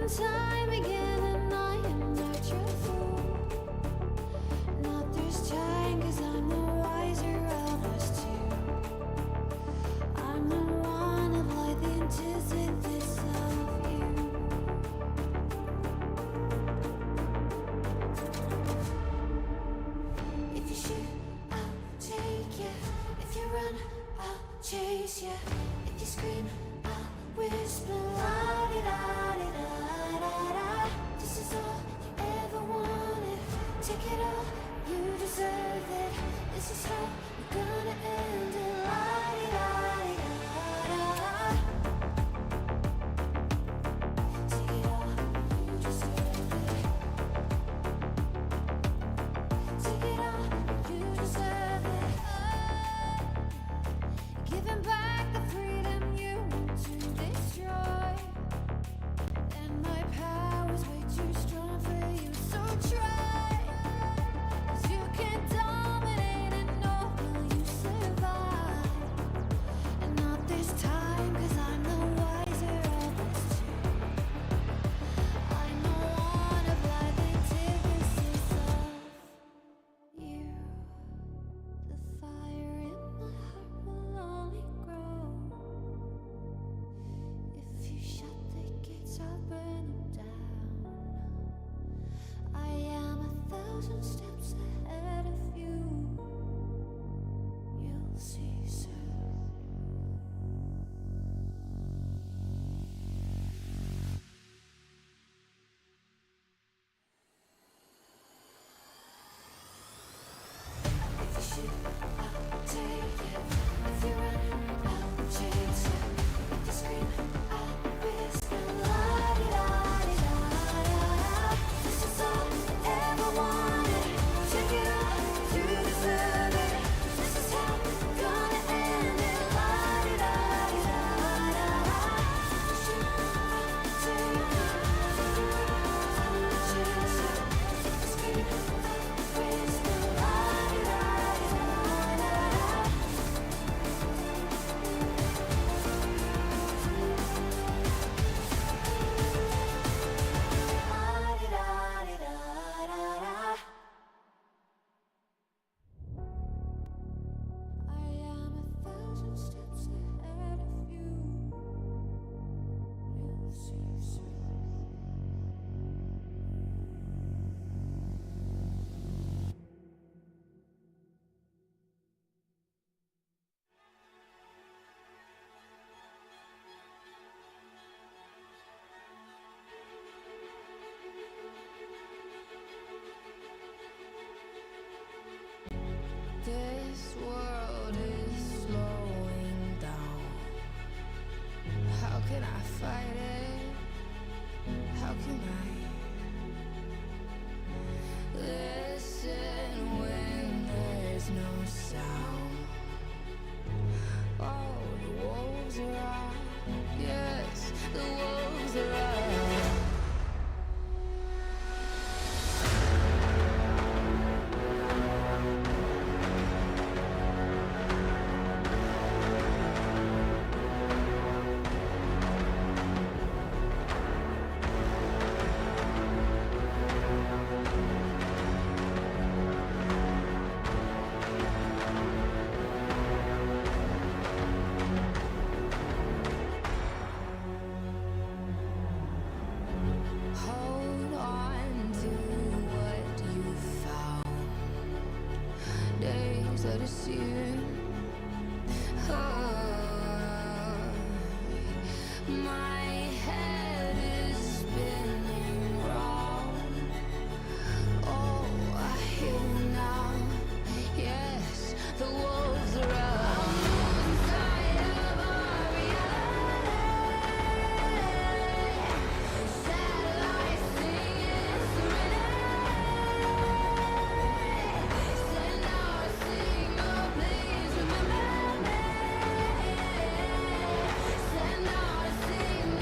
time again, and I am not your fool. Not this time, 'cause I'm the wiser of us two. I'm the one of light, the antithesis of you. If you shoot, I'll take you. If you run, I'll chase you. If you scream, I'll whisper. La-di-da-di-da-da-da. This is all you ever wanted. Take it all, you deserve it. This is how we're gonna end it. La-di-da-di-da-da-da. Take it all, you deserve it. Take it all, you deserve it. Giving back the freedom you want to destroy. And my power's way too strong for you, so try. 'Cause you can't dominate and nor will you survive. And not this time, 'cause I'm the wiser of us two. I'm the one of life, antithesis of you. The fire in my heart will only grow. If you shut the gates, I'll burn them down. I am 1,000 steps ahead of you. You'll see soon. If you shoot, I'll take you. If you run, I'll chase you. If you scream, I'll whisper. La-di-da-di-da-da-da. This is all you ever wanted. Take it all, you deserve it. This is how we're gonna end it. La-di-da-di-da-da-da. If you shoot, I'll take you. If you run, I'll chase you. If you scream, I'll whisper. La-di-da-di-da-da-da. La-di-da-di-da-da-da. I am 1,000 steps ahead of you. You'll see soon. This world is slowing down. How can I fight it? How can I listen when there's no sound? Oh, the wolves are out. Yes, the wolves are out. Hold on to what you found. Days are deceiving. My head is spinning round. Oh, I hear now. Yes, the wolves are out. Inside of our reality. Satellites singing serenade. Send out a signal, please remember me. Send out a signal.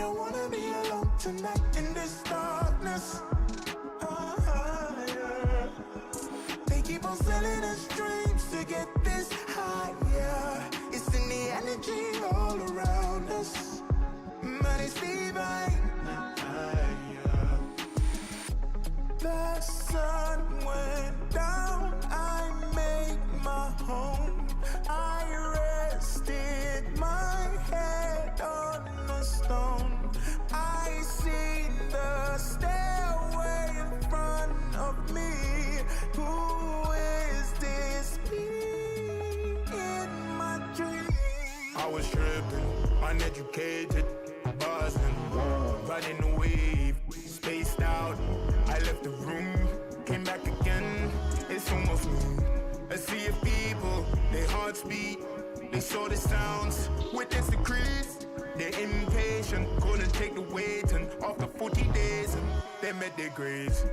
don't wanna be alone tonight in this darkness. Yeah. They keep on selling us dreams to get this higher. It's in the energy all around us. Man, it's divine. The sun went down, I made my home. I rested my head on a stone. I see the stairway in front of me. Who is this being in my dream? I was tripping, uneducated, buzzing, riding the wave, spaced out. I left the room, came back again. It's almost noon. A sea of people, their hearts beat. They saw the sounds, witness the crease. They're impatient, couldn't take the weight. And after 40 days, they met their graves.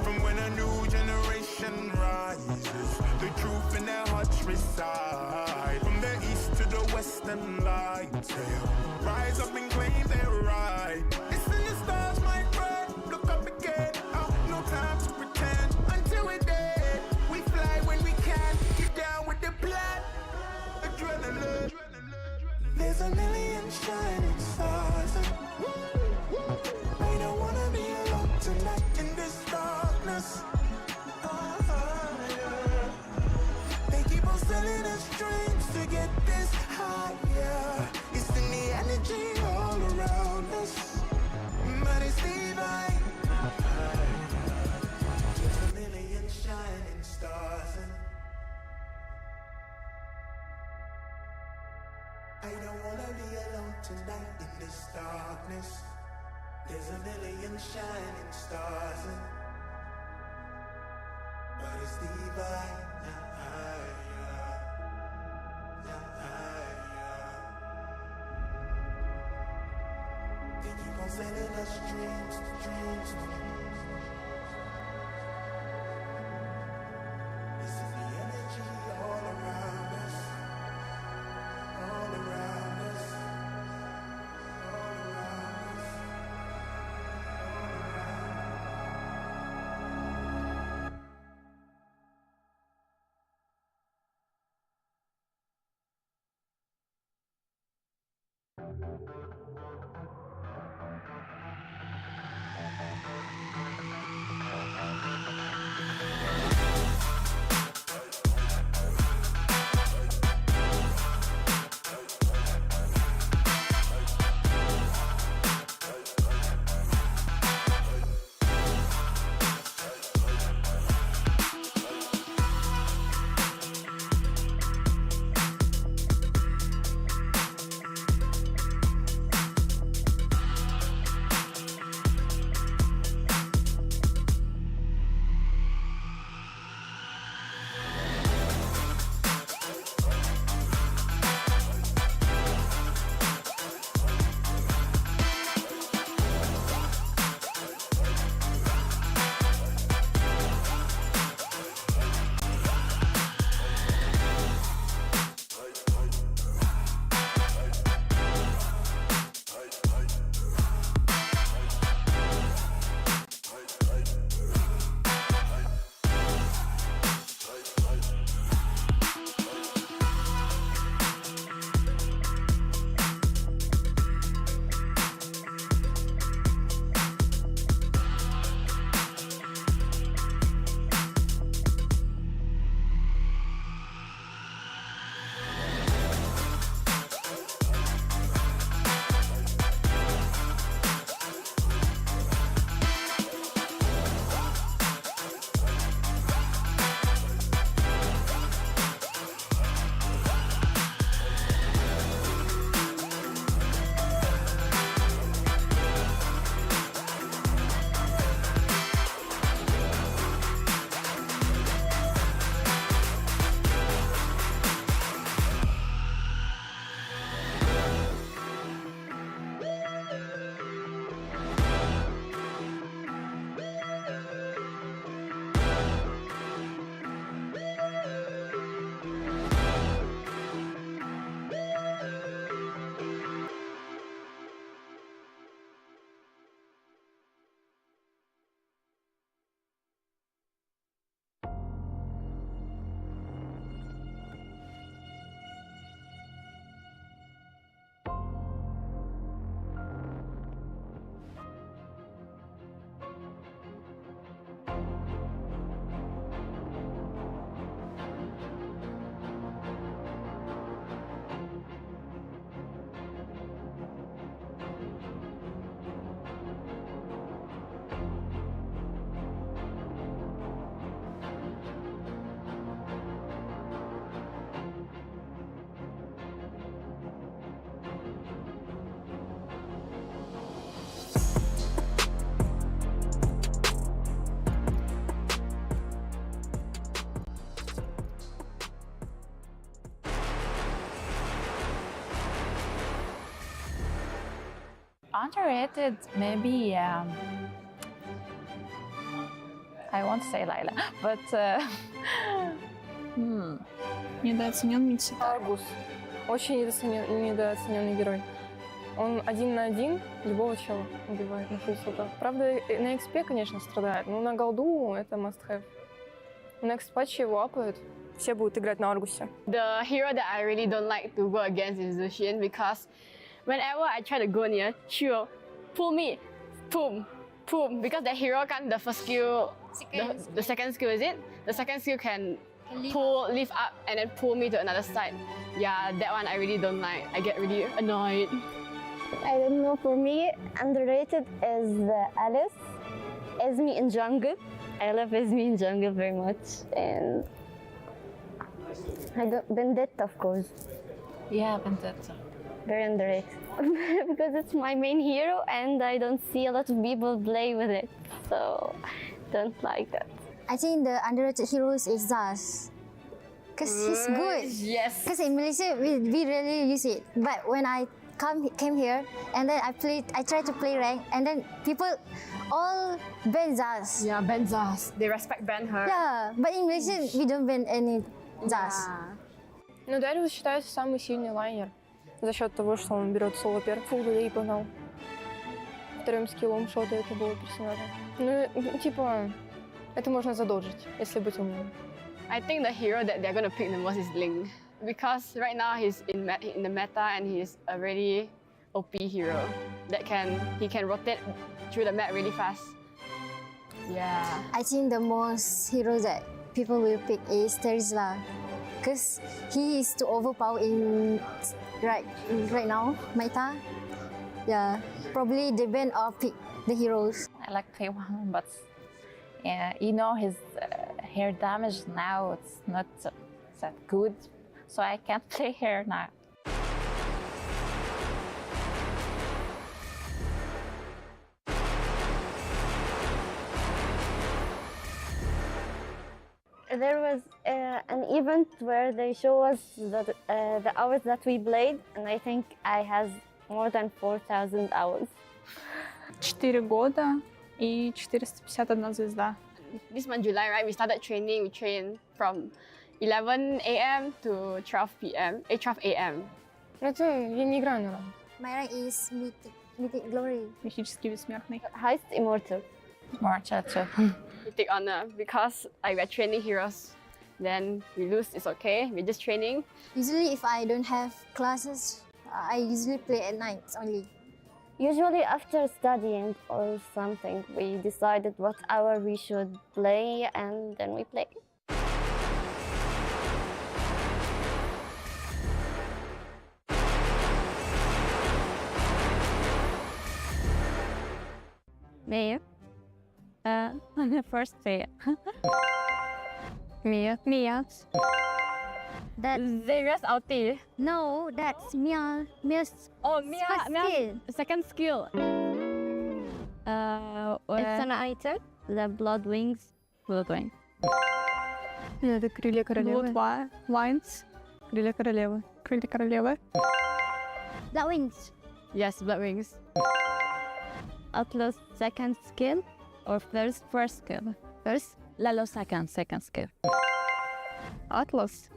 From when a new generation rises, the truth in their hearts reside. From the east to the western lights, they'll rise up and claim their right. It's in the stars, my friend. Look up again. Oh, no time to pretend. Until we're dead, we fly when we can. Get down with the plan. Adrenaline. There's a million shining stars. I don't wanna be alone tonight in this darkness. Yeah. They keep on selling us dreams to get this higher. It's in the energy all around us. Man, it's divine. There's a million shining stars. I don't wanna be alone tonight in this darkness. There's a million shining stars, but it's divine. They keep on sending us dreams. It's in the energy all around us. All around us. All around us. Underrated, maybe. I won't say Layla, but Недооценен Митсита. Аргус. Очень недооцененный герой. Он 1 на 1 любого чела убивает на фулсотах. Правда, на XP, конечно, страдает, но на голду это must have. На экс-патче его апают. Все будут играть на Аргусе. The hero that I really don't like to go against is Lucian because whenever I try to go near, she will pull me, boom, boom. Because that hero can the first skill, the second skill is it? The second skill can lift up and then pull me to another side. Yeah, that one I really don't like. I get really annoyed. I don't know, for me, underrated is Alice. Esme in jungle. I love Esme in jungle very much. And Vendetta, of course. yeah, Vendetta. Very underrated. Because it's my main hero and I don't see a lot of people play with it. So, don't like that. I think the underrated heroes is Zaz. Because he's good. Yes. Because in Malaysia, we rarely use it. But when I came here and then I tried to play rank and then people all ban Zaz. Yeah, ban Zaz. They respect ban her. Yeah, but in Malaysia, we don't ban any Zaz. Yeah. Но Дариус считается самый сильный лайнер за счет того, что он берет соло первый фул и погнал. Вторым скиллом шотает любого персонажа. Ну, типа, это можно задолжить, если быть умным. I think the hero that they're gonna pick the most is Ling because right now he's in the meta and he's a really OP hero that he can rotate through the map really fast. Yeah. I think the most hero that people will pick is Terizla. Because he is too overpowered in right now, meta. Yeah, probably they ban or pick the heroes. I like K1, but yeah, you know his hair damage now, it's not that good, so I can't play hair now. There was an event where they show us the hours that we played, and I think I has more than 4,000 hours. 4 года и 451 звезда. This month July, right? We started training. We trained from 11 a.m. to 12 p.m. 12 a.m. Это я не играю на ранг. My rank is Mythic Glory. Мифический бессмертный. Highest immortal. More chat too. We take honor because we're training heroes. Then we lose, it's okay. We're just training. Usually, if I don't have classes, I usually play at night only. Usually after studying or something, we decided what hour we should play and then we play. Me. On the first day. Mia. That Zarius ulti. no, that's Mia's Oh, Mia. first skill. Second skill. It's an item, the blood wings. Blood wing. Это крылья королевы. Blood Lines. Крылья королевы. Крылья королевы. That wings. Yes, blood wings. Atlas second skill or first skill? First, Lalo second skill. Atlas.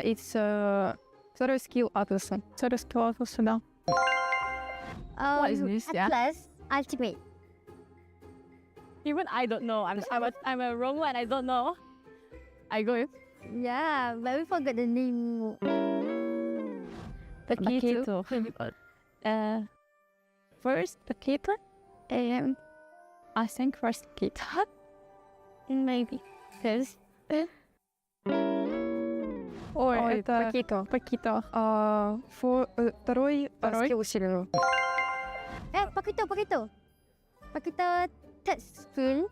It's второй скилл Атласа. Второй скилл Атласа, да. What is this? Yeah. Atlas ultimate. Even I don't know. I'm a Romo and I don't know. I go with Yeah, but we forgot the name. Paquito. First Paquito. I think first Paquito. Maybe. Because Ой, это Paquito. Пакито. Второй скилл усиленного. Paquito. Paquito third skill.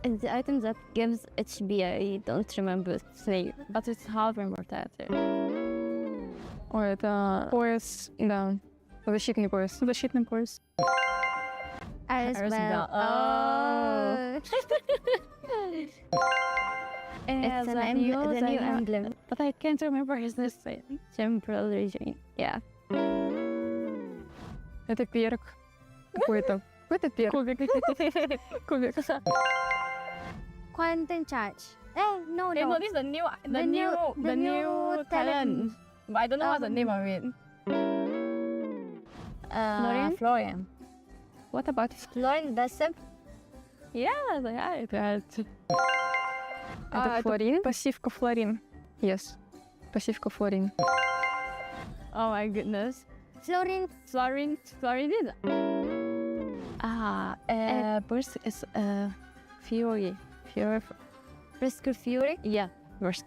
it's the item that gives HB. I don't remember its name. But it's half immortality. Ой, это пояс, да. Защитный пояс. Защитный пояс. Iris Bell. Oh. It's the new emblem. But I can't remember his name. Temporal region. Yeah. Это перк. Какой-то. Какой-то перк. Кубик. Quantum charge. No. No, this is the new talent. But I don't know what's the name of it. Florian. What about Lauren Bessep. это Флорин? Пассивка Флорин. Yes. Пассивка Флорин. Oh my goodness. Florin is Burst is Fury. Brisker Fury. Yeah, Burst.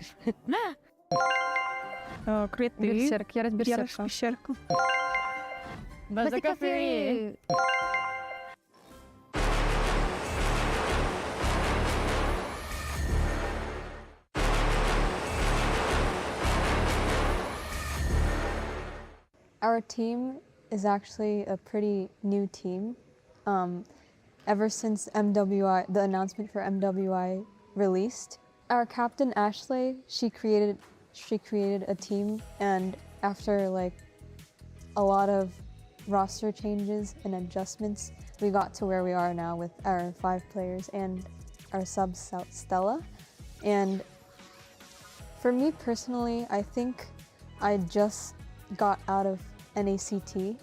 Крит Берсерк. Я разберсерка. Berserker Fury. Our team is actually a pretty new team. Ever since MWI, the announcement for MWI released, our captain Ashley, she created a team, and after like a lot of roster changes and adjustments, we got to where we are now with our 5 players and our sub Stella. And for me personally, I think I just got out of NACT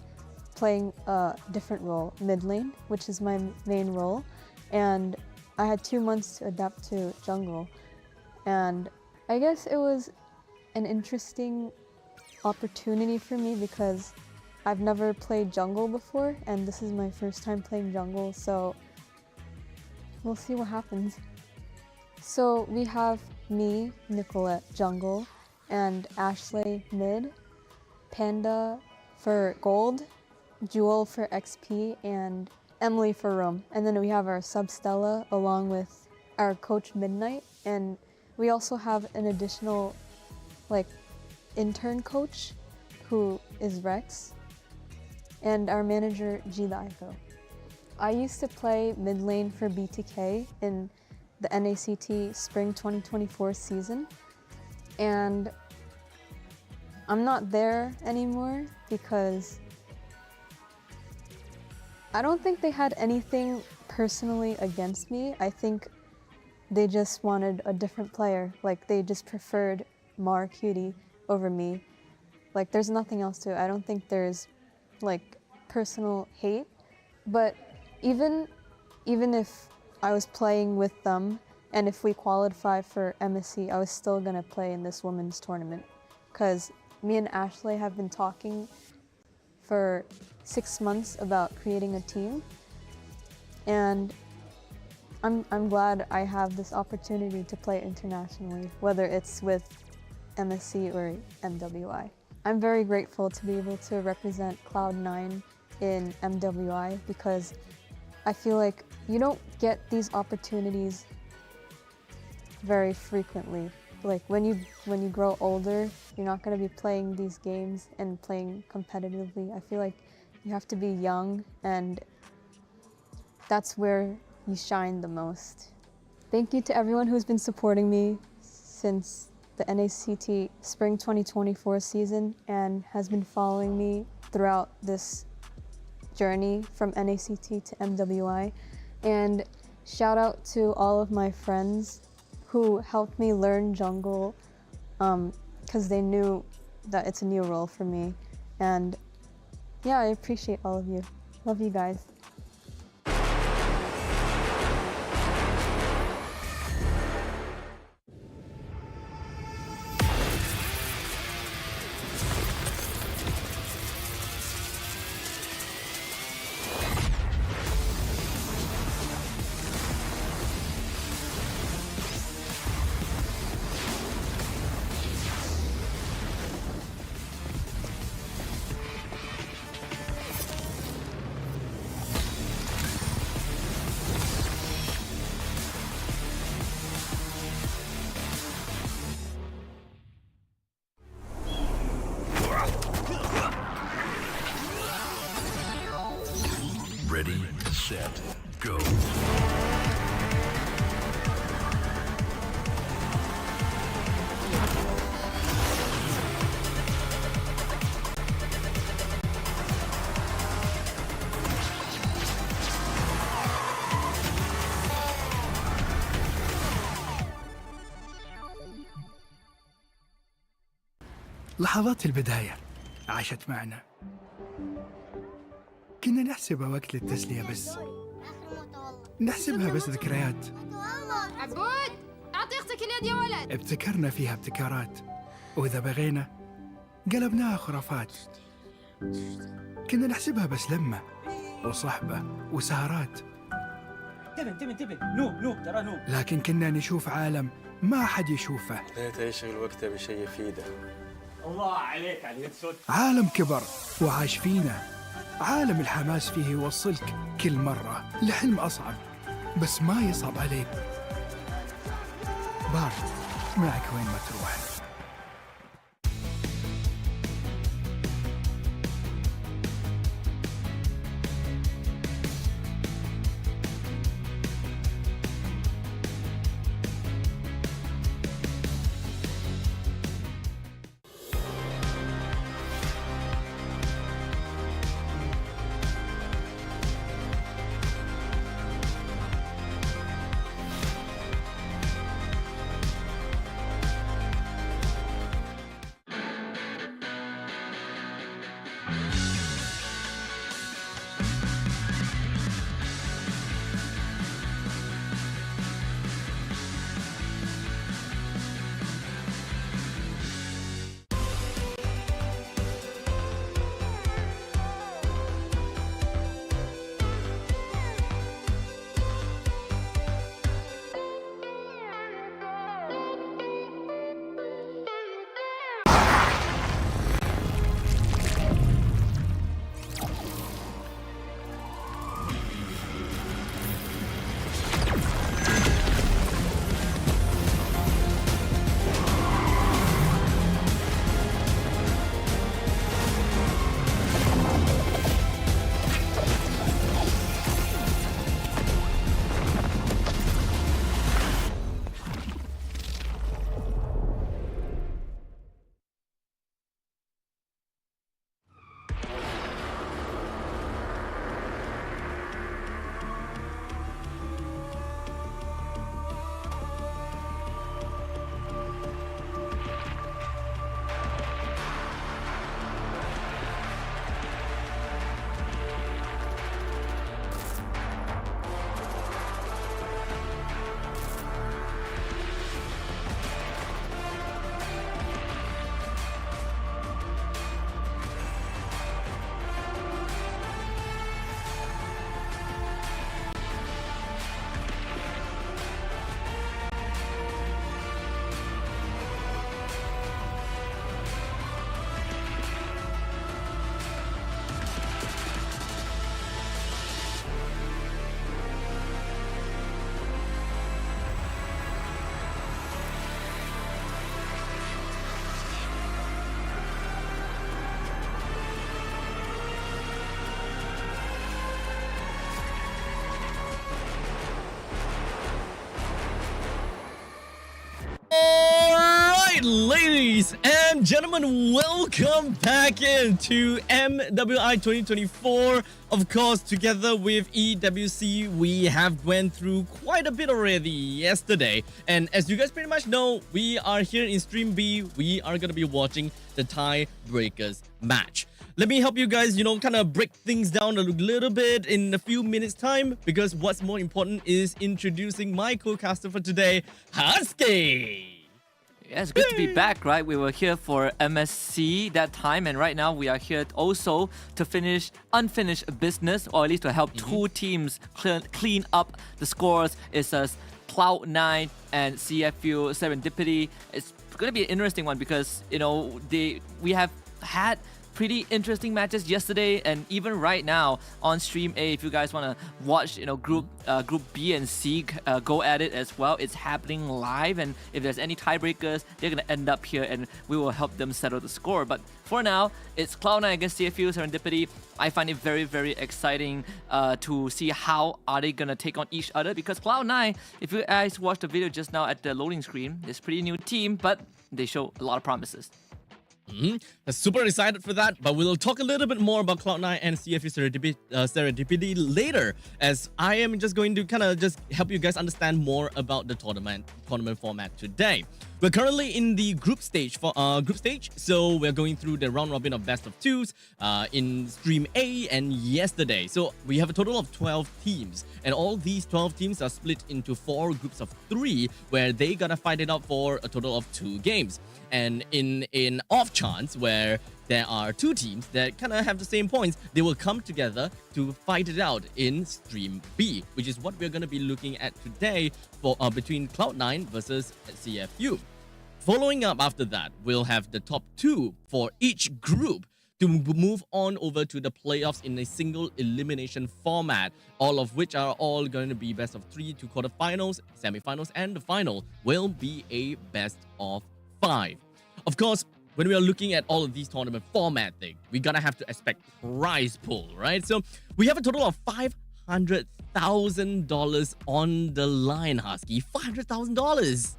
playing a different role, mid lane, which is my main role, and I had 2 months to adapt to jungle. And I guess it was an interesting opportunity for me because I've never played jungle before, and this is my first time playing jungle, so we'll see what happens. So we have me, Nicolette, jungle, and Ashley mid, Panda for gold, Jewel for XP, and Emily for roam. And then we have our sub Stella along with our coach Midnight, and we also have an additional like intern coach who is Rex, and our manager G Daiko. I used to play mid lane for BTK in the NACT Spring 2024 season, and I'm not there anymore because I don't think they had anything personally against me. I think they just wanted a different player. Like, they just preferred Mar Cutie over me. Like, there's nothing else to it. I don't think there's like personal hate. But even if I was playing with them and if we qualify for MSC, I was still gonna play in this women's tournament because me and Ashley have been talking for 6 months about creating a team, and I'm glad I have this opportunity to play internationally, whether it's with MSC or MWI. I'm very grateful to be able to represent Cloud9 in MWI because I feel like you don't get these opportunities very frequently. Like when you grow older, you're not going to be playing these games and playing competitively. I feel like you have to be young, and that's where you shine the most. Thank you to everyone who's been supporting me since the NACT Spring 2024 season and has been following me throughout this journey from NACT to MWI. And shout out to all of my friends who helped me learn jungle because they knew that it's a new role for me. And yeah, I appreciate all of you. Love you guys. Ready, set, go. لحظات البداية عاشت معنا، كنا نحسبها وقت للتسلية بس، نحسبها بس ذكريات. عبود أعطي أختك اليد يا ولد. ابتكرنا فيها ابتكارات، وإذا بغينا قلبناها خرافات. كنا نحسبها بس لمة وصحبة وسهرات، انتبه نو ترى نو. لكن كنا نشوف عالم ما حد يشوفه. ليت يشغل وقته بشيء يفيده. الله عليك على اليد صوت. عالم كبر وعاش فينا، عالم الحماس فيه يوصلك كل مرة لحلم أصعب، بس ما يصعب عليك. بارد معك وين ما تروح. Ladies and gentlemen, welcome back into MWI 2024. Of course, together with EWC, we have went through quite a bit already yesterday. And as you guys pretty much know, we are here in Stream B. We are going to be watching the Tiebreakers match. Let me help you guys, kind of break things down a little bit in a few minutes time, because what's more important is introducing my co-caster for today, Husky. Yeah, it's good to be back, right? We were here for MSC that time, and right now we are here also to finish unfinished business, or at least to help two teams clean up the scores. It's Cloud9 and CFU Serendipity. It's going to be an interesting one because, we have had pretty interesting matches yesterday, and even right now on Stream A, if you guys want to watch, Group B and C go at it as well. It's happening live, and if there's any tiebreakers, they're gonna end up here, and we will help them settle the score. But for now, it's Cloud9 against CFU Serendipity. I find it very, very exciting to see how are they gonna take on each other, because Cloud9, if you guys watched the video just now at the loading screen, it's a pretty new team, but they show a lot of promises. I'm super excited for that, but we'll talk a little bit more about Cloud9 and CFU Serendipity later, as I am just going to kind of just help you guys understand more about the tournament format today. We're currently in the group stage so we're going through the round robin of best of twos in Stream A and yesterday. So we have a total of 12 teams, and all these 12 teams are split into 4 groups of 3, where they gotta fight it out for a total of 2 games. And in an off chance where there are 2 teams that kind of have the same points, they will come together to fight it out in Stream B, which is what we're going to be looking at today for between Cloud9 versus CFU. Following up after that, we'll have the top 2 for each group to move on over to the playoffs in a single elimination format, all of which are all going to be best of 3 to quarterfinals, semifinals, and the final will be a best of 5. Of course, when we are looking at all of these tournament format thing, we gotta have to expect prize pool, right? So we have a total of $500,000 on the line, Husky. $500,000.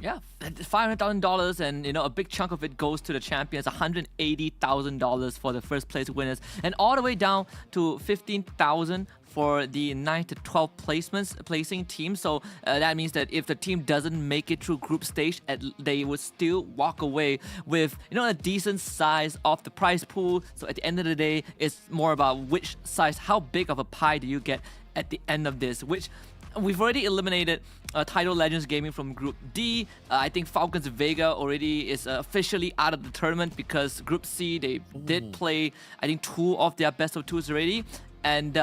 Yeah, $500,000, and a big chunk of it goes to the champions. $180,000 for the first place winners, and all the way down to $15,000 for the 9 to 12 placing team. So that means that if the team doesn't make it through group stage, they would still walk away with a decent size of the prize pool. So at the end of the day, it's more about which size, how big of a pie do you get at the end of this, which we've already eliminated Tidal Legends Gaming from Group D. I think Falcons Vega already is officially out of the tournament because Group C, they did play, I think, 2 of their best of 2s already. And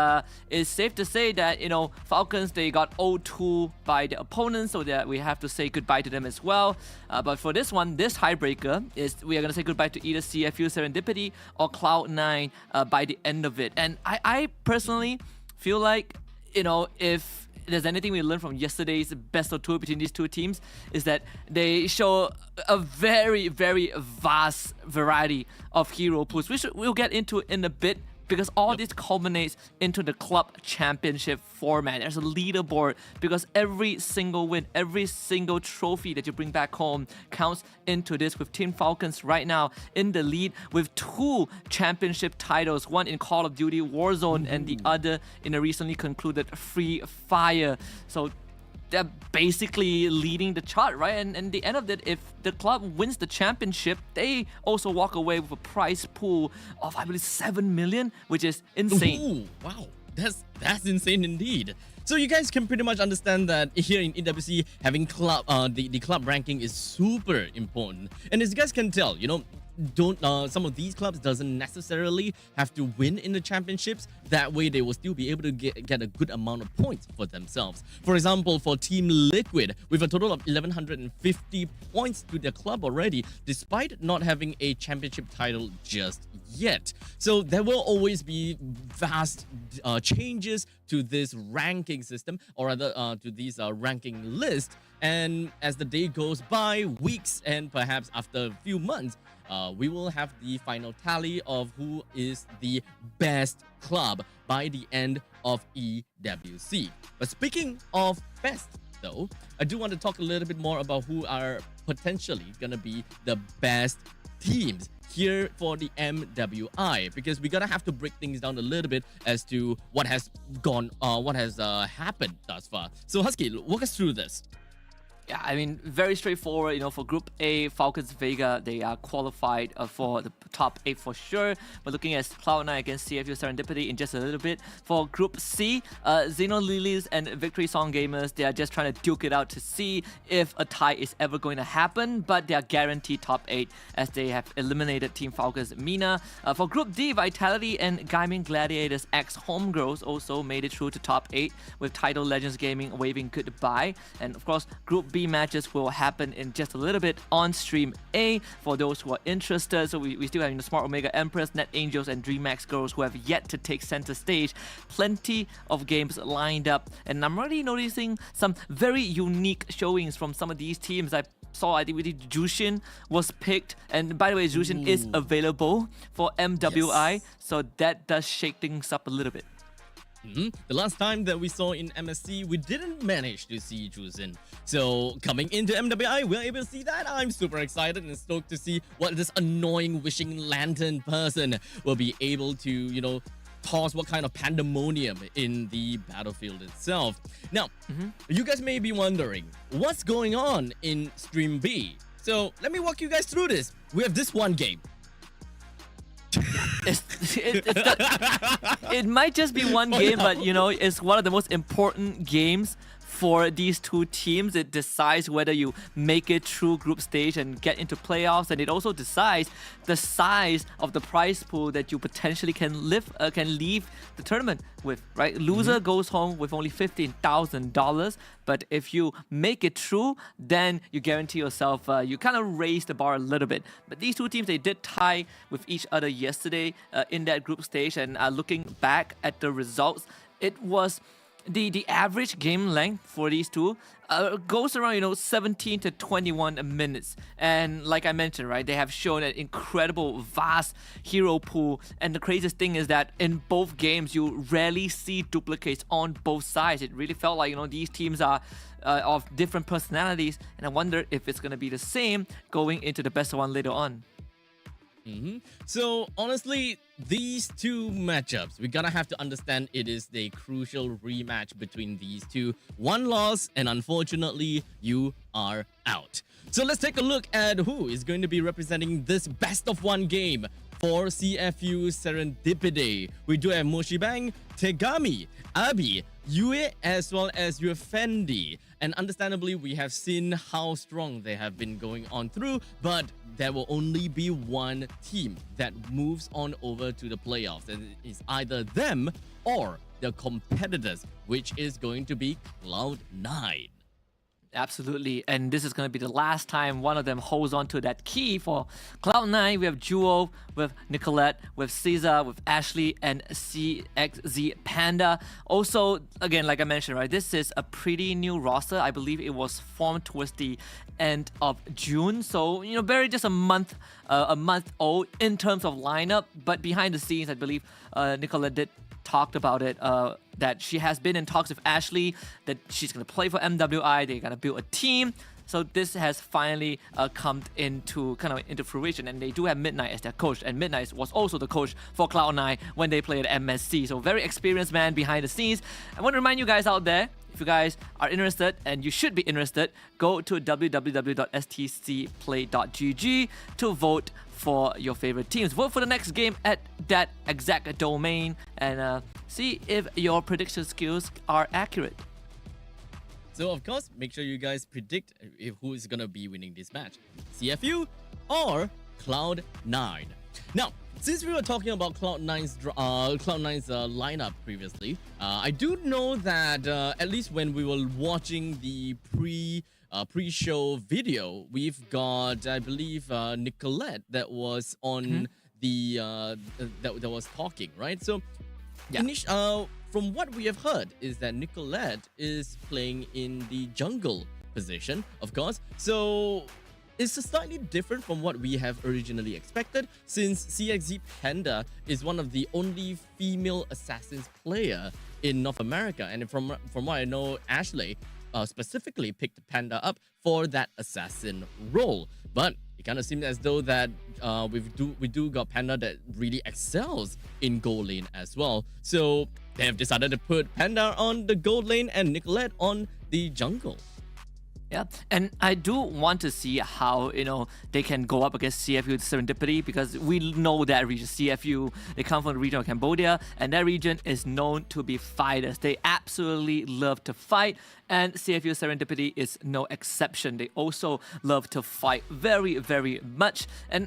it's safe to say that, Falcons, they got 0-2 by the opponents, so that we have to say goodbye to them as well. But for this one, this tiebreaker, we are going to say goodbye to either CFU Serendipity or Cloud9 by the end of it. And I personally feel like, if there's anything we learned from yesterday's best of 2 between these 2 teams, is that they show a very, very vast variety of hero pools, which we'll get into in a bit, because all this culminates into the club championship format. There's a leaderboard because every single win, every single trophy that you bring back home counts into this, with Team Falcons right now in the lead with 2 championship titles, one in Call of Duty Warzone and the other in a recently concluded Free Fire. So they're basically leading the chart, right? And at the end of it, if the club wins the championship, they also walk away with a prize pool of, I believe, 7 million, which is insane. Ooh, wow, that's insane indeed. So you guys can pretty much understand that here in EWC, having club the club ranking is super important. And as you guys can tell, some of these clubs doesn't necessarily have to win in the championships. That way they will still be able to get a good amount of points for themselves. For example, for Team Liquid, with a total of 1150 points to their club already, despite not having a championship title just yet. So there will always be vast changes to this ranking system, or rather to these ranking list. And as the day goes by, weeks, and perhaps after a few months, we will have the final tally of who is the best club by the end of EWC. But speaking of best, though, I do want to talk a little bit more about who are potentially going to be the best teams here for the MWI, because we're gonna have to break things down a little bit as to what has happened thus far. So Husky, walk us through this. Yeah, I mean, very straightforward. For Group A, Falcons Vega, they are qualified for the top 8 for sure. But looking at Cloud9 against CFU Serendipity in just a little bit. For Group C, Xeno Lilies and Victory Song Gamers, they are just trying to duke it out to see if a tie is ever going to happen. But they are guaranteed top 8 as they have eliminated Team Falcons Mina. For Group D, Vitality and Gaming Gladiators X Homegirls also made it through to top 8, with Tidal Legends Gaming waving goodbye. And of course, Group B matches will happen in just a little bit on Stream A for those who are interested. So we still have the Smart Omega Empress, Net Angels, and DreamHack Girls who have yet to take center stage. Plenty of games lined up, and I'm already noticing some very unique showings from some of these teams. I think Jushin was picked, and by the way, Jushin is available for MWI, yes. So that does shake things up a little bit. The last time that we saw in MSC, we didn't manage to see Jushin. So coming into MWI, we're able to see that. I'm super excited and stoked to see what this annoying wishing lantern person will be able to, cause what kind of pandemonium in the battlefield itself. Now, you guys may be wondering, what's going on in Stream B? So let me walk you guys through this. We have this one game. It might just be one game, but you know, it's one of the most important games for these two teams. It decides whether you make it through group stage and get into playoffs, and it also decides the size of the prize pool that you potentially can leave the tournament with, right? Loser goes home with only $15,000, but if you make it through, then you guarantee yourself, you kind of raise the bar a little bit. But these two teams, they did tie with each other yesterday in that group stage, and looking back at the results, it was the average game length for these two goes around 17 to 21 minutes, and like I mentioned, right, they have shown an incredible vast hero pool, and the craziest thing is that in both games you rarely see duplicates on both sides. It really felt like these teams are of different personalities, and I wonder if it's gonna be the same going into the best of one later on. So honestly, these two matchups, we're gonna have to understand it is the crucial rematch between these two. One loss, and unfortunately, you are out. So let's take a look at who is going to be representing this best of one game for CFU Serendipity. We do have Moshibang, Tegami, Abi, Yue, as well as Yufendi. And understandably, we have seen how strong they have been going on through, but there will only be one team that moves on over to the playoffs, and it's either them or the competitors, which is going to be Cloud9. Absolutely, and this is going to be the last time one of them holds on to that key for Cloud9. We have Jewel, with Nicolette, with Caesar, with Ashley, and CXZ Panda. Also, again, like I mentioned, right, this is a pretty new roster. I believe it was formed towards the end of June, so barely just a month old in terms of lineup. But behind the scenes, I believe Nicolette did talked about it, that she has been in talks with Ashley, that she's going to play for MWI, they're going to build a team. So this has finally come into fruition, and they do have Midnight as their coach, and Midnight was also the coach for Cloud9 when they played at MSC. So very experienced man behind the scenes. I want to remind you guys out there, if you guys are interested, and you should be interested, go to www.stcplay.gg to vote for your favorite teams. Vote for the next game at that exact domain, and see if your prediction skills are accurate. So of course, make sure you guys predict who is gonna be winning this match, CFU or Cloud9. Now, since we were talking about Cloud9's lineup previously, I do know that at least when we were watching the pre-show video, we've got, I believe, Nicolette that was on that was talking, right? So, from what we have heard is that Nicolette is playing in the jungle position, of course. So it's slightly different from what we have originally expected, since CXZ Panda is one of the only female assassins player in North America, and from what I know, Ashley specifically picked Panda up for that assassin role. But it kind of seems as though that we do got Panda that really excels in gold lane as well. So they have decided to put Panda on the gold lane and Nicolette on the jungle. Yeah, and I do want to see how, they can go up against CFU Serendipity, because we know that region, CFU, they come from the region of Cambodia, and that region is known to be fighters. They absolutely love to fight, and CFU Serendipity is no exception. They also love to fight very, very much, and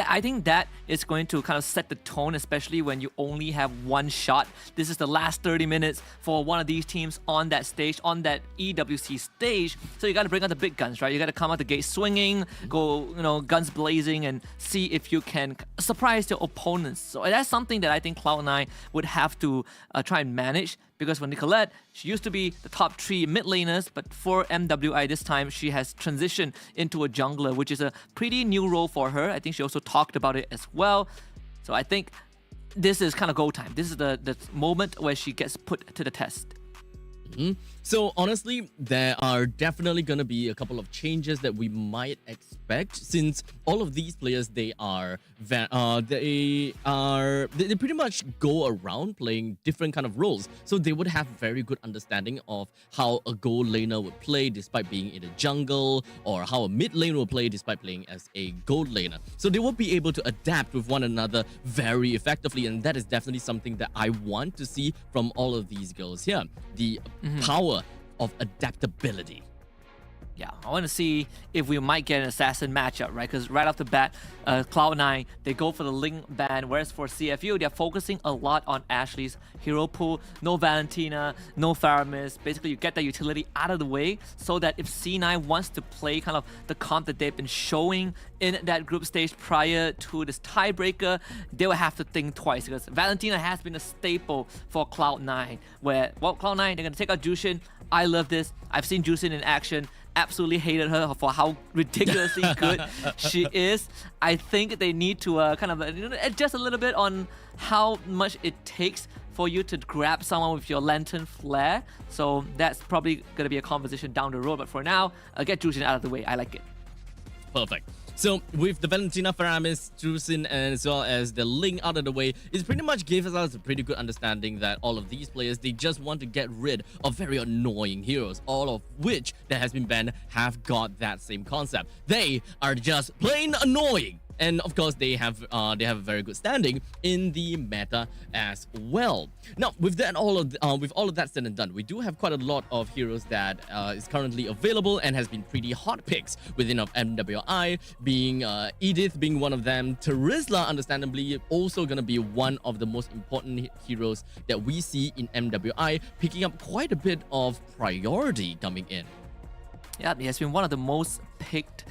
I think that is going to kind of set the tone, especially when you only have one shot. This is the last 30 minutes for one of these teams on that stage, on that EWC stage. So you got to bring out the big guns, right? You got to come out the gate swinging, go, guns blazing, and see if you can surprise your opponents. So that's something that I think Cloud9 would have to try and manage. Because for Nicolette, she used to be the top 3 mid laners, but for MWI this time, she has transitioned into a jungler, which is a pretty new role for her. I think she also talked about it as well. So I think this is kind of go time. This is the moment where she gets put to the test. So honestly, there are definitely going to be a couple of changes that we might expect, since all of these players, they are they pretty much go around playing different kind of roles, so they would have very good understanding of how a gold laner would play despite being in the jungle, or how a mid lane will play despite playing as a gold laner. So they will be able to adapt with one another very effectively, and that is definitely something that I want to see from all of these girls here. The power of adaptability. Yeah, I want to see if we might get an assassin matchup, right? Because right off the bat, Cloud9, they go for the Ling ban, whereas for CFU, they're focusing a lot on Ashley's hero pool. No Valentina, no Faramis. Basically, you get that utility out of the way so that if C9 wants to play kind of the comp that they've been showing in that group stage prior to this tiebreaker, they will have to think twice, because Valentina has been a staple for Cloud9, where, well, Cloud9, they're going to take out Jushin. I love this. I've seen Jushin in action. Absolutely hated her for how ridiculously good she is. I think they need to kind of adjust a little bit on how much it takes for you to grab someone with your lantern flare. So that's probably going to be a conversation down the road. But for now, get Jushin out of the way. I like it. Perfect. So with the Valentina, Faramis, Drusin, and as well as the Ling out of the way, it pretty much gives us a pretty good understanding that all of these players, they just want to get rid of very annoying heroes, all of which that has been banned have got that same concept. They are just plain annoying. And of course, they have a very good standing in the meta as well. Now, with that, with all of that said and done, we do have quite a lot of heroes that is currently available and has been pretty hot picks within of MWI, being Edith being one of them. Terizla, understandably, also going to be one of the most important heroes that we see in MWI, picking up quite a bit of priority coming in. Yeah, he has been one of the most picked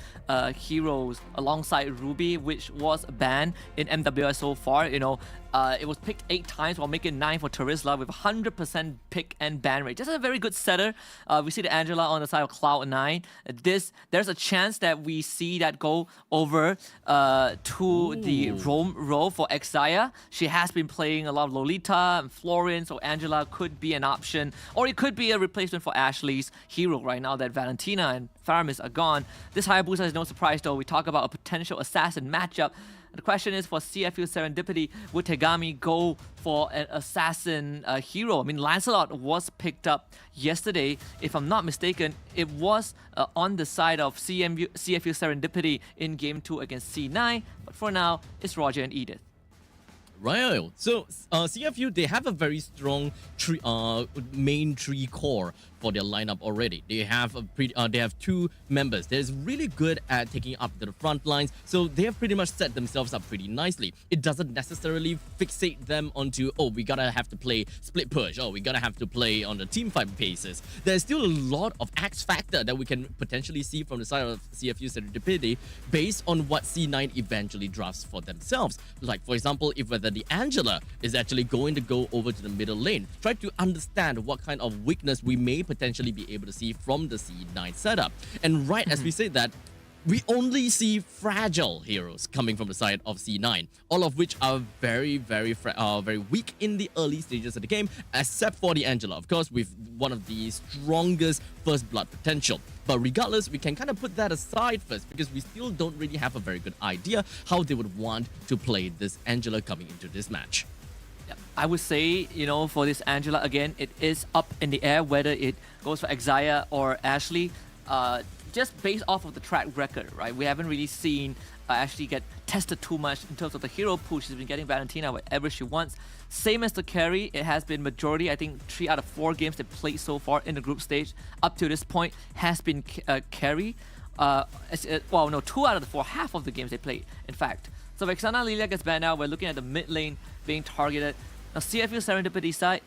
heroes alongside Ruby, which was banned in MWI so far. You know, it was picked 8 times while making 9 for Terizla with 100% pick and ban rate. Just a very good setter. We see the Angela on the side of Cloud9. There's a chance that we see that go over to the roam role for Exaya. She has been playing a lot of Lolita and Florian, so Angela could be an option, or it could be a replacement for Ashley's hero right now that Valentina and Faramis are gone. This Hayabusa is no surprise though. We talk about a potential assassin matchup. The question is, for CFU Serendipity, would Tegami go for an assassin hero? I mean, Lancelot was picked up yesterday. If I'm not mistaken, it was on the side of CFU Serendipity in Game 2 against C9. But for now, it's Roger and Edith. Right. So CFU, they have a very strong main tree core for their lineup already. They have they have 2 members that is really good at taking up the front lines, so they have pretty much set themselves up pretty nicely. It doesn't necessarily fixate them onto, oh, we gotta have to play split push, oh, we gotta have to play on the team fight basis. There's still a lot of X factor that we can potentially see from the side of CFU Serendipity based on what C9 eventually drafts for themselves. Like, for example, if whether the Angela is actually going to go over to the middle lane, try to understand what kind of weakness we may potentially be able to see from the C9 setup. And right as we say that, we only see fragile heroes coming from the side of C9, all of which are very weak in the early stages of the game, except for the Angela, of course, with one of the strongest first blood potential. But regardless, we can kind of put that aside first, because we still don't really have a very good idea how they would want to play this Angela coming into this match. I would say, you know, for this Angela, again, it is up in the air whether it goes for Exaya or Ashley. Just based off of the track record, right? We haven't really seen Ashley get tested too much in terms of the hero pool. She's been getting Valentina wherever she wants. Same as the carry, it has been majority, I think 3 out of 4 games they played so far in the group stage up to this point has been carry. Well, no, 2 out of the 4, half of the games they played, in fact. So Vexana Lilia gets banned out. We're looking at the mid lane being targeted. Now, CFU Serendipity side,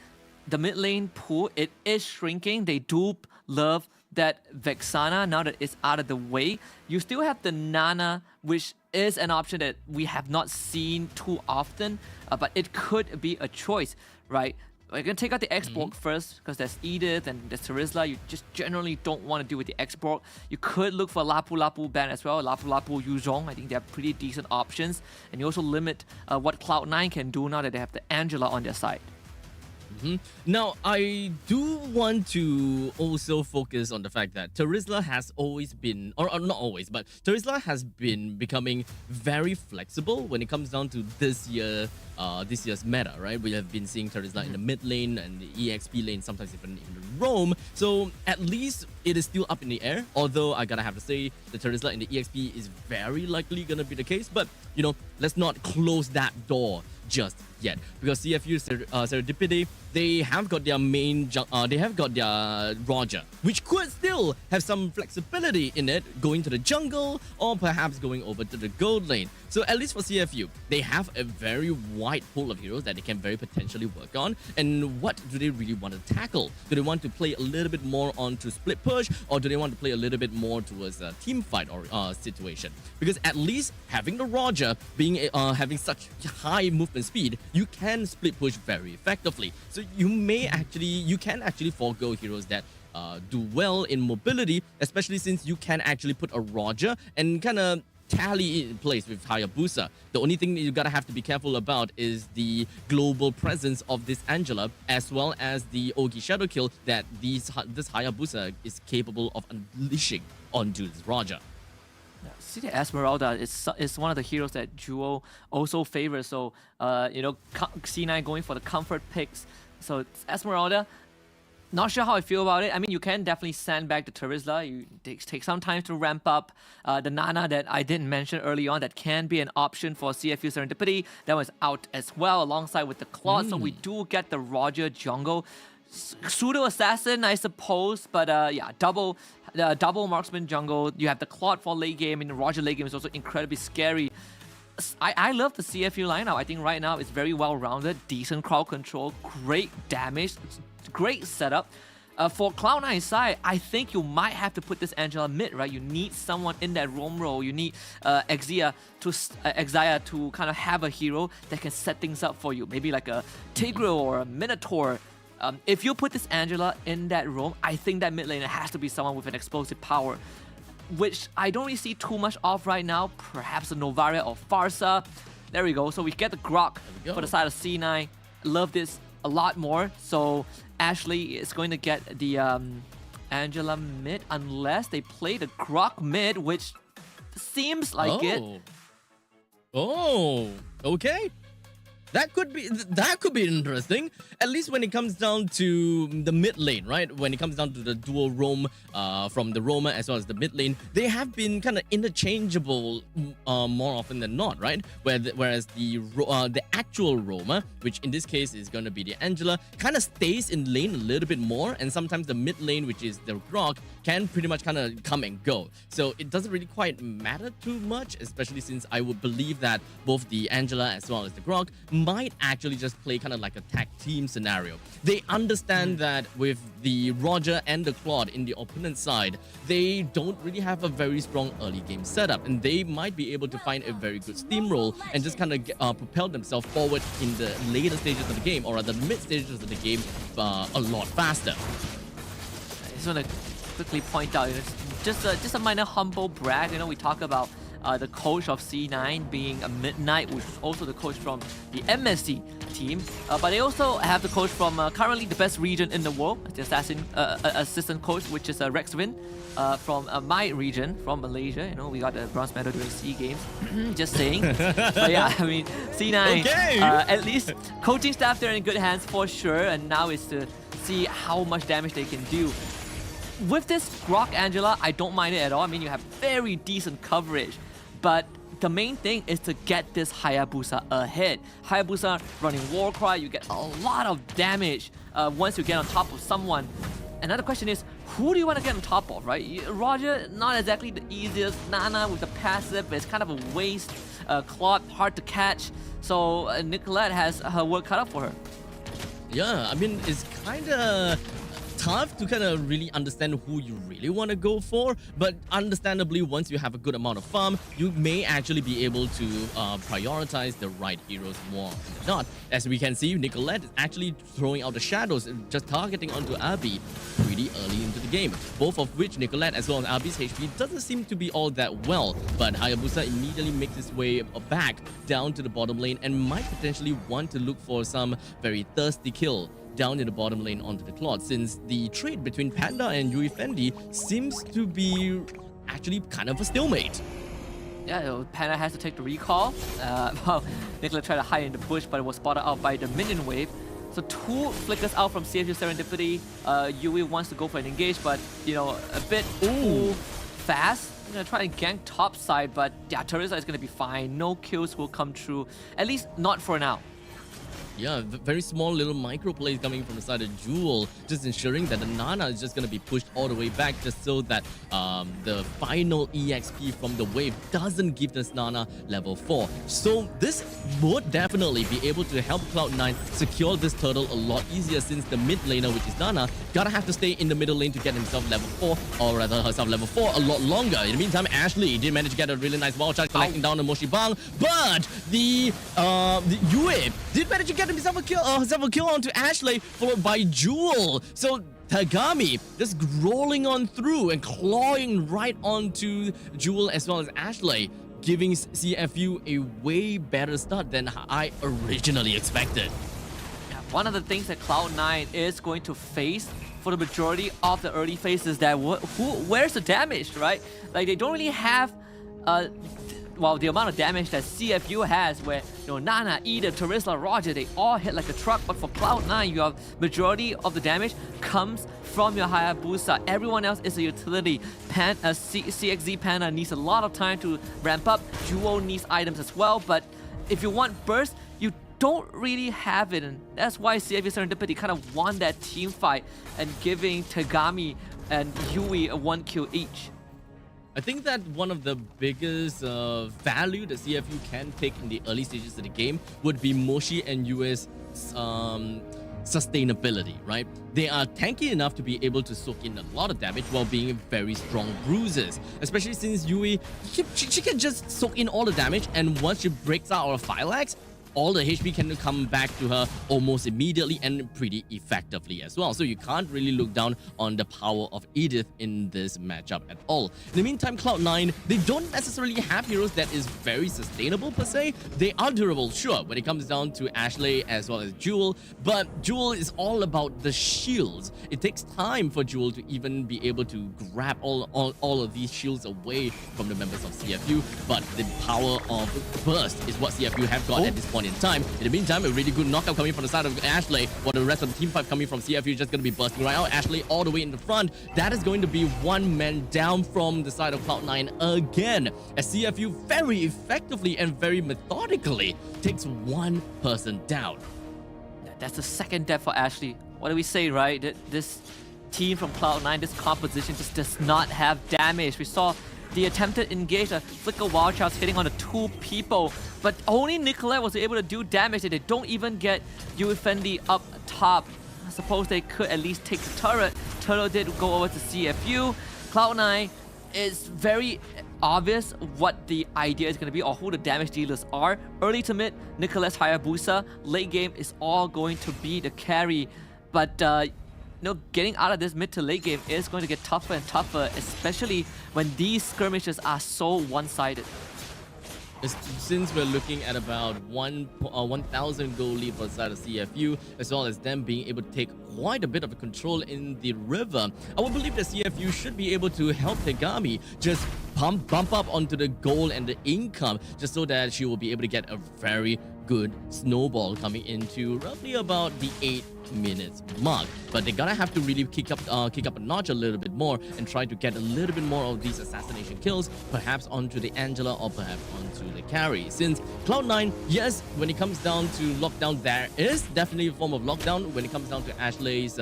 the mid lane pool, it is shrinking. They do love that Vexana, now that it's out of the way. You still have the Nana, which is an option that we have not seen too often, but it could be a choice, right? We're going to take out the X-Borg first, because there's Edith and there's Terizla. You just generally don't want to deal with the X-Borg. You could look for Lapu Lapu ban as well. Lapu Lapu Yuzhong, I think they're pretty decent options. And you also limit what Cloud9 can do now that they have the Angela on their side. Now, I do want to also focus on the fact that Terizla has always been, or not always, but Terizla has been becoming very flexible when it comes down to this year's meta, right? We have been seeing Terizla in the mid lane and the EXP lane, sometimes even in the roam. So at least it is still up in the air. Although I gotta have to say, the Terizla in the EXP is very likely gonna be the case. But you know, let's not close that door just yet, because CFU Serendipity, they have got their main they have got their Roger, which could still have some flexibility in it, going to the jungle or perhaps going over to the gold lane. So at least for CFU, they have a very wide pool of heroes that they can very potentially work on. And what do they really want to tackle? Do they want to play a little bit more onto split push, or do they want to play a little bit more towards a team fight or situation? Because at least having the Roger being having such high movement speed, you can split push very effectively. So you can actually forego heroes that do well in mobility, especially since you can actually put a Roger and kind of tally it in place with Hayabusa. The only thing that you gotta have to be careful about is the global presence of this Angela, as well as the Ogi Shadow Kill that this Hayabusa is capable of unleashing onto this Roger. See, the Esmeralda is one of the heroes that Jewel also favors. So, C9 going for the comfort picks. So, it's Esmeralda. Not sure how I feel about it. I mean, you can definitely sandbag the Terizla. You take some time to ramp up. The Nana that I didn't mention early on, that can be an option for CFU Serendipity. That was out as well, alongside with the Claude. So we do get the Roger jungle. Pseudo assassin, I suppose, but yeah, double marksman jungle. You have the Claude for late game, and the Roger late game is also incredibly scary. I love the CFU lineup. I think right now it's very well rounded, decent crowd control, great damage, great setup. For Cloud9's side, I think you might have to put this Angela mid, right? You need someone in that roam role. You need Exia to kind of have a hero that can set things up for you. Maybe like a Tigreal or a Minotaur. If you put this Angela in that roam, I think that mid laner has to be someone with an explosive power, which I don't really see too much of right now. Perhaps a Novaria or Farsa. There we go. So we get the Grok for the side of C9. Love this a lot more. So Ashley is going to get the Angela mid unless they play the Grok mid, which seems like it. Oh, okay. That could be interesting, at least when it comes down to the mid lane, right? When it comes down to the dual roam from the roamer as well as the mid lane, they have been kind of interchangeable more often than not, right? Whereas the actual roamer, which in this case is going to be the Angela, kind of stays in lane a little bit more, and sometimes the mid lane, which is the Grok, can pretty much kind of come and go. So it doesn't really quite matter too much, especially since I would believe that both the Angela as well as the Grok might actually just play kind of like a tag team scenario. They understand that with the Roger and the Claude in the opponent's side, they don't really have a very strong early game setup, and they might be able to find a very good steamroll and just kind of propel themselves forward in the later stages of the game, or at the mid stages of the game, a lot faster. I just want to quickly point out, just a minor humble brag. We talk about the coach of C9 being a Midnight, which is also the coach from the MSC team. But they also have the coach from currently the best region in the world, the assistant coach, which is Rexwin from my region, from Malaysia. We got the bronze medal during SEA Games. Just saying. But yeah, I mean, C9, okay. At least coaching staff, they're in good hands for sure. And now is to see how much damage they can do. With this Grok Angela, I don't mind it at all. I mean, you have very decent coverage. But the main thing is to get this Hayabusa ahead. Hayabusa running Warcry, you get a lot of damage once you get on top of someone. Another question is, who do you want to get on top of, right? Roger, not exactly the easiest. Nana with the passive, it's kind of a waste. Claude, hard to catch. So Nicolette has her work cut out for her. Yeah, I mean, it's kind of tough to kind of really understand who you really want to go for, but understandably, once you have a good amount of farm, you may actually be able to prioritize the right heroes more than not. As we can see, Nicolette is actually throwing out the shadows, just targeting onto Abby pretty early into the game, both of which Nicolette as well as Abby's HP doesn't seem to be all that well, but Hayabusa immediately makes his way back down to the bottom lane and might potentially want to look for some very thirsty kill down in the bottom lane onto the Claude, since the trade between Panda and Yui Fendi seems to be actually kind of a stalemate. Yeah, Panda has to take the recall. Well, Nicola tried to hide in the bush, but it was spotted out by the minion wave. So 2 flickers out from CFU Serendipity. Yui wants to go for an engage, but you know, a bit too fast. I'm gonna try and gank top side, but yeah, Teresa is gonna be fine. No kills will come true, at least not for now. Yeah, very small little micro plays coming from the side of Jewel, just ensuring that the Nana is just going to be pushed all the way back, just so that the final EXP from the wave doesn't give this Nana level 4. So this would definitely be able to help Cloud9 secure this turtle a lot easier, since the mid laner, which is Nana, gotta have to stay in the middle lane to get himself level 4, or rather herself level 4 a lot longer. In the meantime, Ashley did manage to get a really nice wall charge, collecting down the Moshi Bang, but the Yue did manage to get himself a kill onto Ashley, followed by Jewel. So Tagami just rolling on through and clawing right onto Jewel as well as Ashley, giving CFU a way better start than I originally expected. One of the things that Cloud9 is going to face for the majority of the early phases, that where's the damage, right? Like, they don't really have well, the amount of damage that CFU has, where you know, Nana, Ida, Teresa, Roger, they all hit like a truck. But for Cloud9, you have majority of the damage comes from your Hayabusa. Everyone else is a utility. CXZ Panda needs a lot of time to ramp up. Jewel needs items as well. But if you want burst, you don't really have it, and that's why CFU Serendipity kind of won that team fight and giving Tagami and Yui a 1 kill each. I think that one of the biggest value that CFU can take in the early stages of the game would be Moshi and Yue's sustainability, right? They are tanky enough to be able to soak in a lot of damage while being very strong bruisers, especially since Yui, she can just soak in all the damage, and once she breaks out of Phylax, all the HP can come back to her almost immediately and pretty effectively as well. So you can't really look down on the power of Edith in this matchup at all. In the meantime, Cloud9, they don't necessarily have heroes that is very sustainable per se. They are durable, sure, when it comes down to Ashley as well as Jewel, but Jewel is all about the shields. It takes time for Jewel to even be able to grab all of these shields away from the members of CFU, but the power of burst is what CFU have got at this point in time. In the meantime, a really good knockout coming from the side of Ashley, while the rest of the team fight coming from CFU is just going to be bursting right out. Ashley all the way in the front. That is going to be one man down from the side of Cloud9 again, as CFU very effectively and very methodically takes one person down. That's the second death for Ashley. What do we say, right? This team from Cloud9, this composition just does not have damage. We saw the attempted engage, a flicker wild charge hitting on the 2 people, but only Nicolette was able to do damage. They don't even get Yui Fendi up top. I suppose they could at least take the turret. Turtle did go over to CFU. Cloud9 is very obvious what the idea is going to be, or who the damage dealers are. Early to mid, Nicolette's Hayabusa. Late game is all going to be the carry, but getting out of this mid to late game is going to get tougher and tougher, especially when these skirmishes are so one-sided. Since we're looking at about 1,000 goal lead for the side of CFU, as well as them being able to take quite a bit of control in the river, I would believe that CFU should be able to help Tegami just bump up onto the goal and the income, just so that she will be able to get a very good snowball coming into roughly about the 8 minutes mark. But they're gonna have to really kick up a notch a little bit more and try to get a little bit more of these assassination kills, perhaps onto the Angela or perhaps onto the carry. Since Cloud9, yes, when it comes down to lockdown, there is definitely a form of lockdown when it comes down to Ashley's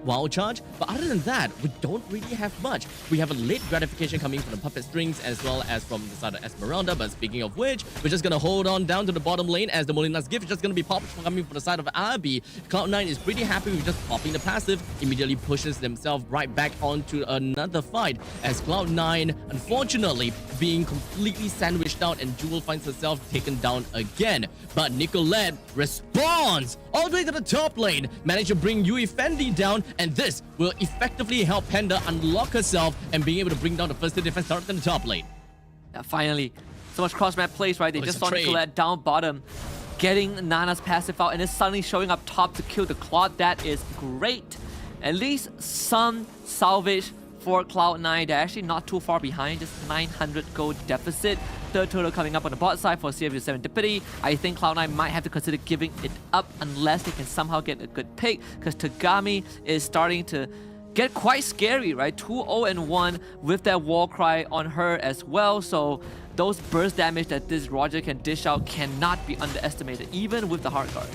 wild charge, but other than that, we don't really have much. We have a late gratification coming from the puppet strings as well as from the side of Esmeralda, but speaking of which, we're just gonna hold on down to the bottom lane as the Molina's gift is just gonna be popped coming from the side of Abby. Cloud9 is pretty happy with just popping the passive, immediately pushes themselves right back onto another fight, as Cloud9 unfortunately being completely sandwiched out, and Jewel finds herself taken down again. But Nicolette responds all the way to the top lane, managed to bring Yui Fendi down, and this will effectively help Panda unlock herself and being able to bring down the first defense turret in the top lane. Finally, so much cross-map plays, right? They just saw Nicolette down bottom. getting Nana's passive out and then suddenly showing up top to kill the Claude. That is great. At least some salvage for Cloud9. They're actually not too far behind, just 900 gold deficit. Third turtle coming up on the bot side for CFU Serendipity. I think Cloud9 might have to consider giving it up unless they can somehow get a good pick, because Tagami is starting to get quite scary, right? 2-0-1 with that wall cry on her as well. So those burst damage that this Roger can dish out cannot be underestimated, even with the hard guard.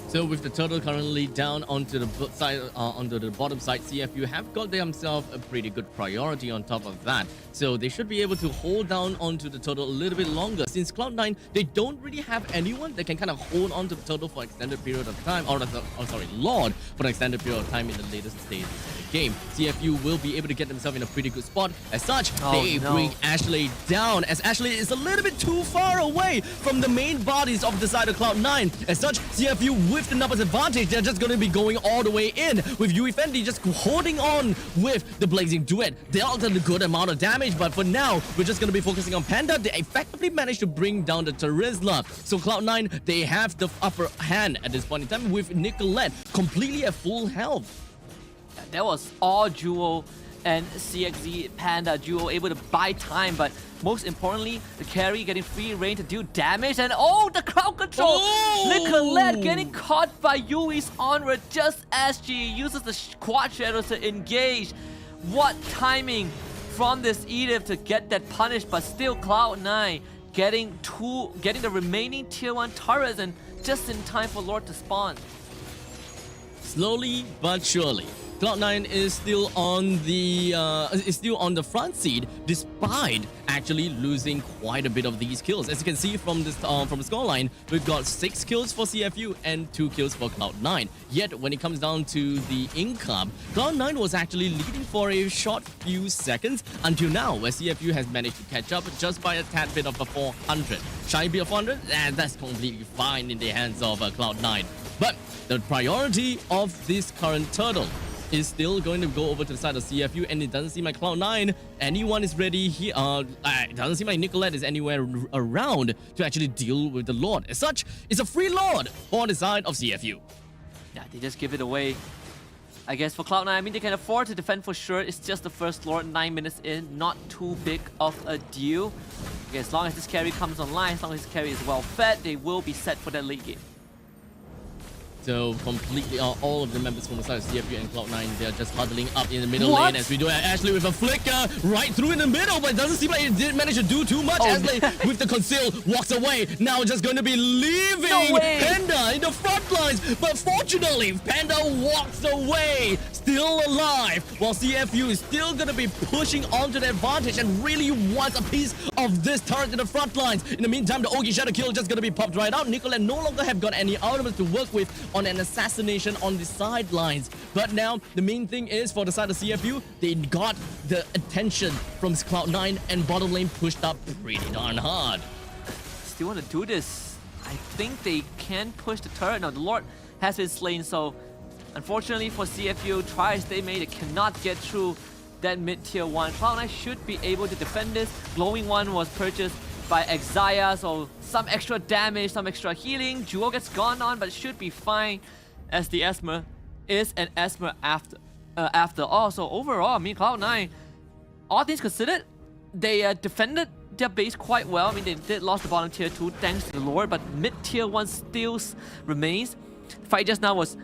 So with the turtle currently down onto the side, onto the bottom side, CFU have got themselves a pretty good priority on top of that. So they should be able to hold down onto the turtle a little bit longer. Since Cloud9, they don't really have anyone that can kind of hold on to the turtle for extended period of time, or sorry, Lord for an extended period of time in the latest stages of the game. CFU will be able to get themselves in a pretty good spot. As such, they bring Ashley down, as Ashley is a little bit too far away from the main bodies of the side of Cloud9. As such, CFU with the numbers advantage, they're just going to be going all the way in, with Yui Fendi just holding on with the Blazing Duet. They all done a good amount of damage, but for now, we're just going to be focusing on Panda. They effectively managed to bring down the Terizla. So Cloud9, they have the upper hand at this point in time, with Nicolette completely at full health. That was all Jewel and CXZ Panda duo able to buy time, but most importantly, the carry getting free reign to do damage, and the crowd control! Nicolette getting caught by Yui's onward just as she uses the quad shadows to engage. What timing from this Edith to get that punish, but still Cloud9 getting the remaining tier 1 turrets, and just in time for Lord to spawn. Slowly but surely, Cloud9 is still on the front seat, despite actually losing quite a bit of these kills. As you can see from this from the scoreline, we've got 6 kills for CFU and 2 kills for Cloud9. Yet when it comes down to the income, Cloud9 was actually leading for a short few seconds until now, where CFU has managed to catch up just by a tad bit of a 400. Shy bit of 400, and that's completely fine in the hands of Cloud9. But the priority of this current turtle is still going to go over to the side of CFU, and it doesn't seem like Cloud9, anyone is ready here. It doesn't seem like Nicolette is anywhere around to actually deal with the Lord. As such, it's a free Lord for the side of CFU. Yeah, they just give it away. I guess for Cloud9, I mean, they can afford to defend for sure. It's just the first Lord, 9 minutes in, not too big of a deal. Okay, as long as this carry comes online, as long as this carry is well fed, they will be set for that late game. So completely, all of the members from the side of CFU and Cloud9, they're just huddling up in the middle lane as we do Ashley with a flicker right through in the middle, but it doesn't seem like it did manage to do too much. Ashley with the conceal walks away, now just going to be leaving Panda in the front lines, but fortunately Panda walks away, still alive, while CFU is still going to be pushing onto the advantage and really wants a piece of this turret in the front lines. In the meantime, the Ogi Shadow Kill just going to be popped right out. Nicolette no longer have got any elements to work with on an assassination on the sidelines. But now, the main thing is for the side of CFU, they got the attention from Cloud9 and bottom lane pushed up pretty darn hard. Still want to do this. I think they can push the turret. Now, the Lord has been slain, so unfortunately for CFU, try as they may, they cannot get through that mid-tier 1. Cloud9 should be able to defend this. Glowing one was purchased by Exia, so some extra damage, some extra healing. Jewel gets gone on, but should be fine, as the Esmer is an Esmer after all. So overall, I mean, Cloud9, all things considered, they defended their base quite well. I mean, they did lost the bottom tier 2 thanks to the Lord, but mid-tier 1 still remains. Fight just now was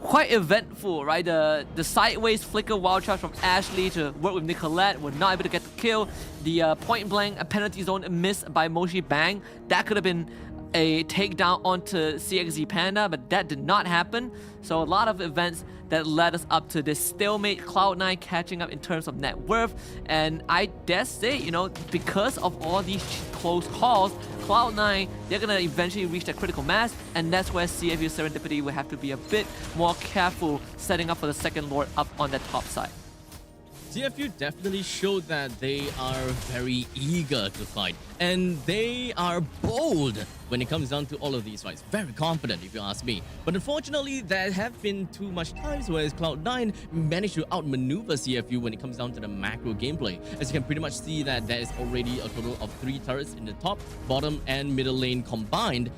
quite eventful, right? The sideways flicker wild charge from Ashley to work with Nicolette were not able to get the kill. The point blank penalty zone missed by Moshi Bang. That could have been a takedown onto CXZ Panda, but that did not happen. So a lot of events that led us up to this stalemate. Cloud9 catching up in terms of net worth, and I dare say, you know, because of all these close calls, Cloud9, they're gonna eventually reach that critical mass, and that's where CFU Serendipity will have to be a bit more careful setting up for the second Lord up on that top side. CFU definitely showed that they are very eager to fight, and they are bold when it comes down to all of these fights. Very confident, if you ask me. But unfortunately, there have been too much times where Cloud9 managed to outmaneuver CFU when it comes down to the macro gameplay. As you can pretty much see that there is already a total of 3 turrets in the top, bottom, and middle lane combined.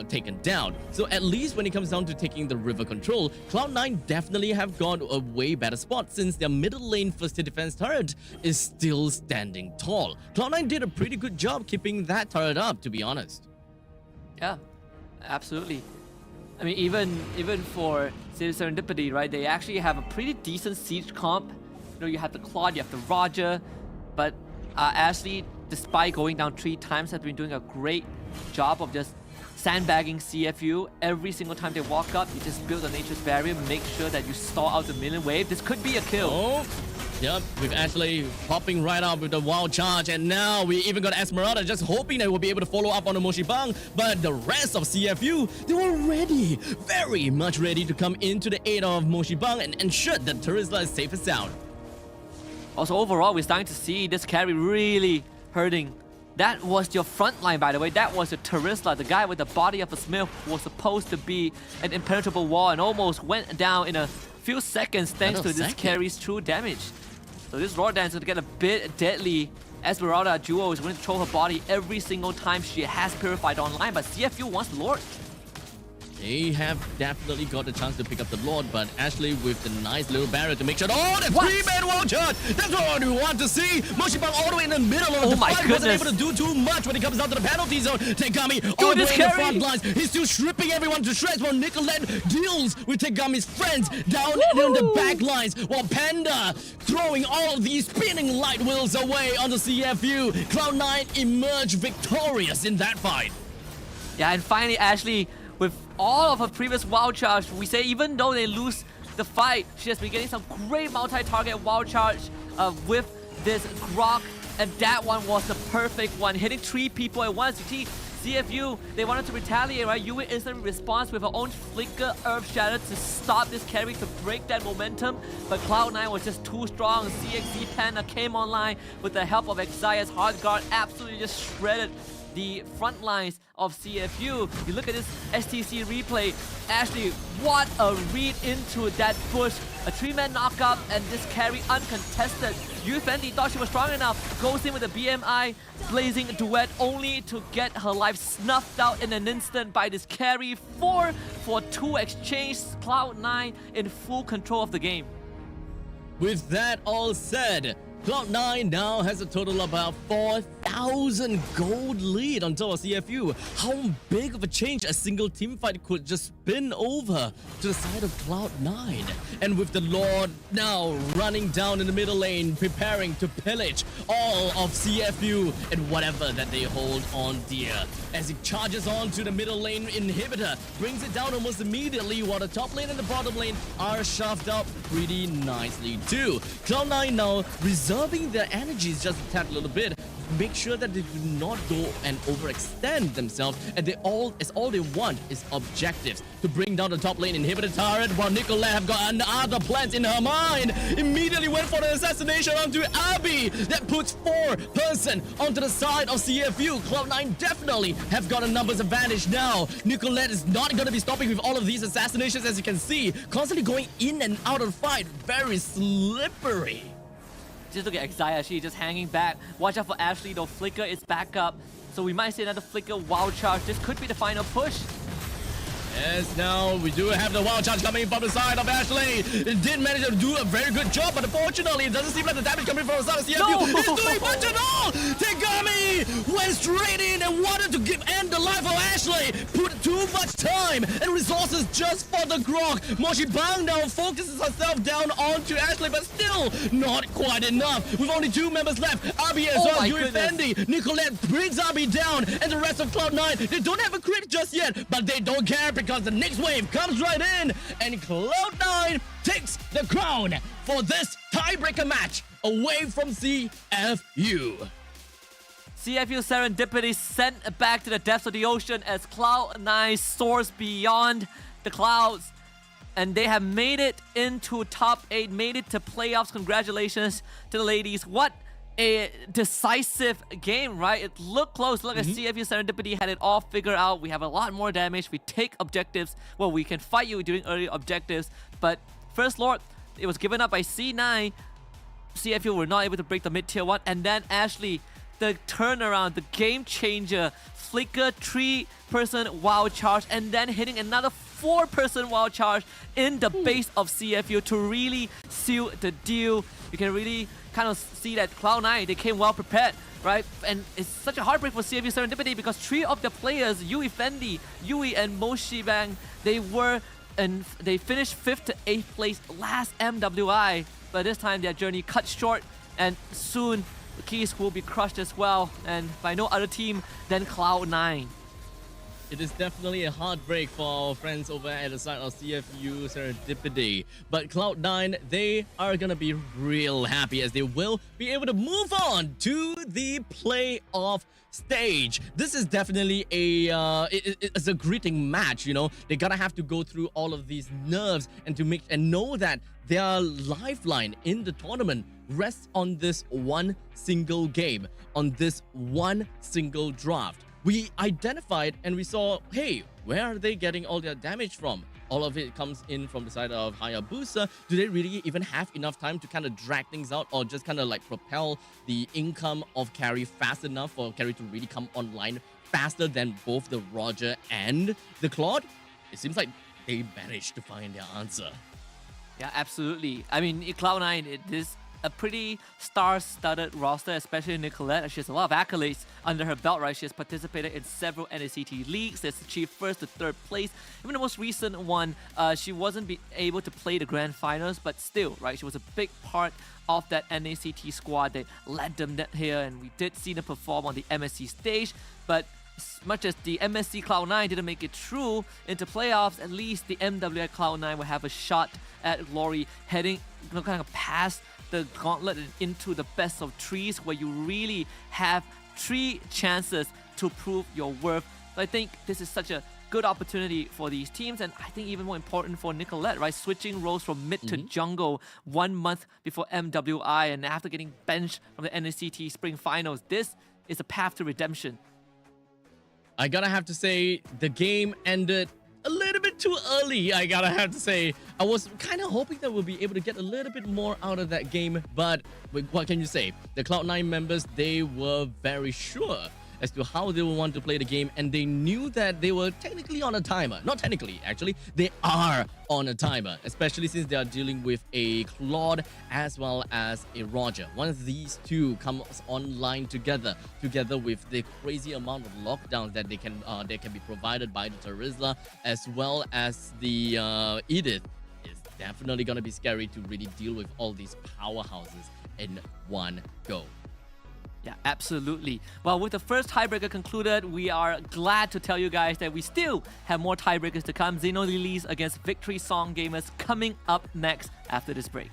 taken down. So at least when it comes down to taking the river control, Cloud9 definitely have got a way better spot since their middle lane first hit defense turret is still standing tall. Cloud9 did a pretty good job keeping that turret up, to be honest. Yeah, absolutely. I mean, even for Serendipity, right? They actually have a pretty decent siege comp. You know, you have the Claude, you have the Roger, but Ashley, despite going down 3 times, has been doing a great job of just sandbagging CFU. Every single time they walk up, you just build a nature's barrier, make sure that you stall out the minion wave. This could be a kill. Oh, yep, with Ashley popping right up with the wild charge, and now we even got Esmeralda just hoping that we'll be able to follow up on the Moshi Bang, but the rest of CFU, they were ready, very much ready to come into the aid of Moshi Bang and ensure that Terizla is safe and sound. Also, overall, we're starting to see this carry really hurting. That was your front line, by the way. That was the Terizla, the guy with the body of a smith, who was supposed to be an impenetrable wall and almost went down in a few seconds thanks to this carry's true damage. So this Roar Dance is going to get a bit deadly. Esmeralda Duo is going to throw her body every single time she has Purified online, but CFU wants Lord. They have definitely got the chance to pick up the Lord, but Ashley with the nice little barrier to make sure. Oh, the 3-man wall charge! That's what we want to see! Moshi Bang all the way in the middle of the fight. Wasn't able to do too much when it comes down to the penalty zone. Tegami all the way in the front lines. He's still stripping everyone to shreds while Nicolette deals with Tegami's friends down in the back lines, while Panda throwing all of these spinning light wheels away on the CFU. Cloud9 emerged victorious in that fight. Yeah, and finally Ashley, with all of her previous wild charge, we say even though they lose the fight, she has been getting some great multi-target wild charge with this Grok, and that one was the perfect one, hitting 3 people at once. You see, CFU, they wanted to retaliate, right? You will instantly respond with her own Flicker Earth Shatter to stop this carry, to break that momentum, but Cloud9 was just too strong. CXZ Panda came online with the help of Xayah's Hard Guard, absolutely just shredded the front lines of CFU. You look at this STC replay, Ashley, what a read into that bush. A 3-man knockup and this carry uncontested. Yu Fendi thought she was strong enough, goes in with a BMI, blazing duet, only to get her life snuffed out in an instant by this carry. 4 for 2 exchange, Cloud9 in full control of the game. With that all said, Cloud9 now has a total of about 4,000 gold lead on top of CFU. How big of a change a single team fight could just spin over to the side of Cloud9. And with the Lord now running down in the middle lane, preparing to pillage all of CFU and whatever that they hold on dear. As he charges on to the middle lane inhibitor, brings it down almost immediately, while the top lane and the bottom lane are shoved up pretty nicely too. Cloud9 now reserving their energies just a tad little bit, make sure that they do not go and overextend themselves, and all they want is objectives to bring down the top lane inhibitor turret, while Nicolette have got other plans in her mind. Immediately went for the assassination onto Abby. That puts 4-person onto the side of CFU. Cloud9 definitely have got a numbers advantage now. Nicolette is not going to be stopping with all of these assassinations, as you can see, constantly going in and out of the fight. Very slippery. Just look at Xayah, she's just hanging back. Watch out for Ashley though, Flicker is back up. So we might see another Flicker wild charge. This could be the final push. Yes, now we do have the wild charge coming from the side of Ashley. It did manage to do a very good job, but unfortunately, it doesn't seem like the damage coming from the side of CFU is doing much at all. Tegami went straight in and wanted to end the life of Ashley. Put too much time and resources just for the Grok. Moshi Bang now focuses herself down onto Ashley, but still not quite enough. With only 2 members left, Abi as well, Yuri Fendi. Nicolette brings Abi down, and the rest of Cloud9, they don't have a crit just yet, but they don't care because the next wave comes right in, and Cloud9 takes the crown for this tiebreaker match away from CFU. CFU Serendipity sent back to the depths of the ocean as Cloud9 soars beyond the clouds. And they have made it into top 8, made it to playoffs. Congratulations to the ladies. What a decisive game, right? It looked close. Look at CFU Serendipity had it all figured out. We have a lot more damage. We take objectives. Well, we can fight you during early objectives. But First Lord, it was given up by C9. CFU were not able to break the mid-tier 1. And then Ashley the turnaround, the game changer, flicker 3-person wild charge, and then hitting another 4-person wild charge in the base of CFU to really seal the deal. You can really kind of see that Cloud9, they came well prepared, right? And it's such a heartbreak for CFU Serendipity because 3 of the players, Yui Fendi, Yui and Moshi Bang, they finished 5th to 8th place last MWI, but this time their journey cut short, and soon the keys will be crushed as well, and by no other team than Cloud9. It is definitely a heartbreak for our friends over at the side of CFU Serendipity. But Cloud9, they are going to be real happy as they will be able to move on to the playoff stage. This is definitely it's a greeting match, you know. They're going to have to go through all of these nerves and to know that their lifeline in the tournament rests on this one single game, on this one single draft. We identified and we saw, hey, where are they getting all their damage from? All of it comes in from the side of Hayabusa. Do they really even have enough time to kind of drag things out or just kind of like propel the income of carry fast enough for carry to really come online faster than both the Roger and the Claude? It seems like they managed to find their answer. Yeah, absolutely. I mean, Cloud9, it is a pretty star-studded roster, especially Nicolette. She has a lot of accolades under her belt, right? She has participated in several NACT leagues, has achieved 1st to 3rd place. Even the most recent one, she wasn't able to play the grand finals, but still, right? She was a big part of that NACT squad that led them here, and we did see them perform on the MSC stage, but as much as the MSC Cloud9 didn't make it through into playoffs, at least the MWI Cloud9 will have a shot at glory heading kind of past the gauntlet and into the best of 3s, where you really have 3 chances to prove your worth. So I think this is such a good opportunity for these teams, and I think even more important for Nicolette, right? Switching roles from mid to jungle 1 month before MWI, and after getting benched from the NACT Spring Finals, this is a path to redemption. I gotta have to say, the game ended a little bit too early, I gotta have to say. I was kind of hoping that we'll be able to get a little bit more out of that game, but what can you say? The Cloud9 members, they were very sure as to how they would want to play the game, and they knew that they were technically on a timer. Not technically, actually. They are on a timer, especially since they are dealing with a Claude as well as a Roger. Once these two come online together with the crazy amount of lockdowns that they can be provided by the Terizla as well as the Edith, it's definitely going to be scary to really deal with all these powerhouses in one go. Yeah, absolutely. Well, with the first tiebreaker concluded, we are glad to tell you guys that we still have more tiebreakers to come. Xeno Lilies against Victory Song Gamers coming up next after this break.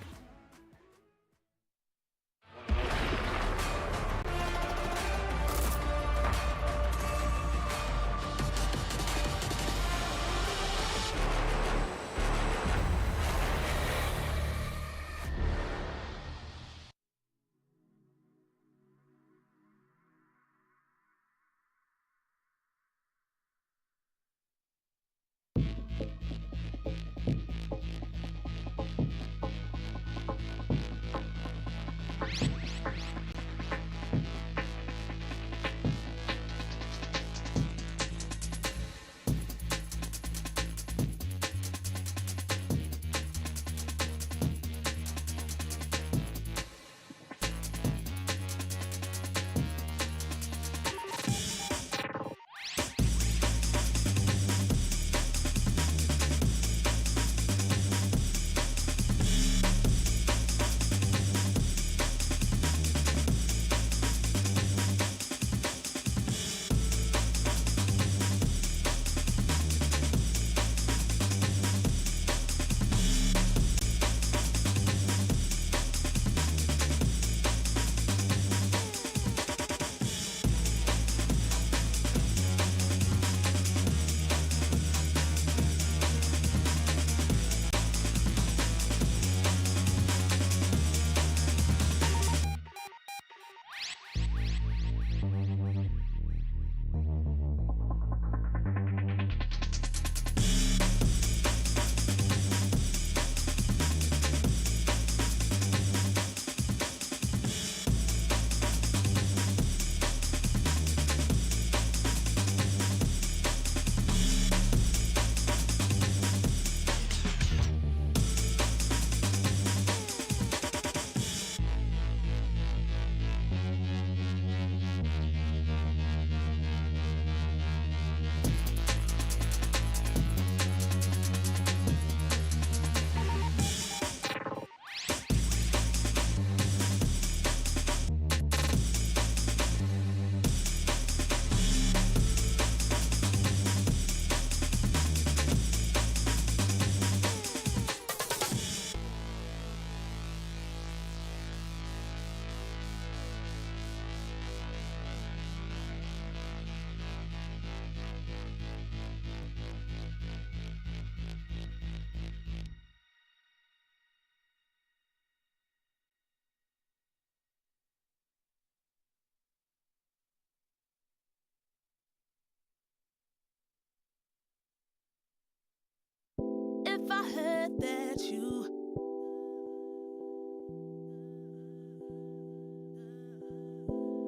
heard that you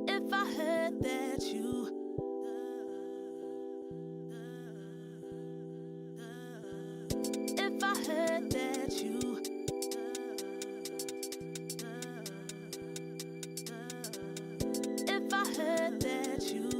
if I heard that you if I heard that you if I heard that you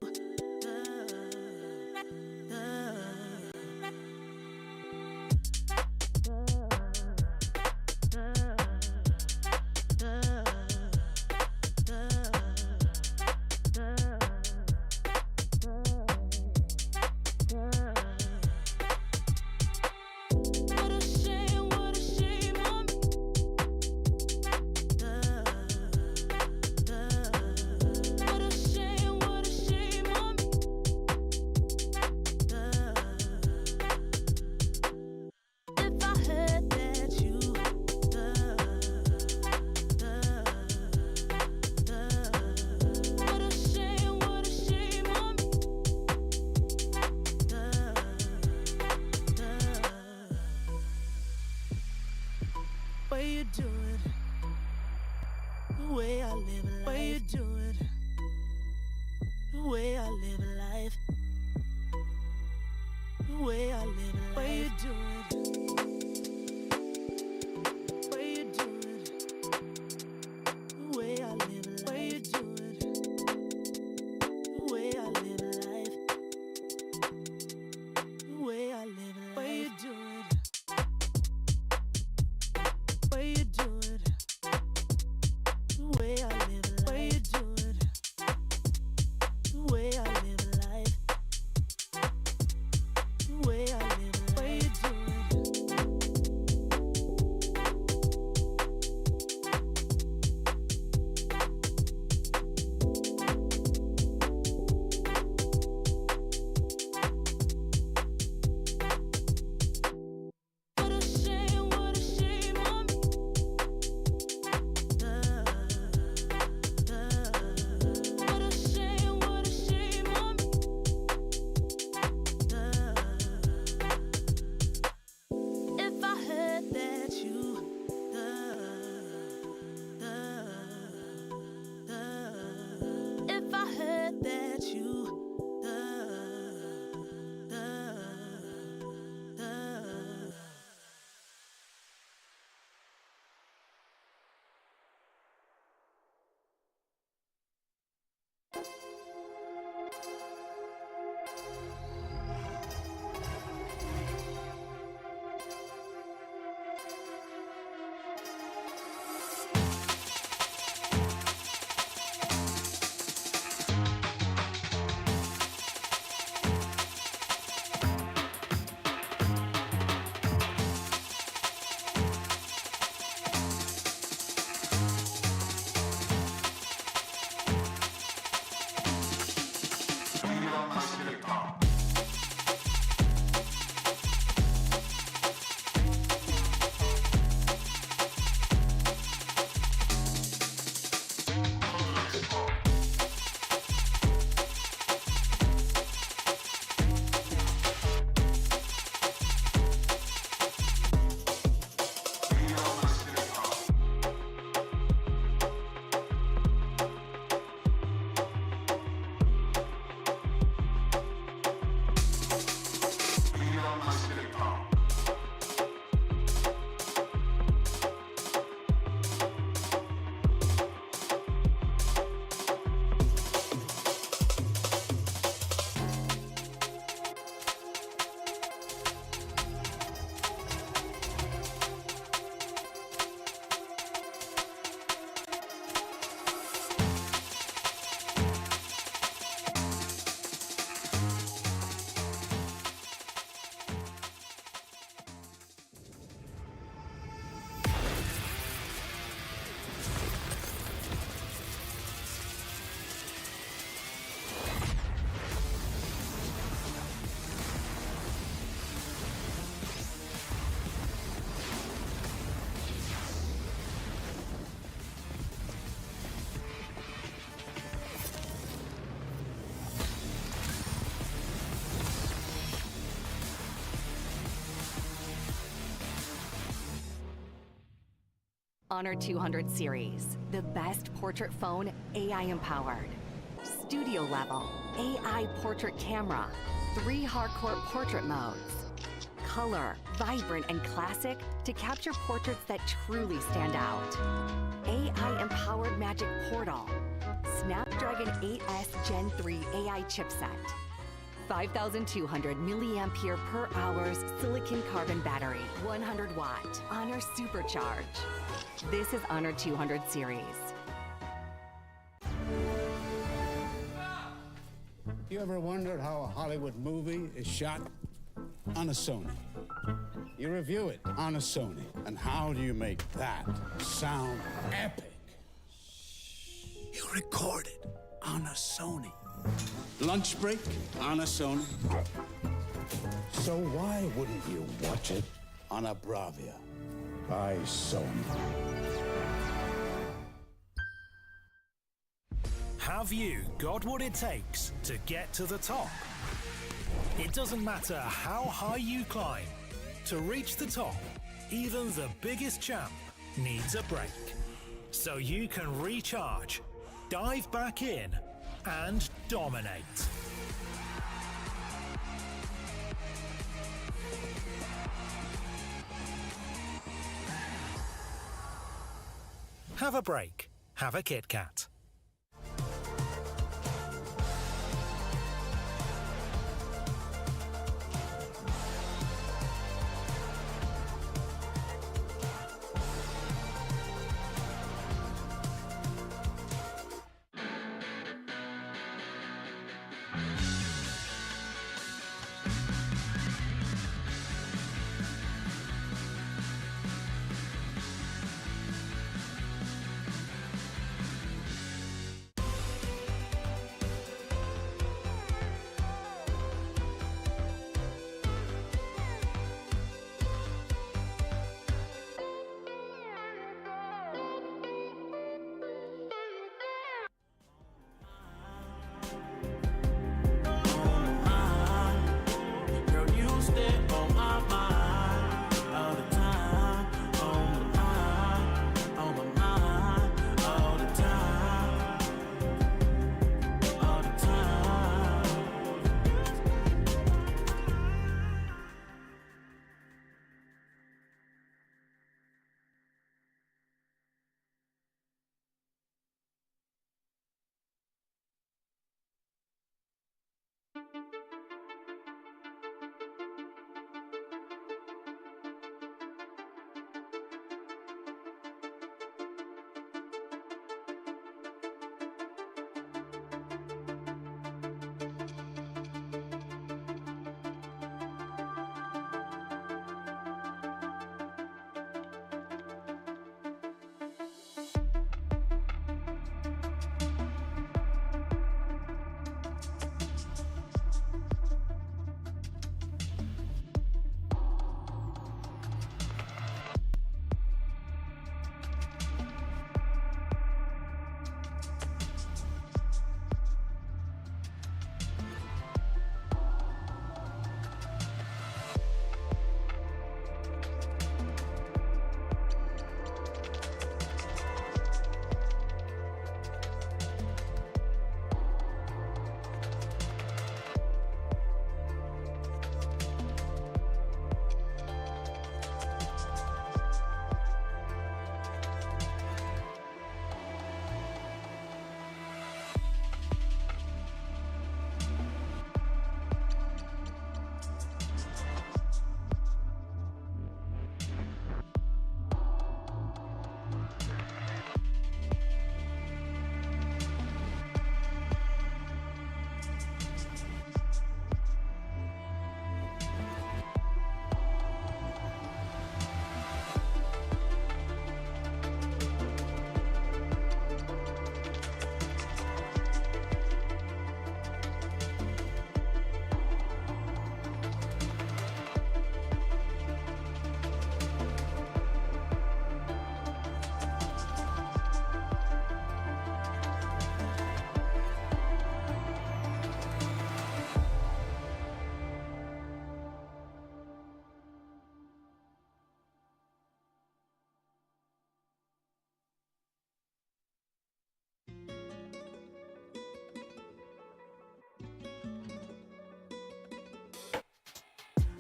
way you do it, the way I live a life, way you do it, the way I live a life, the way I live a life, way you do it, way you do it, the way I live a life, way you do it, the way I live a life, the way I live a life, way you do it. Way you do it, the way I live a life, way you do it, the way I live a life, the way I live a life, way you do Honor 200 series, the best portrait phone AI empowered. Studio level, AI portrait camera, 3 hardcore portrait modes. Color, vibrant and classic to capture portraits that truly stand out. AI empowered magic portal. Snapdragon 8S Gen 3 AI chipset. 5,200 milliampere per hours silicon carbon battery, 100 watt. Honor Supercharge. This is Honor 200 series. You ever wondered how a Hollywood movie is shot? On a Sony. You review it on a Sony. And how do you make that sound epic? You record it on a Sony. Lunch break on a Sony. So why wouldn't you watch it on a Bravia by Sony? Have you got what it takes to get to the top? It doesn't matter how high you climb. To reach the top, even the biggest champ needs a break. So you can recharge, dive back in, and dominate. Have a break. Have a Kit Kat.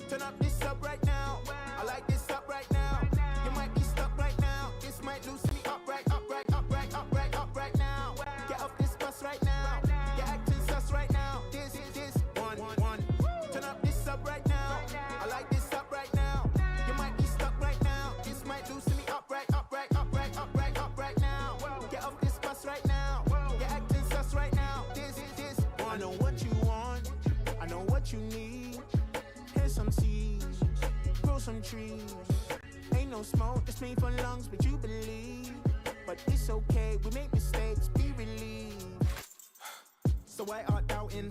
Turn up this up right now. I like this up right now. You might be stuck right now. This might loosen me up right, up right, up right, up right, up right now. Get off this bus right now. You're acting sus right now. This one. Turn up this up right now. I like this up right now. You might be stuck right now. This might loosen me up right, up right, up right, up right, up right now. Get off this bus right now. You're acting sus right now. This one. I know what you want. I know what you need. Here's some seeds. Grow some trees. Ain't no smoke that's made for lungs, but you believe. But it's okay, we make mistakes, be relieved. So why art doubting?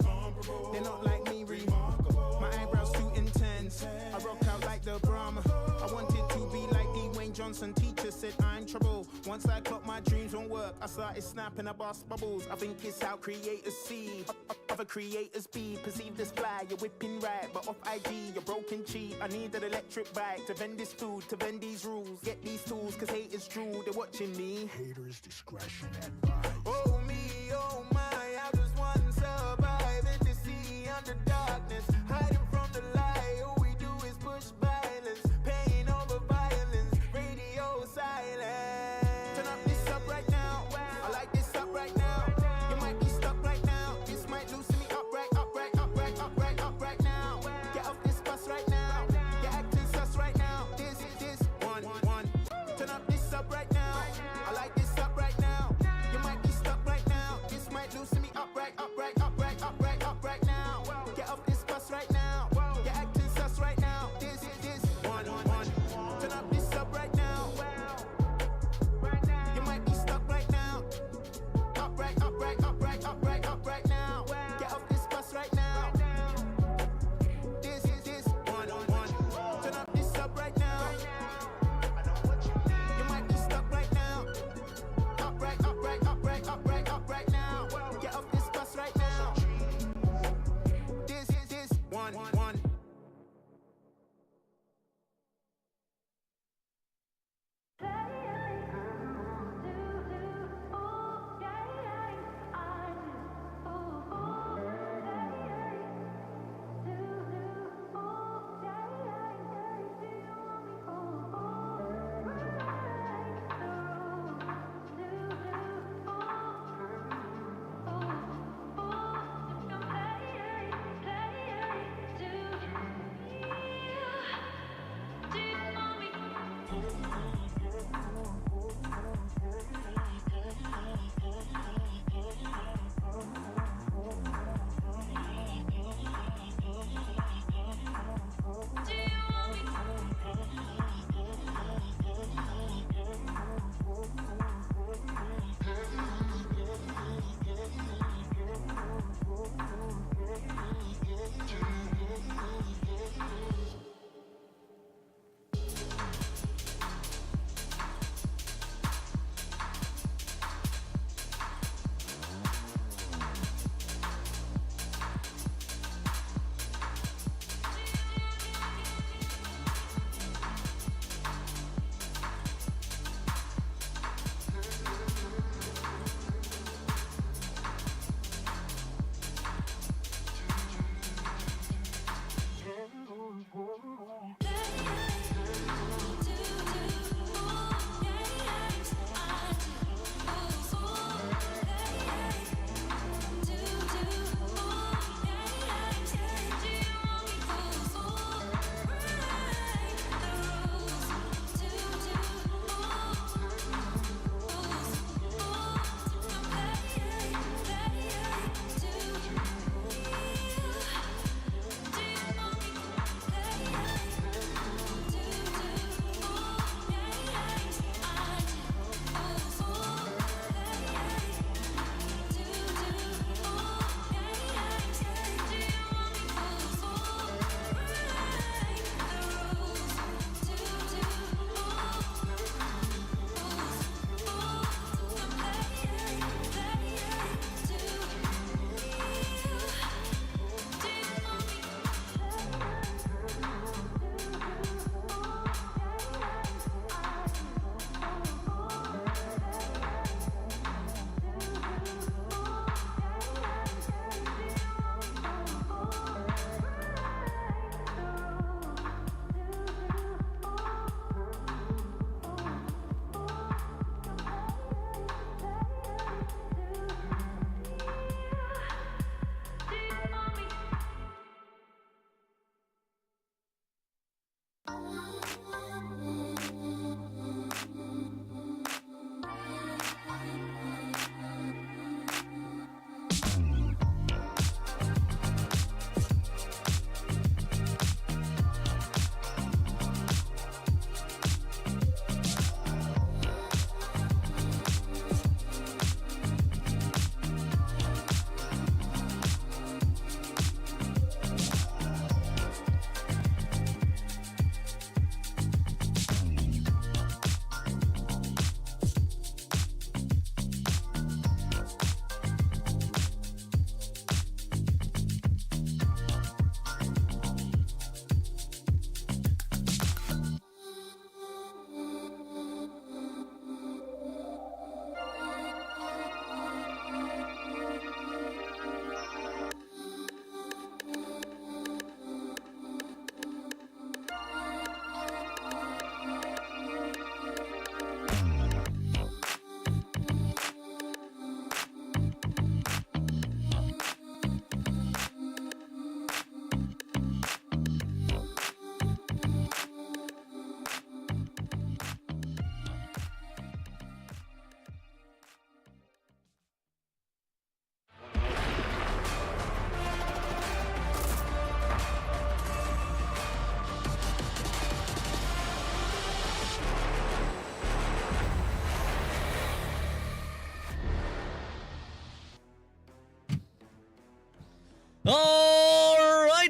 They're not like me, remarkable. My eyebrows too intense. I rock out like the Brahma. I wanted to be like Dwayne Johnson. Teacher said I'm trouble. Once I clocked my dreams won't work, I started snapping, I bust bubbles. I think it's how creators see. Other creators be perceived as fly. You're whipping right, but off IG, you're broken cheap. I need an electric bike to vend this food, to vend these rules. Get these tools, cause haters drool, they're watching me. Haters discretion advised. Oh me, oh my, I just want to survive in the sea under darkness. Hiding from the light, all we do is push violence. Pain over violence, radio silence. Turn up this up right now. I like this up right now. You might be stuck right now. This might loosen me up right, up right, up right, up right, up right now. Get off this bus right now. You're acting sus right now. This one. Turn up this up right now. I like this up right now. You might be stuck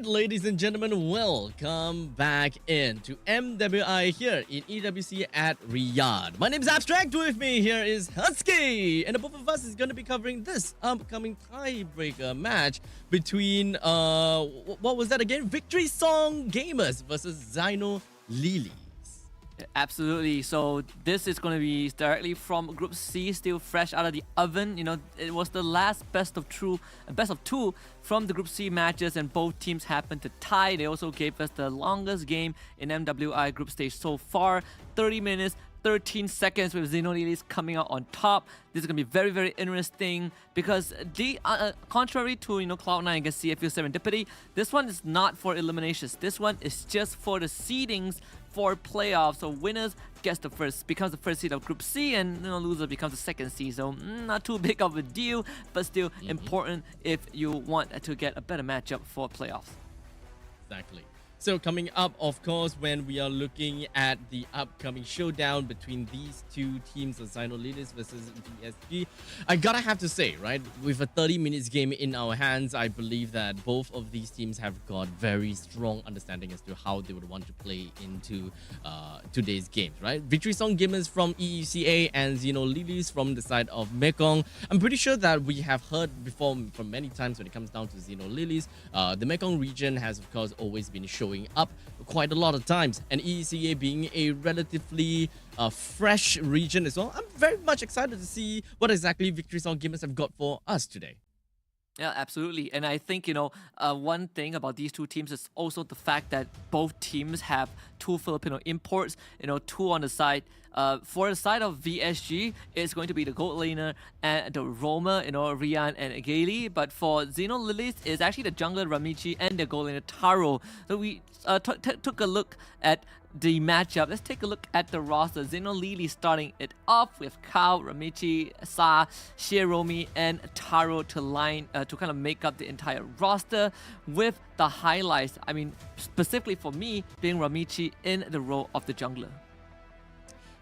ladies and gentlemen, welcome back in to MWI here in EWC at Riyadh. My name is Abstract, with me here is Husky, and the both of us is going to be covering this upcoming tiebreaker match between, what was that again? Victory Song Gamers versus Xino Lilies. Absolutely. So this is going to be directly from Group C, still fresh out of the oven. You know, it was the last best of two from the Group C matches, and both teams happened to tie. They also gave us the longest game in MWI group stage so far, 30 minutes. 13 seconds with Xino Lilies coming out on top. This is going to be very, very interesting because contrary to Cloud9 against CFU Serendipity, this one is not for eliminations. This one is just for the seedings for playoffs. So winners becomes the first seed of Group C, and loser becomes the second seed. So not too big of a deal, but still important if you want to get a better matchup for playoffs. Exactly. So coming up, of course, when we are looking at the upcoming showdown between these two teams of Xino Lilies versus VSG, I gotta have to say, right, with a 30 minutes game in our hands, I believe that both of these teams have got very strong understanding as to how they would want to play into today's games, right? Victory Song Gamers from EECA and Xino Lilies from the side of Mekong. I'm pretty sure that we have heard before from many times when it comes down to Xino Lilies. The Mekong region has, of course, always been showing up quite a lot of times, and EECA being a relatively fresh region as well. I'm very much excited to see what exactly Victory Song Gamers have got for us today. Yeah, absolutely. And I think, one thing about these two teams is also the fact that both teams have two Filipino imports, two on the side. For the side of VSG, it's going to be the gold laner and the roamer, Rian and Gaily. But for Xino Lilies, it's actually the jungler Ramichi and the gold laner Taro. So we took a look at the matchup. Let's take a look at the roster. Xino Lilies starting it off with Kao, Ramichi, Sa, Shiromi, and Taro to kind of make up the entire roster, with the highlights, I mean, specifically for me, being Ramichi in the role of the jungler.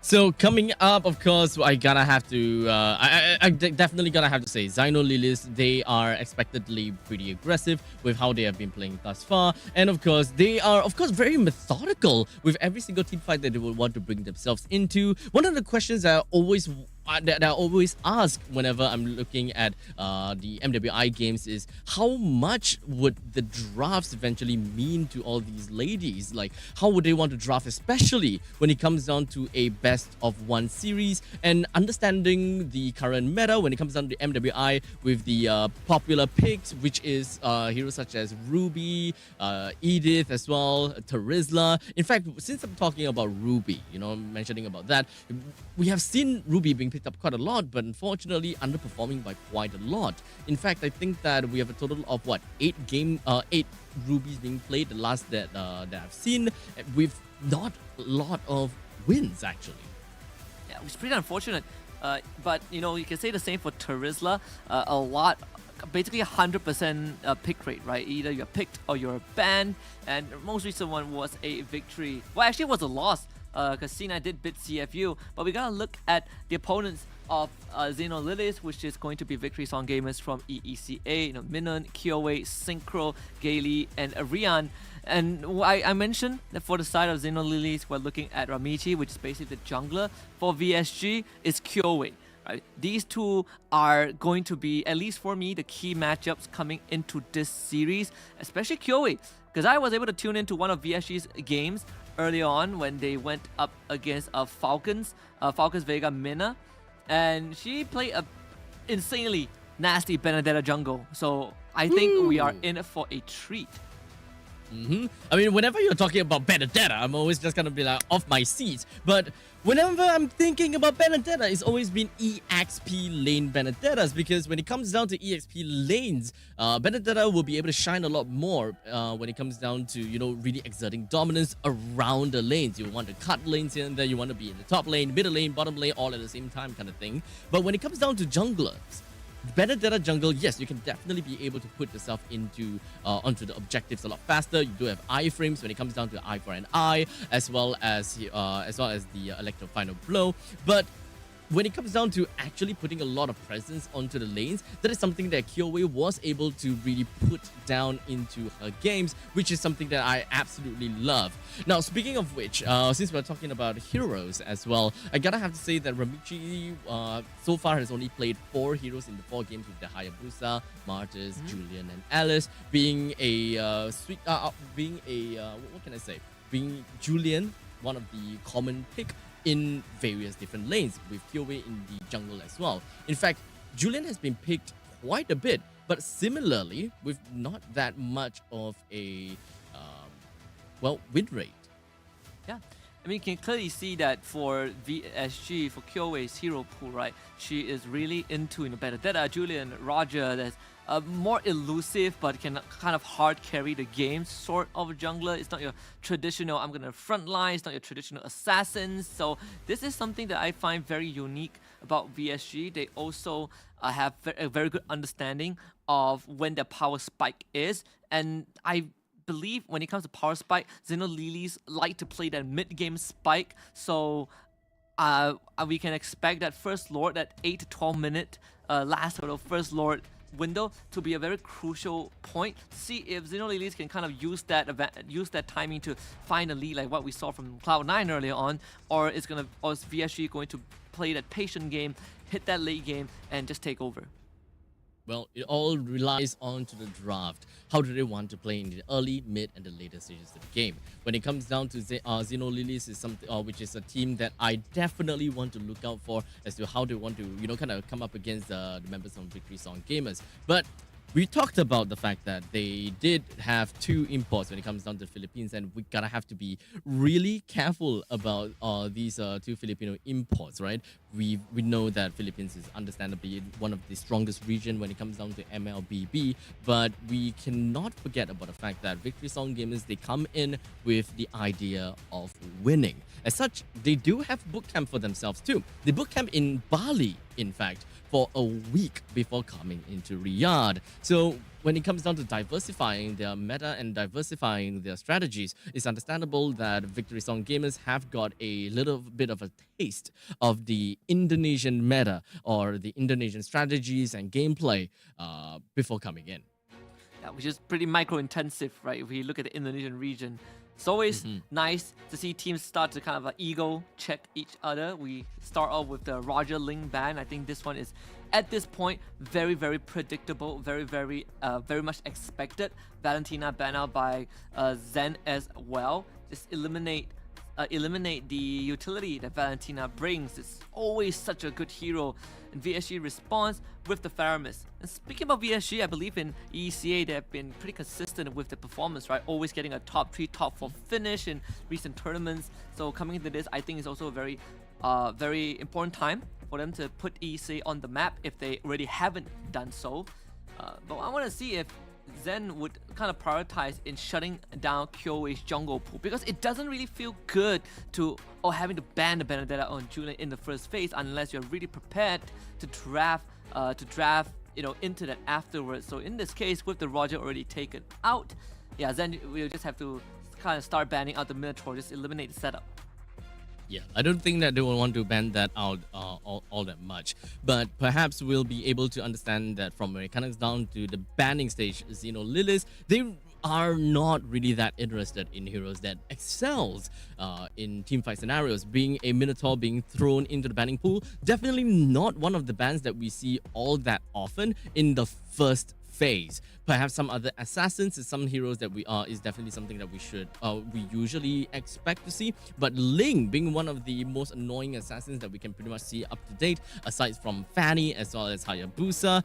So coming up, of course, I gotta have to, I definitely gotta have to say, Xino Lilies, they are expectedly pretty aggressive with how they have been playing thus far. And of course, they are, very methodical with every single team fight that they would want to bring themselves into. One of the questions that I always ask whenever I'm looking at the MWI games is, how much would the drafts eventually mean to all these ladies? Like, how would they want to draft, especially when it comes down to a best of one series, and understanding the current meta when it comes down to MWI with the popular picks, which is heroes such as Ruby, Edith as well, Terizla. In fact, since I'm talking about Ruby, mentioning about that, we have seen Ruby being picked up quite a lot, but unfortunately underperforming by quite a lot. In fact, I think that we have a total of 8 Rubies being played, the last that I've seen, with not a lot of wins actually. Yeah, it's pretty unfortunate. But you can say the same for Terizla. A lot, basically 100% pick rate, right? Either you're picked or you're banned. And the most recent one was a victory. Well, actually, it was a loss, because C9 did beat CFU. But we gotta look at the opponents of Xino Lilies, which is going to be Victory Song Gamers from EECA, Minon, Kyoe, Synchro, Gaily, and Rian. And I mentioned that for the side of Xino Lilies, we're looking at Ramichi, which is basically the jungler. For VSG, it's Kyoe. Right? These two are going to be, at least for me, the key matchups coming into this series, especially Kyoe, because I was able to tune into one of VSG's games early on when they went up against Falcons Vega Mina, and she played a insanely nasty Benedetta jungle. So I think we are in for a treat. I mean, whenever you're talking about Benedetta, I'm always just gonna be like off my seat. But whenever I'm thinking about Benedetta, it's always been EXP lane Benedettas, because when it comes down to EXP lanes, Benedetta will be able to shine a lot more when it comes down to, really exerting dominance around the lanes. You want to cut lanes here and there, you want to be in the top lane, middle lane, bottom lane, all at the same time kind of thing. But when it comes down to junglers, Benedetta jungle, yes, you can definitely be able to put yourself into onto the objectives a lot faster. You do have iframes when it comes down to eye for an eye, as well as the electro final blow. But when it comes down to actually putting a lot of presence onto the lanes, that is something that Kyoei was able to really put down into her games, which is something that I absolutely love. Now, speaking of which, since we're talking about heroes as well, I gotta have to say that Ramichi so far has only played 4 heroes in the 4 games with the Hayabusa, Martyrs, Julian, and Alice, being a what can I say? Being Julian, one of the common pick in various different lanes, with Kyoei in the jungle as well. In fact, Julian has been picked quite a bit, but similarly, with not that much of a, win rate. Yeah. I mean, you can clearly see that for VSG, for Kyoei's hero pool, right? She is really into Benedetta, Julian, Roger. That's more elusive, but can kind of hard carry the game sort of jungler. It's not your traditional, I'm going to front line. It's not your traditional assassins. So this is something that I find very unique about VSG. They also have a very good understanding of when their power spike is. And I believe when it comes to power spike, Xeno Lilies like to play that mid-game spike. So we can expect that First Lord, that 8 to 12 minute last sort of First Lord window to be a very crucial point. See if Xeno Lilies can kind of use that timing to find a lead, like what we saw from Cloud9 earlier on, or is VSG going to play that patient game, hit that late game, and just take over? Well, it all relies on to the draft. How do they want to play in the early, mid, and the later stages of the game? When it comes down to Xeno Lilies, is something which is a team that I definitely want to look out for as to how they want to, kind of come up against the members of Victory Song Gamers. But we talked about the fact that they did have 2 imports when it comes down to the Philippines, and we gotta have to be really careful about these 2 Filipino imports, right? We know that Philippines is understandably one of the strongest region when it comes down to MLBB, but we cannot forget about the fact that Victory Song Gamers, they come in with the idea of winning. As such, they do have bootcamp for themselves too. They bootcamp in Bali, in fact, for a week before coming into Riyadh. So when it comes down to diversifying their meta and diversifying their strategies, it's understandable that Victory Song Gamers have got a little bit of a taste of the Indonesian meta or the Indonesian strategies and gameplay before coming in. Yeah, which is pretty micro-intensive, right? If we look at the Indonesian region, it's always nice to see teams start to kind of ego check each other. We start off with the Roger Ling ban. I think this one is, at this point, very, very predictable, very, very much expected. Valentina ban out by Zen as well. Just eliminate the utility that Valentina brings. It's always such a good hero. And VSG responds with the Faramis. And speaking about VSG, I believe in ECA they have been pretty consistent with the performance, right? Always getting a top 3, top 4 finish in recent tournaments. So coming into this, I think is also a very important time for them to put ECA on the map if they already haven't done so. But I want to see if Zen would kind of prioritize in shutting down Kyoei's jungle pool, because it doesn't really feel good to having to ban the Benedetta on Julian in the first phase unless you're really prepared to draft into that afterwards. So in this case, with the Roger already taken out, yeah, Zen will just have to kind of start banning out the Minotaur, just eliminate the setup. Yeah, I don't think that they will want to ban that out all that much. But perhaps we'll be able to understand that from when it comes down to the banning stage, Xeno Lilies, they are not really that interested in heroes that excels in teamfight scenarios. Being a Minotaur being thrown into the banning pool, definitely not one of the bans that we see all that often in the first phase. Perhaps some other assassins and some heroes that is definitely something that we usually expect to see. But Ling being one of the most annoying assassins that we can pretty much see up to date, aside from Fanny as well as Hayabusa,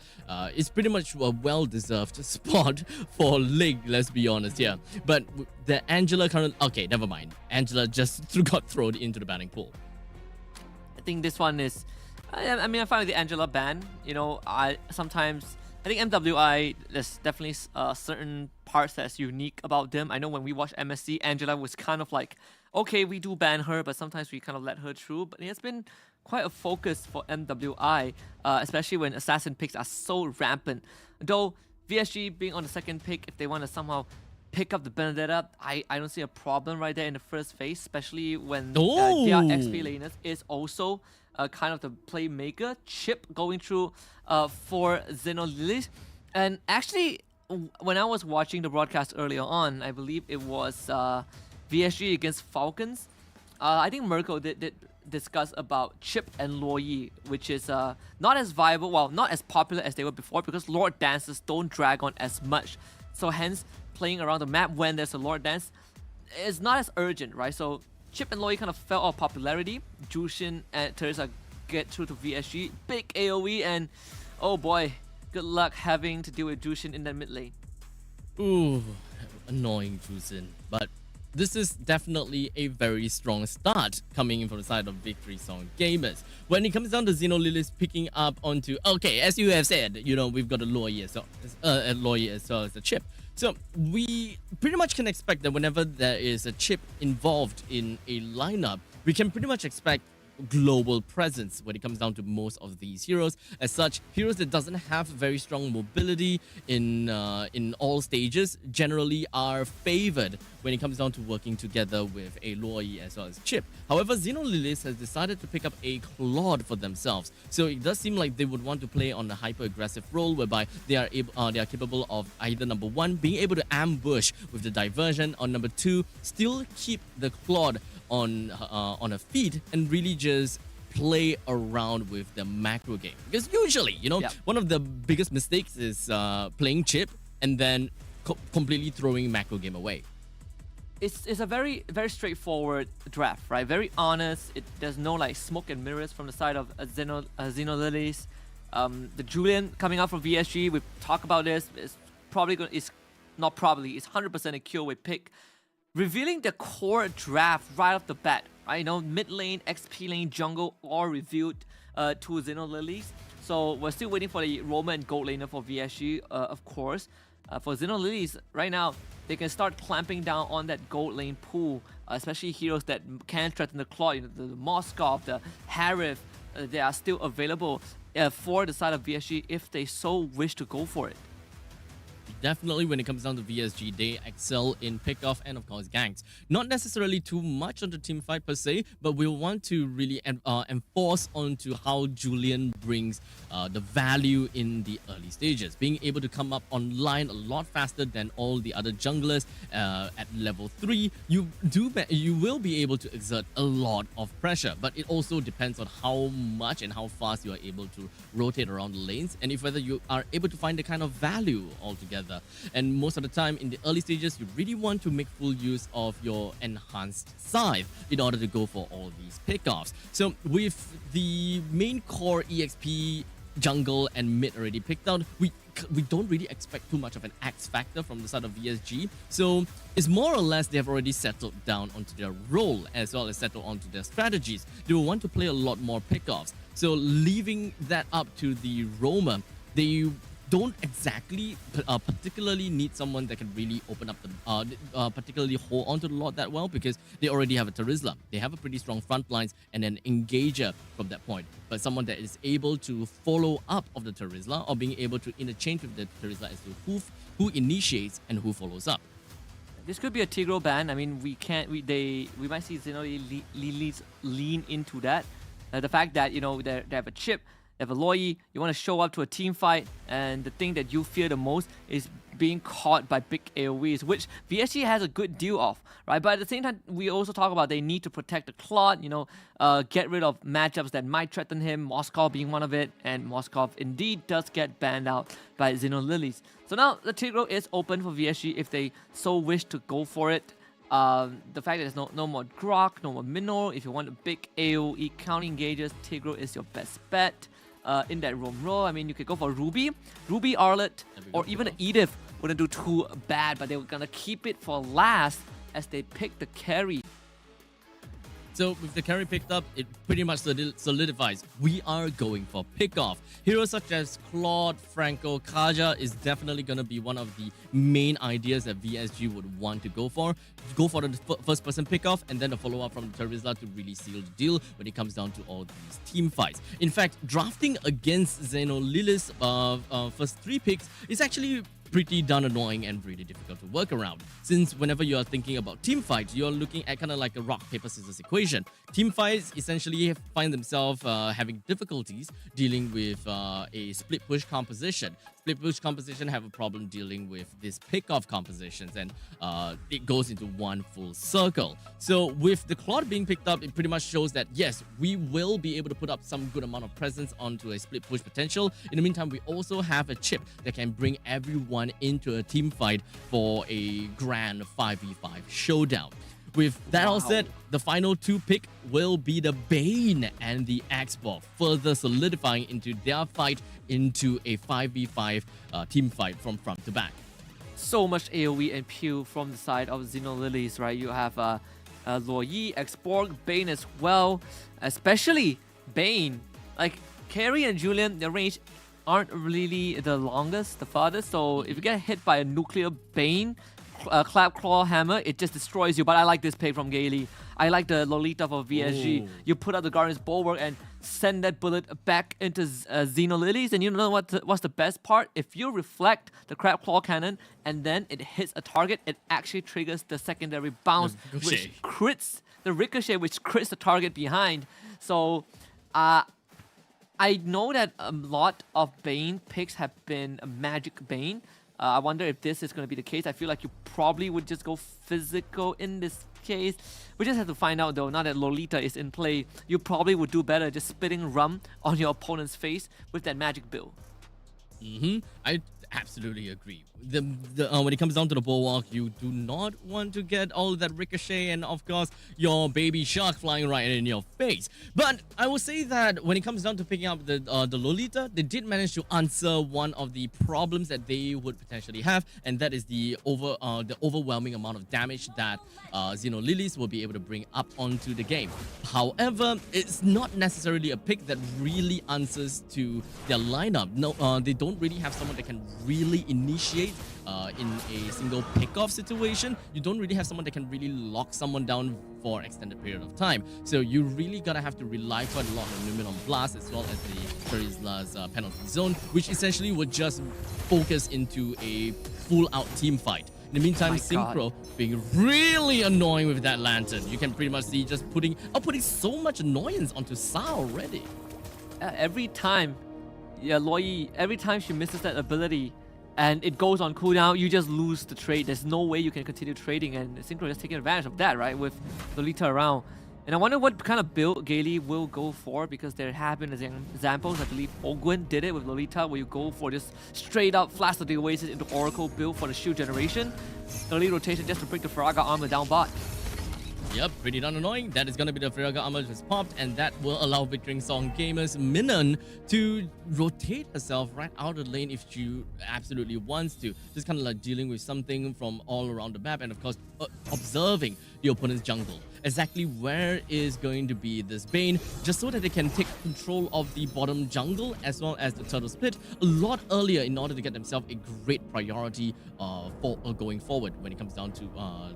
is pretty much a well-deserved spot for Ling, let's be honest here. But the Angela okay, never mind. Angela just got thrown into the banning pool. I think this one is, I mean, I find the Angela ban, I think MWI, there's definitely certain parts that's unique about them. I know when we watch MSC, Angela was kind of like, okay, we do ban her, but sometimes we kind of let her through. But it's been quite a focus for MWI, especially when assassin picks are so rampant. Though VSG being on the second pick, if they want to somehow pick up the Benedetta, I don't see a problem right there in the first phase, especially when their XP laners is also kind of the playmaker. Chip going through for Xenolilies. And actually, when I was watching the broadcast earlier on, I believe it was VSG against Falcons. I think Mirko did discuss about Chip and Luoyi, which is not as viable, well, not as popular as they were before, because Lord Dances don't drag on as much. So hence, playing around the map when there's a Lord Dance is not as urgent, right? So Chip and Luoyi kind of fell off popularity. Jushin and Teresa get through to VSG. Big AoE, and oh boy, good luck having to deal with Jushin in that mid lane. Ooh, annoying Jushin. But this is definitely a very strong start coming in from the side of Victory Song Gamers. When it comes down to Xenolilies picking up onto, okay, as you have said, you know, we've got a Luoyi as well as a Chip. So we pretty much can expect that whenever there is a Chip involved in a lineup, we can pretty much expect global presence when it comes down to most of these heroes. As such, heroes that doesn't have very strong mobility in all stages generally are favored when it comes down to working together with a Luoyi as well as Chip. However, Xenolilies has decided to pick up a Claude for themselves, so it does seem like they would want to play on a hyper-aggressive role whereby they are capable of either number one, being able to ambush with the diversion, or number two, still keep the Claude on a feed and really just play around with the macro game. Because usually, you know, one of the biggest mistakes is playing Chip and then completely throwing macro game away. It's a very straightforward draft, right? Very honest. There's no like smoke and mirrors from the side of Xenolilies. The Julian coming out from VSG, we talk about this. It's probably going. It's not probably. It's 100% a QOA pick. Revealing the core draft right off the bat, right? You know, mid lane, XP lane, jungle, all revealed to Xenolilies. So we're still waiting for the Roman and Gold laner for VSG, of course. For Xenolilies, right now, they can start clamping down on that gold lane pool, especially heroes that can threaten the Claw, you know, the Moskov, the Harith, they are still available for the side of VSG if they so wish to go for it. Definitely, when it comes down to VSG, they excel in pickoff and, of course, ganks. Not necessarily too much on the team fight per se, but we'll want to really enforce onto how Julian brings the value in the early stages. Being able to come up online a lot faster than all the other junglers at level 3, you will be able to exert a lot of pressure, but it also depends on how much and how fast you are able to rotate around the lanes, and if whether you are able to find the kind of value altogether. And most of the time in the early stages, you really want to make full use of your enhanced scythe in order to go for all these pickoffs. So with the main core EXP, jungle and mid already picked out, we don't really expect too much of an X factor from the side of VSG. So it's more or less they have already settled down onto their role as well as settled onto their strategies. They will want to play a lot more pickoffs. So leaving that up to the roamer, they don't exactly particularly need someone that can really open up the particularly hold onto the Lord that well, because they already have a Terizla. They have a pretty strong front lines and an engager from that point. But someone that is able to follow up of the Terizla, or being able to interchange with the Terizla as to who initiates and who follows up. This could be a Tigro ban. I mean, we might see Xenolilies lean into that. The fact that, you know, they have a Chip, they have a Luoyi, you want to show up to a team fight, and the thing that you fear the most is being caught by big AoEs, which VSG has a good deal of, right? But at the same time, we also talk about they need to protect the Claude, you know, get rid of matchups that might threaten him, Moskov being one of it, and Moskov indeed does get banned out by Xenolilies. So now the Tigro is open for VSG if they so wish to go for it. The fact that there's no more Grok, no more Minnow, if you want a big AoE counter engagers, Tigro is your best bet. In that roam role, I mean, you could go for Ruby, Arlet, or even Edith wouldn't do too bad, but they were gonna keep it for last as they pick the carry. So with the carry picked up, it pretty much solidifies we are going for pickoff. Heroes such as Claude, Franco, Kaja is definitely going to be one of the main ideas that VSG would want to go for. Go for the first person pickoff and then the follow-up from the Terizla to really seal the deal when it comes down to all these team fights. In fact, drafting against Xenolilies first 3 picks is actually pretty darn annoying and really difficult to work around. Since whenever you are thinking about team fights, you're looking at kind of like a rock, paper, scissors equation. Team fights essentially find themselves having difficulties dealing with a split push composition. Split push composition have a problem dealing with this pick-off compositions, and it goes into one full circle. So with the Claude being picked up, it pretty much shows that yes, we will be able to put up some good amount of presence onto a split push potential. In the meantime, we also have a chip that can bring everyone into a team fight for a grand 5v5 showdown. With that all said, the final two pick will be the Bane and the Xbox, further solidifying into their fight into a 5v5 team fight from front to back. So much AoE and Pew from the side of Xenolilies, right? You have Luo Yi, Xborg, Bane as well, especially Bane. Like, Carrie and Julian, their range aren't really the longest, the farthest, so if you get hit by a nuclear Bane, Clap Claw Hammer, it just destroys you. But I like this pick from Gaily. I like the Lolita for VSG. Ooh. You put out the Guardian's Bulwark and send that bullet back into Xenolilies, and you know what's the best part? If you reflect the Crab Claw Cannon and then it hits a target, it actually triggers the secondary bounce, which crits the ricochet, which crits the target behind. So I know that a lot of Bane picks have been a Magic Bane. I wonder if this is going to be the case. I feel like you probably would just go physical in this case. We just have to find out though, now that Lolita is in play, you probably would do better just spitting rum on your opponent's face with that magic build. I absolutely agree. When it comes down to the Bulwark, you do not want to get all that ricochet and of course your baby shark flying right in your face. But I will say that when it comes down to picking up the Lolita, they did manage to answer one of the problems that they would potentially have, and that is the overwhelming amount of damage that Xenolilies will be able to bring up onto the game. However, it's not necessarily a pick that really answers to their lineup. No, they don't really have someone that can really initiate in a single pick-off situation. You don't really have someone that can really lock someone down for an extended period of time. So you really gotta have to rely quite a lot on Luminum Blast as well as the Charizla's penalty zone, which essentially would just focus into a full-out team fight. In the meantime, Synchro being really annoying with that lantern. You can pretty much see just putting so much annoyance onto Sa already. Every time, Loi, every time she misses that ability and it goes on cooldown, you just lose the trade. There's no way you can continue trading, and Synchro is taking advantage of that, right, with Lolita around. And I wonder what kind of build Gaily will go for, because there have been examples. I believe Ogwin did it with Lolita, where you go for this straight up Flash of the Oasis into Oracle build for the shield generation. Early rotation just to break the Firaga armor down bot. Yep, pretty darn annoying. That is going to be the Firaga armor just popped, and that will allow Victory Song Gamers Minun to rotate herself right out of the lane if she absolutely wants to. Just kind of like dealing with something from all around the map, and of course observing the opponent's jungle. Exactly where is going to be this Bane, just so that they can take control of the bottom jungle as well as the turtle split a lot earlier in order to get themselves a great priority for going forward when it comes down to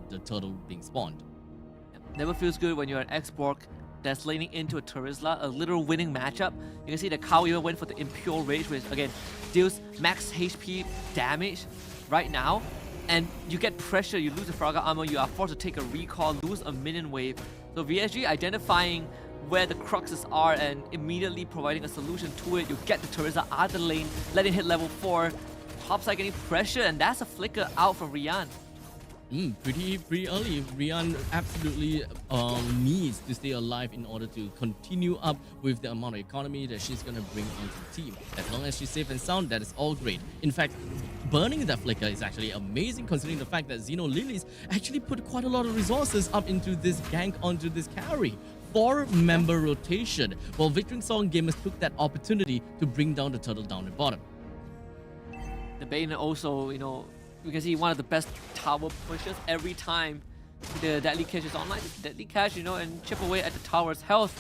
the turtle being spawned. Never feels good when you're an Xborg that's laning into a Charizla, a literal winning matchup. You can see the Cow even went for the Impure Rage, which again deals max HP damage right now. And you get pressure, you lose the Firaga armor, you are forced to take a recall, lose a minion wave. So VSG identifying where the cruxes are and immediately providing a solution to it. You get the Charizla out of the lane, let it hit level 4. Topside getting pressure, and that's a flicker out from Rian. Pretty early. Rian absolutely needs to stay alive in order to continue up with the amount of economy that she's going to bring onto the team. As long as she's safe and sound, that is all great. In fact, burning that flicker is actually amazing, considering the fact that Xenolilies actually put quite a lot of resources up into this gank onto this carry. 4-member rotation, while Victory Song Gamers took that opportunity to bring down the turtle down the bottom. The Bane also, you know, you can see one of the best tower pushes every time the Deadly Cash is online. Deadly Cash, you know, and chip away at the tower's health.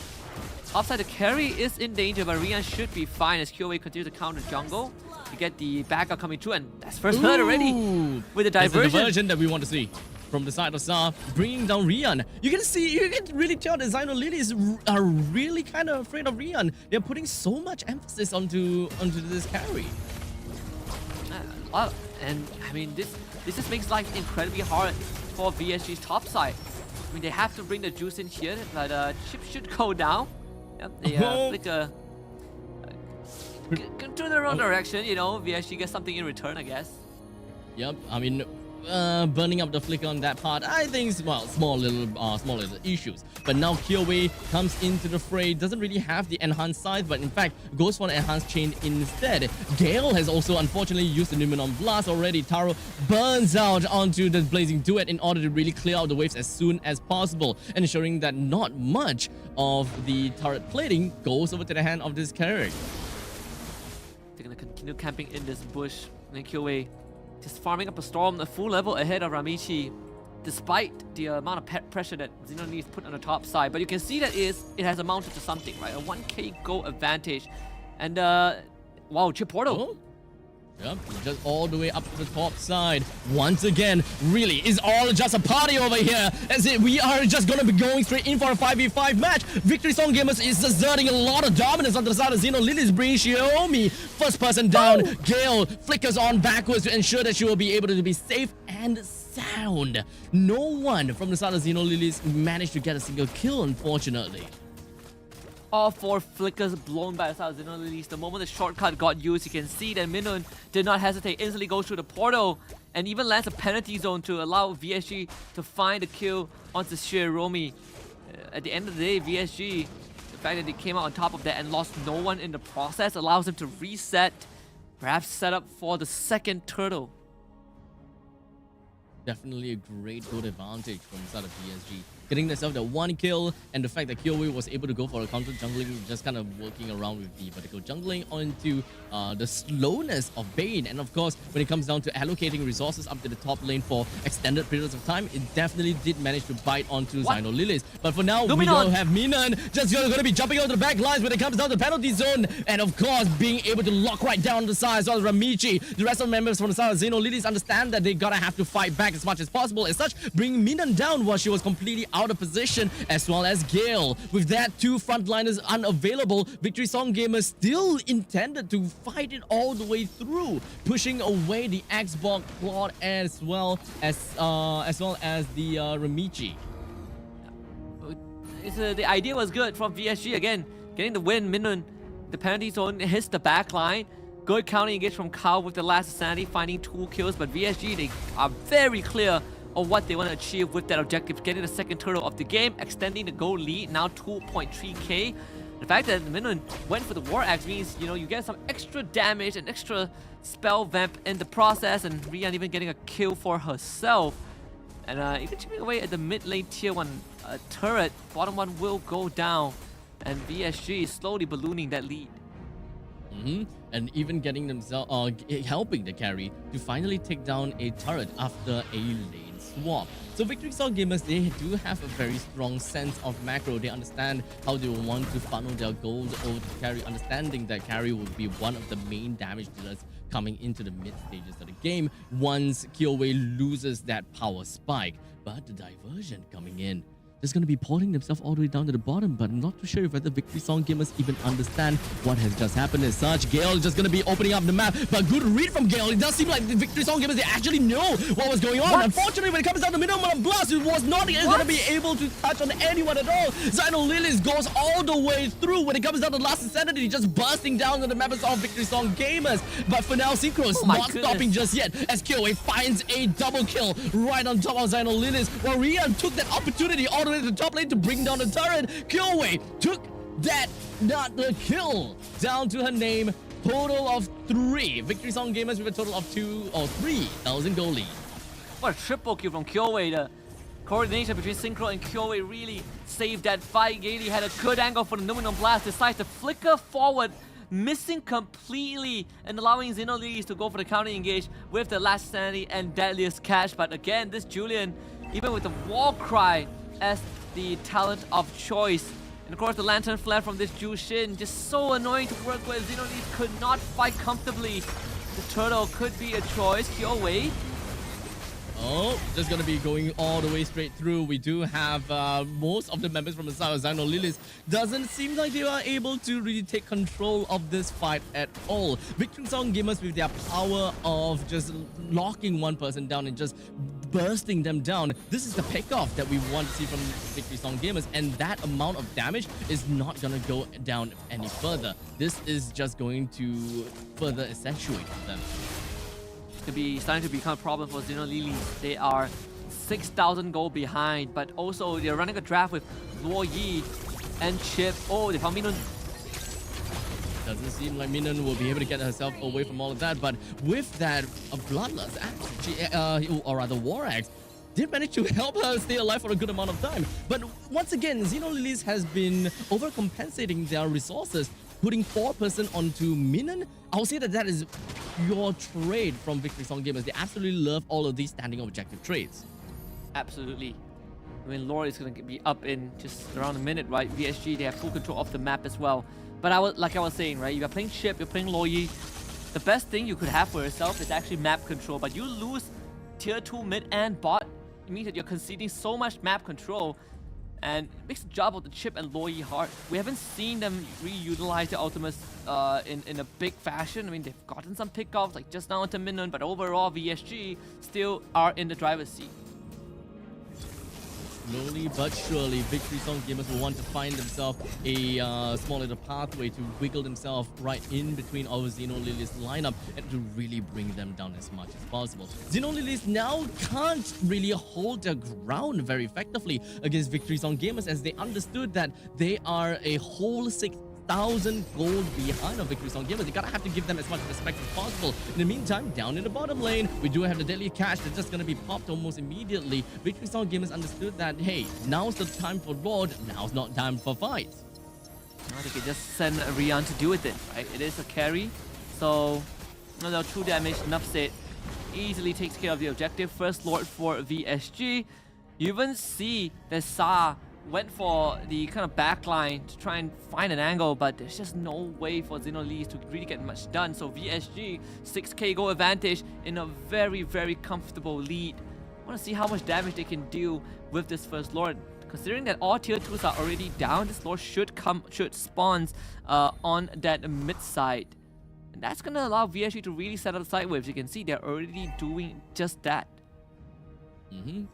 Offside, the carry is in danger, but Rian should be fine as QOA continues to counter jungle. You get the backup coming through, and that's first hurt already with the diversion. That's the diversion that we want to see from the side of Sa, bringing down Rian. You can really tell that Xenolilies are really kind of afraid of Rian. They're putting so much emphasis onto this carry. And I mean, this just makes life incredibly hard for VSG's top side. I mean, they have to bring the juice in here, but chip should go down. Yep, they Flicker to the wrong direction, you know. VSG gets something in return, I guess. Yep, I mean, burning up the flicker on that part, I think, well, small little issues. But now Kyoei comes into the fray, doesn't really have the enhanced scythe, but in fact goes for the enhanced chain instead. Gale has also unfortunately used the Numenon Blast already. Taro burns out onto the Blazing Duet in order to really clear out the waves as soon as possible, ensuring that not much of the turret plating goes over to the hand of this Carrick. They're gonna continue camping in this bush, and then Kyoei just farming up a storm, a full level ahead of Ramichi, despite the amount of pressure that Xenonese put on the top side. But you can see that it has amounted to something, right? A 1k gold advantage. And wow, chip portal. Oh. Yep, just all the way up to the top side. Once again, really, it's all just a party over here. As we are just going to be going straight in for a 5v5 match. Victory Song Gamers is exerting a lot of dominance on the side of Xeno. Lily's bringing Xiaomi first person down. Oh. Gale flickers on backwards to ensure that she will be able to be safe and sound. No one from the side of Xeno Lily's managed to get a single kill, unfortunately. All 4 flickers blown by the side of Xeno Lilies. The moment the shortcut got used, you can see that Minun did not hesitate, instantly goes through the portal and even lands a penalty zone to allow VSG to find a kill onto Shiromi. At the end of the day, VSG, the fact that they came out on top of that and lost no one in the process allows them to reset, perhaps set up for the second turtle. Definitely a great good advantage from the side of PSG. Getting themselves the 1 kill, and the fact that Kyoei was able to go for a counter jungling, just kind of working around with the vertical jungling onto the slowness of Bane. And of course, when it comes down to allocating resources up to the top lane for extended periods of time, it definitely did manage to bite onto Xeno Lilies. But for now, we don't have Minan just going to be jumping out the back lines when it comes down to the penalty zone. And of course, being able to lock right down the side as well as Ramichi. The rest of the members from the side of Xeno Lilies understand that they gotta have to fight back as much as possible. As such, bringing Minan down while she was completely out of position, as well as Gale. With that, 2 frontliners unavailable, Victory Song Gamers still intended to fight it all the way through, pushing away the Xbox plot as well as the Ramichi. The idea was good from VSG again, getting the win. Minun, the penalty zone hits the back line. Good counter engage from Kao with the last sanity, finding 2 kills. But VSG, they are very clear of what they want to achieve with that objective, getting the second turtle of the game, extending the goal lead, now 2.3k. The fact that Minun went for the War Axe means, you know, you get some extra damage and extra spell vamp in the process, and Rian even getting a kill for herself. And even chipping away at the mid lane tier 1 turret, bottom 1 will go down, and VSG is slowly ballooning that lead. And even getting themselves, helping the carry to finally take down a turret after a lane swap. So Victory Song Gamers, they do have a very strong sense of macro. They understand how they want to funnel their gold over to carry, understanding that carry will be one of the main damage dealers coming into the mid stages of the game once Kyoei loses that power spike. But the diversion coming in, just going to be porting themselves all the way down to the bottom, but I'm not too sure whether Victory Song Gamers even understand what has just happened as such. Gale is just going to be opening up the map, but good read from Gale. It does seem like the Victory Song Gamers, they actually know what was going on. Unfortunately, when it comes down to Minimum Blast, it was not going to be able to touch on anyone at all. Xeno Lilies goes all the way through. When it comes down to Last Insanity, just bursting down on the members of Victory Song Gamers. But for now, Synchro's not stopping just yet, as Kyoei finds a double kill right on top of Xeno Lilies, while Rian took that opportunity all the way to the top lane to bring down the turret. Kyoei took that, not the kill, down to her name. Total of 3. Victory Song Gamers with a total of 2 or 3,000 gold lead. What a triple kill from Kyoei. The coordination between Synchro and Kyoei really saved that fight. Gaily had a good angle for the Numenon Blast, decides to flicker forward, missing completely and allowing Xeno Lilies to go for the counter engage with the last sanity and deadliest catch. But again, this Julian, even with the war cry as the talent of choice, and of course the lantern flare from this Jushin, just so annoying to work with. Xeno Lilies could not fight comfortably. The turtle could be a choice. Kyoei Oh, just gonna be going all the way straight through. We do have most of the members from the side of Xino Lilies. Doesn't seem like they are able to really take control of this fight at all. Victory Song Gamers, with their power of just locking one person down and just bursting them down. This is the pickoff that we want to see from Victory Song Gamers, and that amount of damage is not gonna go down any further. This is just going to further accentuate them. To be starting to become a problem for Xino Lilies. They are 6,000 gold behind, but also they're running a draft with Luo Yi and Chip. Oh, they found Minun. Doesn't seem like Minun will be able to get herself away from all of that, but with that, a Bloodlust axe, or rather War Axe, did manage to help her stay alive for a good amount of time. But once again, Xino Lilies has been overcompensating their resources, putting 4% onto Minun. I'll say that that is pure trade from Victory Song Gamers. They absolutely love all of these standing objective trades. Absolutely. I mean, Lore is going to be up in just around a minute, right? VSG, they have full control of the map as well. But like I was saying, right? If you're playing Chip, you're playing Loyi, the best thing you could have for yourself is actually map control. But you lose tier 2 mid and bot, it means that you're conceding so much map control, and it makes the job of the Chip and Loyi hard. We haven't seen them reutilize the ultimates in a big fashion. I mean, they've gotten some pickoffs, like just now into Minun, but overall, VSG still are in the driver's seat. Slowly but surely, Victory Song Gamers will want to find themselves a small little pathway to wiggle themselves right in between our Xino Lilies lineup and to really bring them down as much as possible. Xino Lilies now can't really hold their ground very effectively against Victory Song Gamers, as they understood that they are a whole 6,000 gold behind on Victory Song Gamers. You gotta have to give them as much respect as possible. In the meantime, down in the bottom lane, we do have the deadly cash that's just gonna be popped almost immediately. Victory Song Gamers understood that, hey, now's the time for Lord, now's not time for fights. Now they can just send Rian to deal with it, right? It is a carry, so no true damage. Enough said. Easily takes care of the objective. First Lord for VSG. You even see that Sa went for the kind of backline to try and find an angle, but there's just no way for Xino Lilies to really get much done. So VSG, 6k goal advantage in a very, very comfortable lead. I want to see how much damage they can deal with this first Lord. Considering that all tier 2s are already down, this Lord should spawn on that mid side. And that's going to allow VSG to really set up the side waves. You can see they're already doing just that.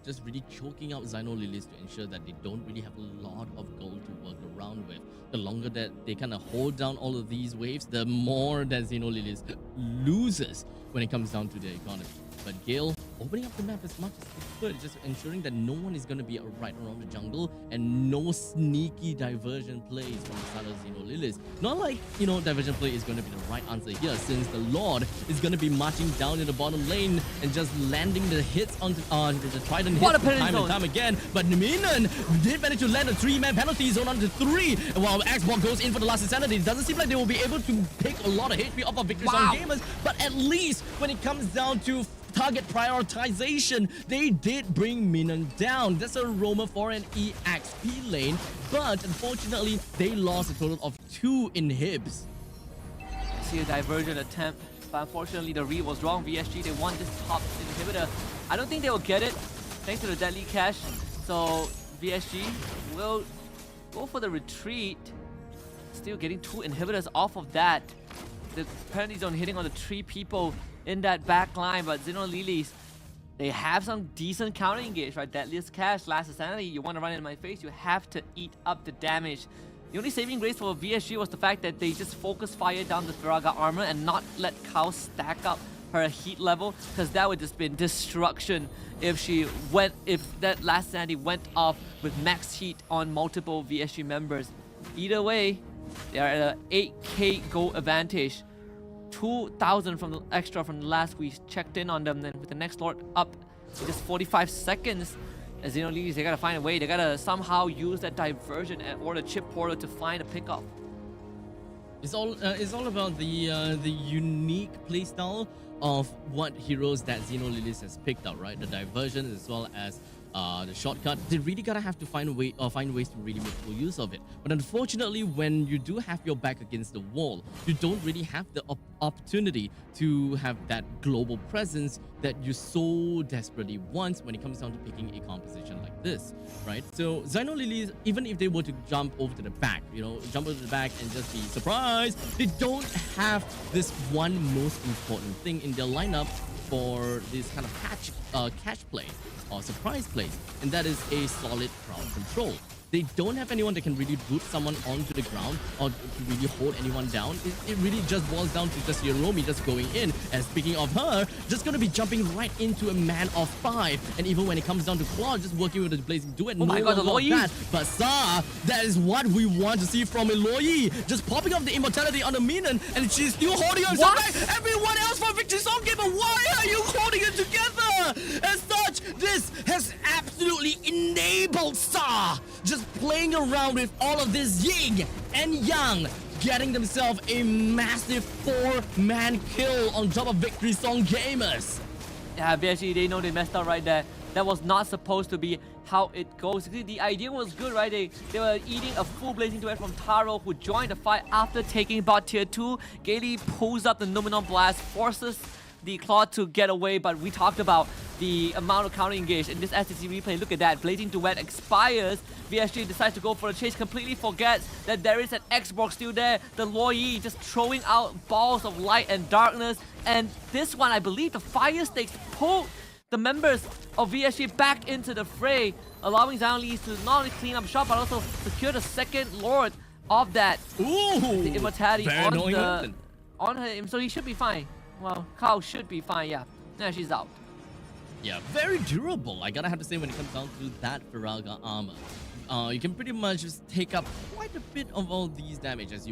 Just really choking out Xino Lilies to ensure that they don't really have a lot of gold to work around with. The longer that they kind of hold down all of these waves, the more that Xino Lilies loses when it comes down to their economy. But Gale opening up the map as much as he could, just ensuring that no one is going to be right around the jungle and no sneaky diversion plays from the side of Xino Lilies. Not like, diversion play is going to be the right answer here, since the Lord is going to be marching down in the bottom lane and just landing the hits onto the Trident hits time and time again. But Minun did manage to land a 3-man penalty zone onto 3, while Xbox goes in for the last insanity. It doesn't seem like they will be able to pick a lot of HP off of Victory Song Gamers, but at least when it comes down to target prioritization, they did bring Minun down. That's a roamer for an EXP lane, but unfortunately, they lost a total of 2 inhibs. See a diversion attempt, but unfortunately the read was wrong. VSG, they want this top inhibitor. I don't think they will get it, thanks to the deadly cash. So VSG will go for the retreat. Still getting 2 inhibitors off of that. The penalty zone hitting on the 3 people in that back line, but Xino Lilies, they have some decent counter engage, right? Deadliest cash, last insanity. You want to run in my face, you have to eat up the damage. The only saving grace for VSG was the fact that they just focus fire down the Thraga armor and not let Kao stack up her heat level, because that would just been destruction if that last insanity went off with max heat on multiple VSG members. Either way, they are at an 8k gold advantage. 2,000 from the extra from the last we checked in on them. Then with the next Lord up in just 45 seconds, as Xino Lilies, they gotta find a way. They gotta somehow use that diversion or the chip portal to find a pickup. It's all about the unique playstyle of what heroes that Xino Lilies has picked out, right? The diversion as well as the shortcut. They really gotta have to find ways to really make full use of it. But unfortunately, when you do have your back against the wall, you don't really have the opportunity to have that global presence that you so desperately want when it comes down to picking a composition like this, right? So Xino Lilies, even if they were to jump over to the back, jump over to the back and just be surprised, they don't have this one most important thing in their lineup for this kind of catch play or surprise plays, and that is a solid ground control. They don't have anyone that can really boot someone onto the ground or to really hold anyone down. It really just boils down to just Hiromi just going in. And speaking of her, just going to be jumping right into a man of 5. And even when it comes down to Claude, just working with the Blazing Duet. Oh my god, the Loyi! But Sa, that is what we want to see from a Loyi. Just popping up the immortality on the minion, and she's still holding herself back. Everyone else for Victory Song Gamer, why are you holding it together? As such, this has absolutely enabled Sa just playing around with all of this yin and yang, getting themselves a massive 4-man kill on top of Victory Song Gamers. Yeah, VSG, they know they messed up right there. That was not supposed to be how it goes. The idea was good, right? They were eating a full Blazing Duet from Taro, who joined the fight after taking bot tier 2. Gaily pulls up the Numenon Blast, forces the Claude to get away, but we talked about the amount of counter engage in this STC replay. Look at that, Blazing Duet expires. VSG decides to go for a chase, completely forgets that there is an Xbox still there. The Loyi just throwing out balls of light and darkness. And this one, I believe, the Fire Stakes pulled the members of VSG back into the fray, allowing Xiaolin to not only clean up shop, but also secure the second Lord of that. Ooh, the immortality on her, so he should be fine. Well, Kao should be fine, yeah. Now she's out. Yeah, very durable. I gotta have to say when it comes down to that Firaga armor. You can pretty much just take up quite a bit of all these damage as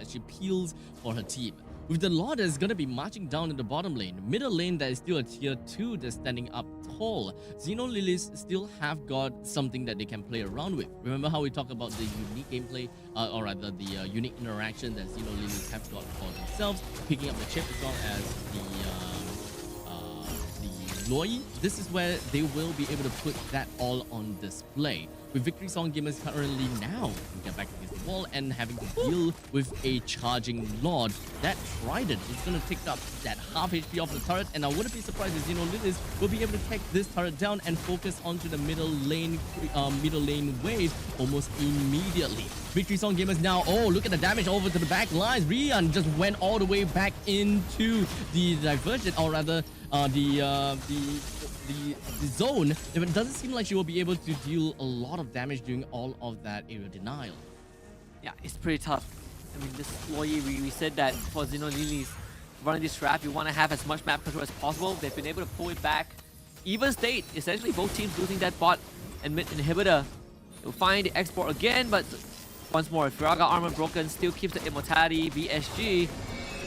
she peels for her team. With the Lord that's gonna be marching down in the bottom lane, middle lane that is still a tier 2 that's standing up tall. Xeno Lilies still have got something that they can play around with. Remember how we talked about the unique gameplay, or rather the unique interaction that Xeno Lilies have got for themselves, picking up the chip as well as the Loyi. This is where they will be able to put that all on display. With Victory Song Gamers currently now can get back against the wall and having to deal with a charging Lord. That Trident is going to take up that half HP off the turret, and I wouldn't be surprised if Xeno Lilies will be able to take this turret down and focus onto the middle lane wave almost immediately. Victory Song Gamers now, oh, look at the damage over to the back lines. Rian just went all the way back into the divergent, or rather the zone. It doesn't seem like she will be able to deal a lot of damage during all of that area denial. Yeah, it's pretty tough. I mean, this Loyi, we said that for Xeno Lilies running this trap, you want to have as much map control as possible. They've been able to pull it back. Even state, essentially both teams losing that bot and mid inhibitor. They'll find the export again, but once more, Firaga armor broken, still keeps the immortality. VSG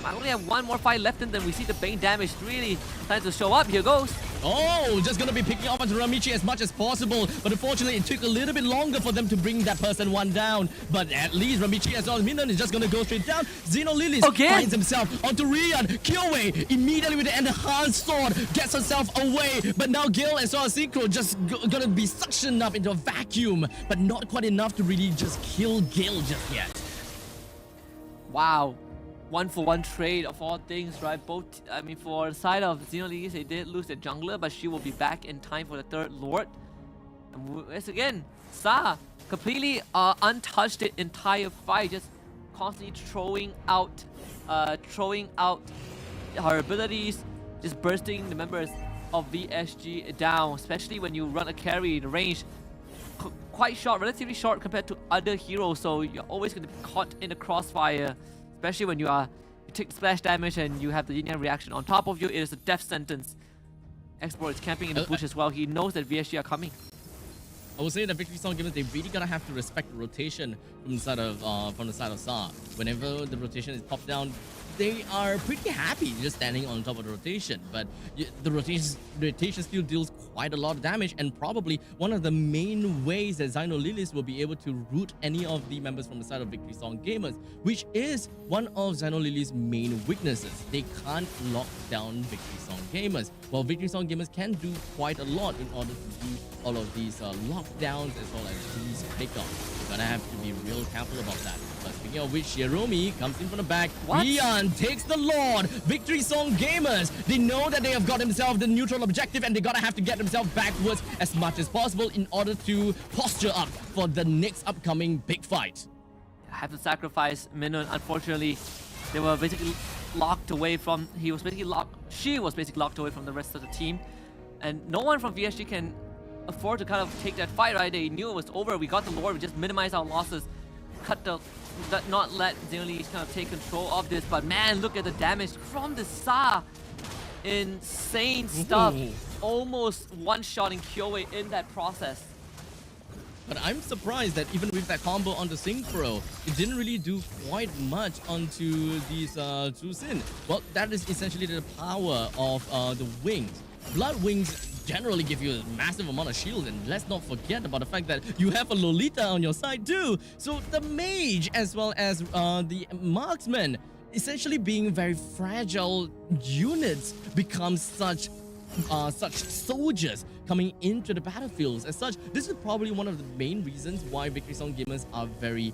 might only have one more fight left, and then we see the Bane damage really starting to show up. Here goes. Oh, just gonna be picking off onto Ramichi as much as possible, but unfortunately it took a little bit longer for them to bring that person one down. But at least Ramichi as well as Minion is just gonna go straight down. Xeno Lilies finds himself onto Rian. Kyoei immediately with the enhanced sword gets herself away, but now Gil as well as Synchro just gonna be suctioned up into a vacuum, but not quite enough to really just kill Gil just yet. Wow. 1-for-1 trade of all things, right? Both, I mean, for the side of Xeno Lilies, they did lose their jungler, but she will be back in time for the third Lord. And once again, Sa completely untouched the entire fight, just constantly throwing out her abilities, just bursting the members of VSG down. Especially when you run a carry, the range quite short, relatively short compared to other heroes, so you're always going to be caught in the crossfire. Especially when you take splash damage and you have the yin-yang reaction on top of you, it is a death sentence. Export is camping in the bush as well. He knows that VSG are coming. I would say that Victory Song Gamers, they really gotta have to respect the rotation from the side of Sa. Whenever the rotation is popped down, they are pretty happy just standing on top of the rotation, but the rotation still deals quite a lot of damage, and probably one of the main ways that Xynolilies will be able to root any of the members from the side of Victory Song Gamers, which is one of Xynolilies' main weaknesses. They can't lock down Victory Song Gamers, while Victory Song Gamers can do quite a lot in order to do all of these lockdowns as well as these pickoffs. You're gonna have to be real careful about that. But speaking of which, Hiromi comes in from the back. Rian takes the Lord. Victory Song Gamers, they know that they have got themselves the neutral objective, and they gotta have to get themselves backwards as much as possible in order to posture up for the next upcoming big fight. I have to sacrifice Minun. Unfortunately, they were basically locked away from. She was basically locked away from the rest of the team, and no one from VSG can afford to kind of take that fight, right? They knew it was over. We got the Lord. We just minimized our losses, not let Xynolilies kind of take control of this. But man, look at the damage from the Sa. Insane stuff. Almost one-shotting Kyoei in that process. But I'm surprised that even with that combo on the Synchro, it didn't really do quite much onto these Zhu Xin. Well, that is essentially the power of the wings. Blood wings generally give you a massive amount of shield, and let's not forget about the fact that you have a Lolita on your side too. So the mage as well as the marksman essentially being very fragile units become such soldiers coming into the battlefields. As such, this is probably one of the main reasons why Victory Song Gamers are very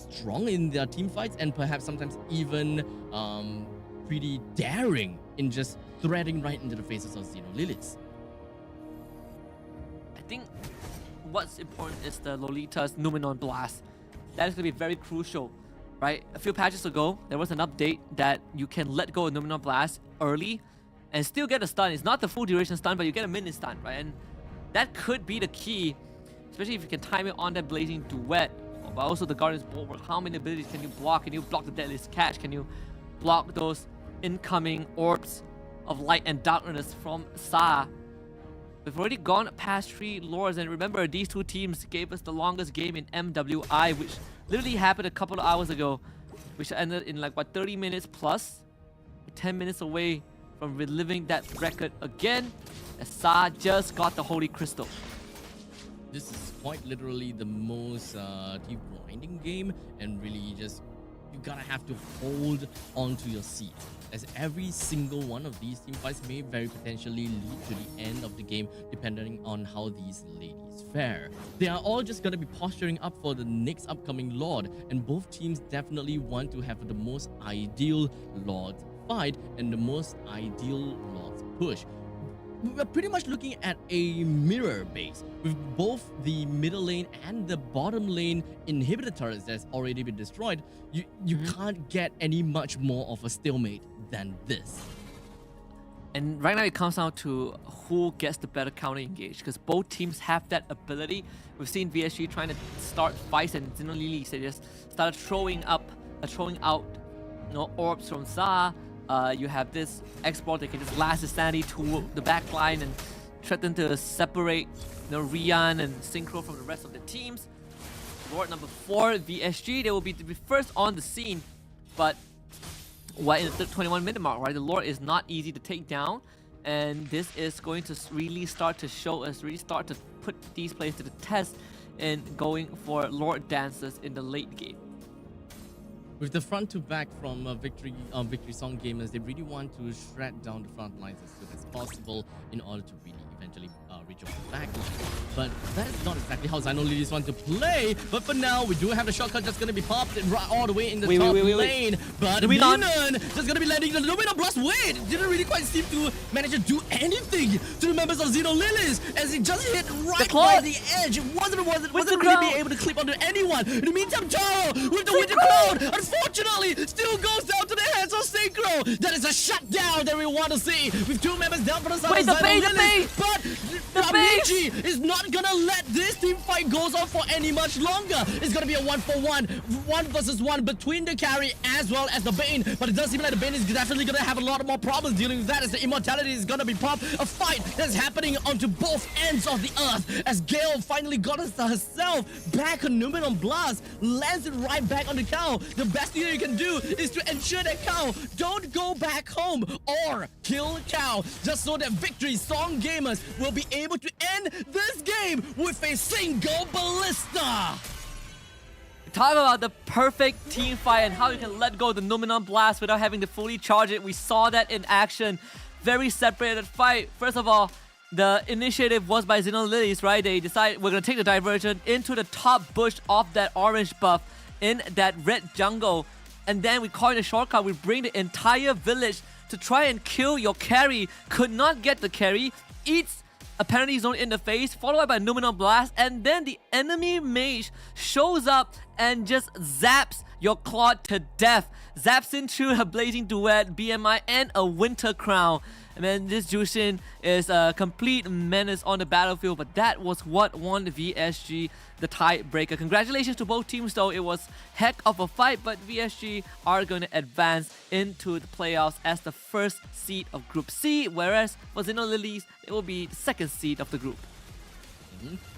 strong in their team fights, and perhaps sometimes even pretty daring in just threading right into the faces of Xynolilies. I think what's important is the Lolita's Numenon Blast. That is going to be very crucial, right? A few patches ago, there was an update that you can let go of Numenon Blast early and still get a stun. It's not the full duration stun, but you get a mini stun, right? And that could be the key, especially if you can time it on that Blazing Duet. But also the Guardian's Bulwark. How many abilities can you block? Can you block the Deadliest Catch? Can you block those incoming orbs of light and darkness from Sa? We've already gone past 3 lords, and remember, these two teams gave us the longest game in MWI, which literally happened a couple of hours ago, which ended in like, what, 30 minutes plus? 10 minutes away from reliving that record again, as Sa just got the Holy Crystal. This is quite literally the most team grinding game, and really just you gotta have to hold onto your seat, as every single one of these team fights may very potentially lead to the end of the game depending on how these ladies fare. They are all just gonna be posturing up for the next upcoming Lord, and both teams definitely want to have the most ideal Lord fight and the most ideal Lord's push. We're pretty much looking at a mirror base with both the middle lane and the bottom lane inhibitor turrets that's already been destroyed. You can't get any much more of a stalemate than this. And right now it comes down to who gets the better counter engage, because both teams have that ability. We've seen VSG trying to start fights, and Xynolilies, they just started throwing out, orbs from Sa. You have this export that can just last his sanity to the back line and threaten to separate Rian and Synchro from the rest of the teams. Lord number 4, VSG, they will be first on the scene, but in the 21-minute mark, right? The Lord is not easy to take down, and this is going to really start to show us, really start to put these players to the test in going for Lord dances in the late game. With the front to back from Victory Song Gamers, they really want to shred down the front lines as soon as possible in order to really eventually rejoin the back line. But that is not exactly how Xynolilies want to play. But for now, we do have the shortcut that's going to be popped all the way in the top lane. But Minun just going to be landing the Luminous Blast. Wait, didn't really quite seem to manage to do anything to the members of Xynolilies, as it just hit right by the edge. It wasn't really be able to clip onto anyone. In the meantime, Taro with the Winter Cloud, unfortunately, still goes down to the hands of Synchro. That is a shutdown that we want to see, with 2 members down for the side of Xynolilies. But Amici is not gonna let this team fight goes on for any much longer. It's gonna be a 1-for-1, 1 versus 1 between the carry as well as the Bane. But it does seem like the Bane is definitely gonna have a lot more problems dealing with that, as the immortality is gonna be popped. A fight that's happening onto both ends of the earth, as Gale finally got herself back on Numenon Blast, lands it right back on the cow. The best thing that you can do is to ensure that Cow don't go back home or kill Cow, just so that Victory Song Gamers will be able to end this game with a single ballista. Talk about the perfect team fight and how you can let go of the Numenon Blast without having to fully charge it. We saw that in action. Very separated fight. First of all, the initiative was by Xenolilies, right? They decided we're going to take the diversion into the top bush of that orange buff in that red jungle. And then we call it a shortcut. We bring the entire village to try and kill your carry. Could not get the carry. Eats a penalty zone in the face, followed by Numenon Blast. And then the enemy mage shows up and just zaps your Claude to death. Zaps into a Blazing Duet, BMI, and a Winter Crown. And then this Jushin is a complete menace on the battlefield, but that was what won the VSG the tiebreaker. Congratulations to both teams though, it was heck of a fight, but VSG are going to advance into the playoffs as the first seed of Group C, whereas for Xenolilies, it will be the second seed of the group.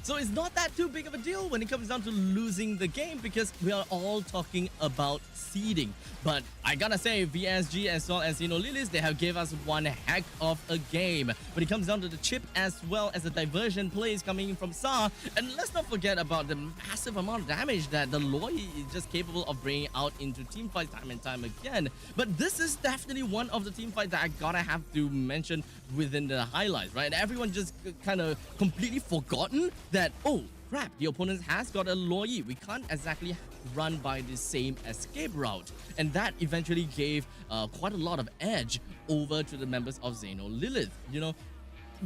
So it's not that too big of a deal when it comes down to losing the game, because we are all talking about seeding. But I gotta say, VSG as well as Xenolilies, they have gave us one heck of a game. When it comes down to the chip as well as the diversion plays coming in from Sa, and let's not forget about the massive amount of damage that the Loi is just capable of bringing out into team fights time and time again. But this is definitely one of the team fights that I gotta have to mention within the highlights, right? Everyone just kind of completely forgotten that, oh crap, the opponent has got a Loi. We can't exactly run by the same escape route. And that eventually gave quite a lot of edge over to the members of Xenolilith. You know,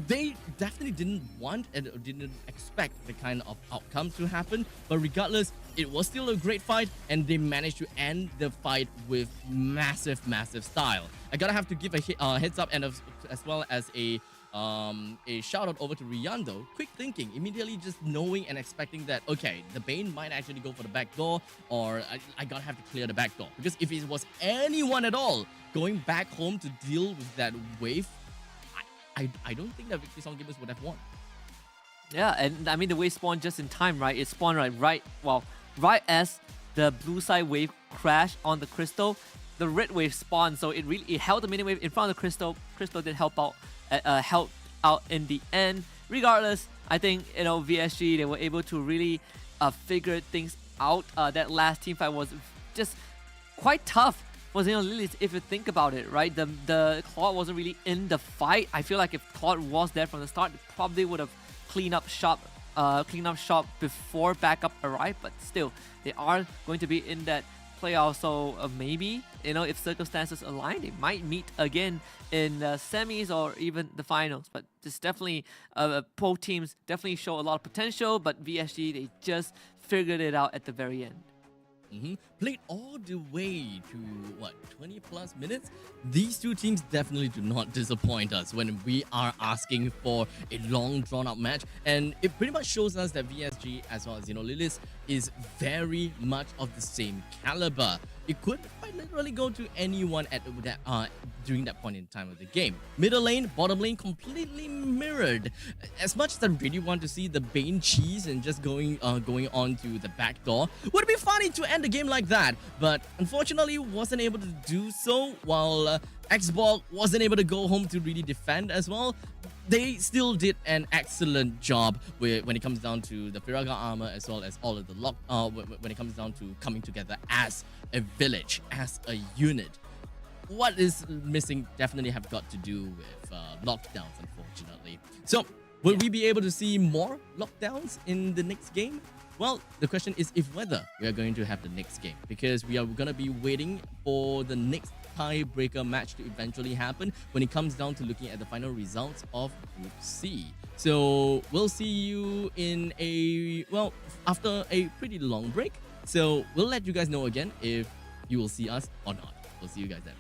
they definitely didn't want and didn't expect the kind of outcome to happen. But regardless, it was still a great fight, and they managed to end the fight with massive style. I gotta have to give a heads up and as well as a shout out over to Riando. Quick thinking, immediately just knowing and expecting that, okay, the Bane might actually go for the back door, or I gotta have to clear the back door. Because if it was anyone at all going back home to deal with that wave, I don't think that Victory Song Gamers would have won. Yeah, and I mean the wave spawned just in time, right? It spawned right as the blue side wave crashed on the crystal. The red wave spawned, so it held the mini wave in front of the crystal. Crystal did help out in the end. Regardless, I think, you know, VSG, they were able to really figure things out. That last team fight was just quite tough for Xenolilith if you think about it, right? The Claude wasn't really in the fight. I feel like if Claude was there from the start, it probably would have cleaned up shop before backup arrived. But still, they are going to be in that playoff, so maybe, you know, if circumstances align, they might meet again in the semis or even the finals. But this definitely, both teams definitely show a lot of potential, but VSG, they just figured it out at the very end. Played all the way to, what, 20 plus minutes? These two teams definitely do not disappoint us when we are asking for a long drawn out match. And it pretty much shows us that VSG as well as Xenolilith is very much of the same caliber. It could quite literally go to anyone at that during that point in time of the game. Middle lane, bottom lane, completely mirrored. As much as I really want to see the Bane cheese and just going on to the back door, would be funny to end the game like that. But unfortunately, wasn't able to do so, while Xbox wasn't able to go home to really defend as well. They still did an excellent job when it comes down to the Firaga armor as well as all of the lock. When it comes down to coming together as a village, as a unit. What is missing definitely have got to do with lockdowns, unfortunately. So, will we be able to see more lockdowns in the next game? Well, the question is if whether we are going to have the next game, because we are going to be waiting for the next tiebreaker match to eventually happen when it comes down to looking at the final results of Group C. So we'll see you in after a pretty long break. So we'll let you guys know again if you will see us or not. We'll see you guys then.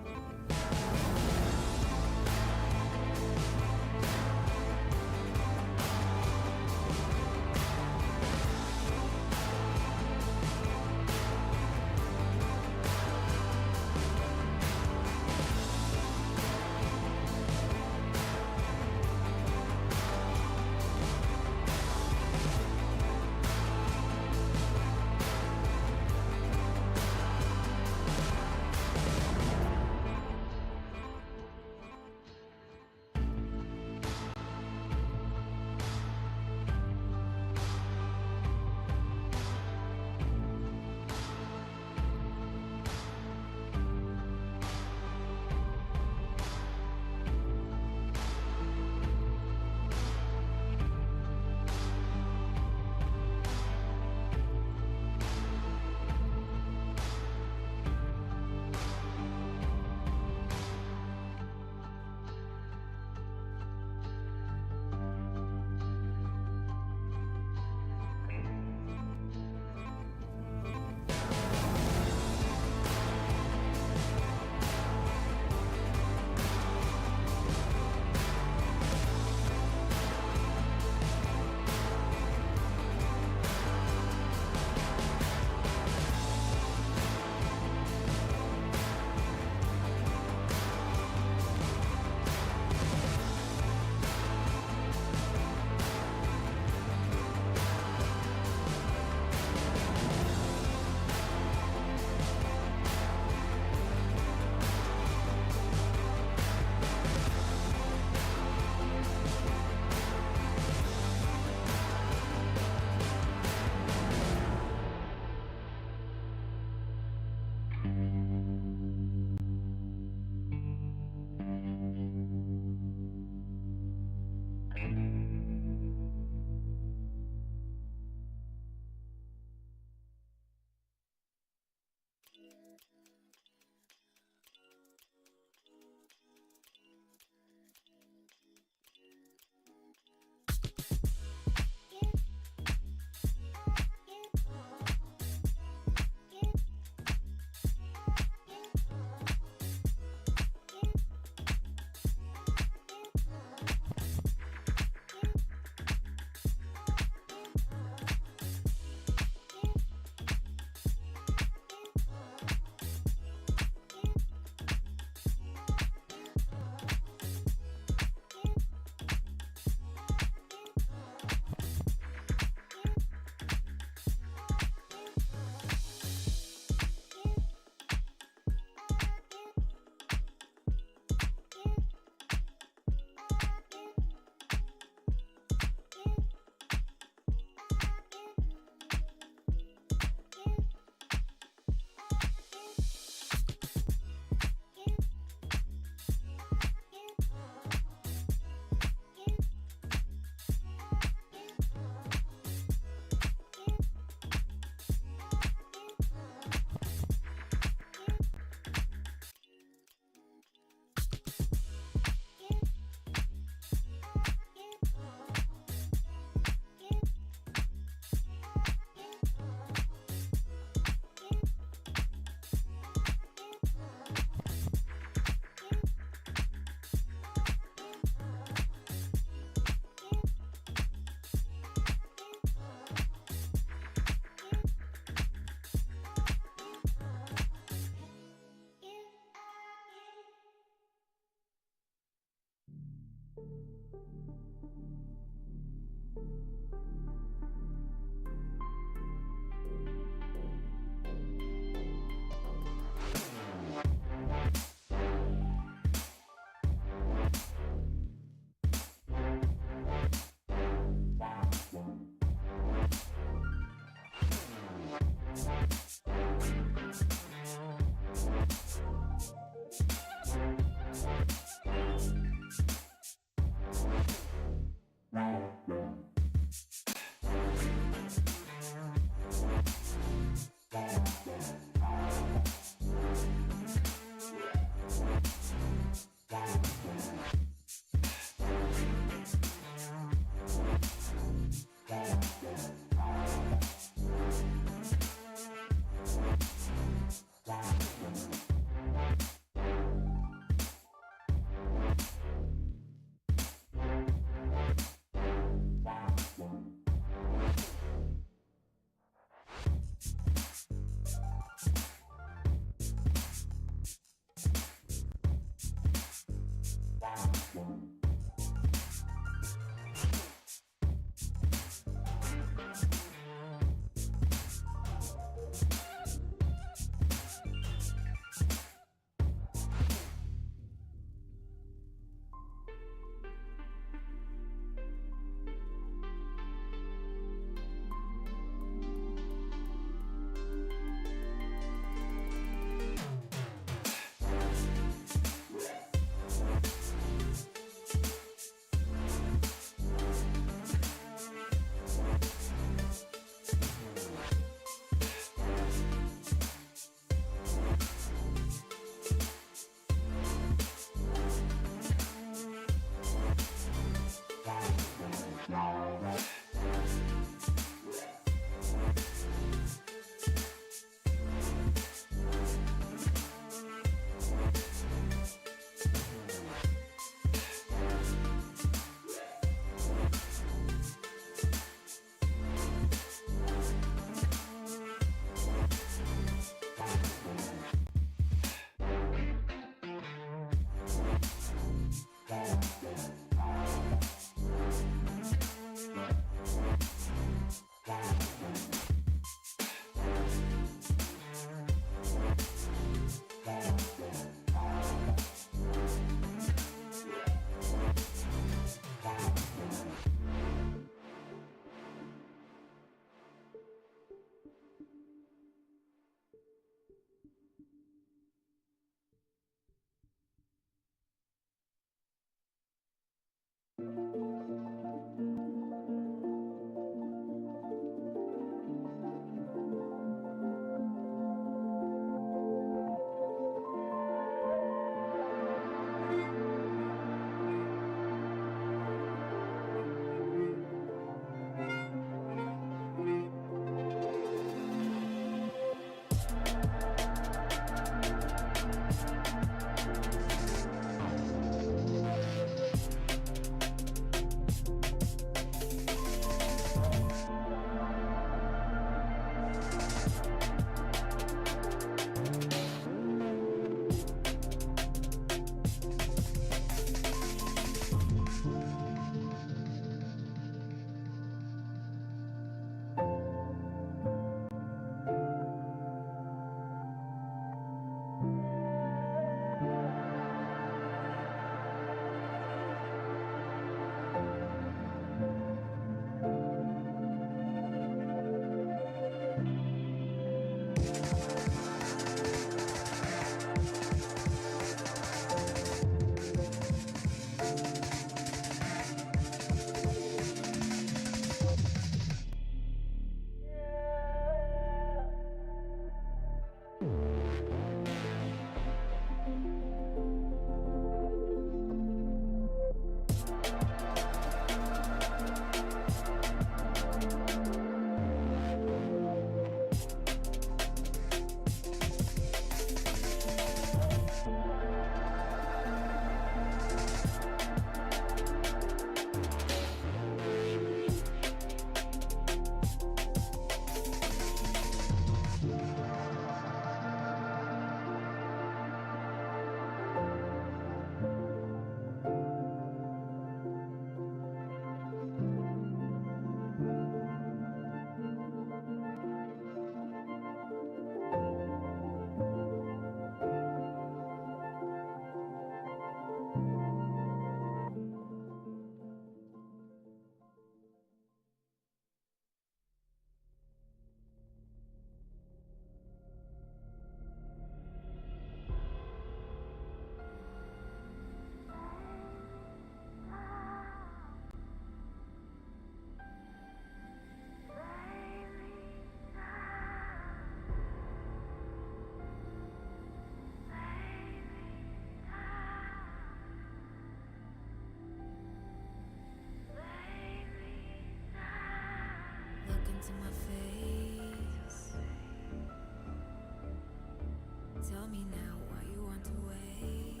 me now why you want to wait.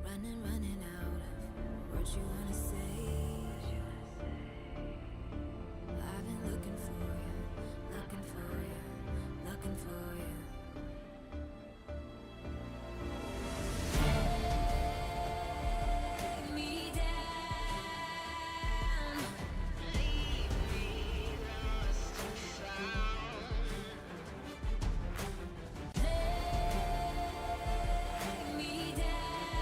Running out of words you wanna say. I've been looking for you, looking for you, looking for you. Lay me down, leave me lost and found. Lay me down,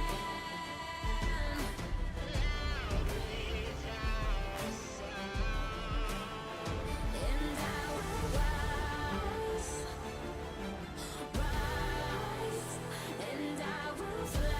loudly without a sound, and I will rise, and I will fly.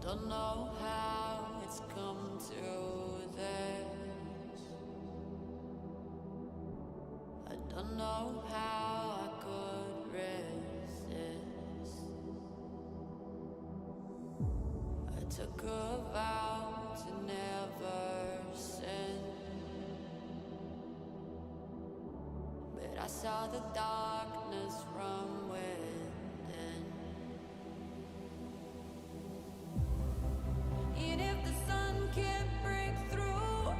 Don't know how it's come to this. Don't know how I could resist. I took a vow to never sin, but I saw the darkness from within. And if the sun can't break through,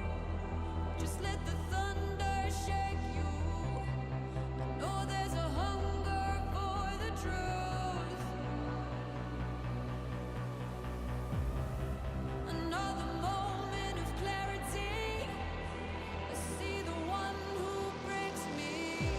just let the thunder shake you. I know there's a hunger for the truth. Another moment of clarity. I see the one who breaks me.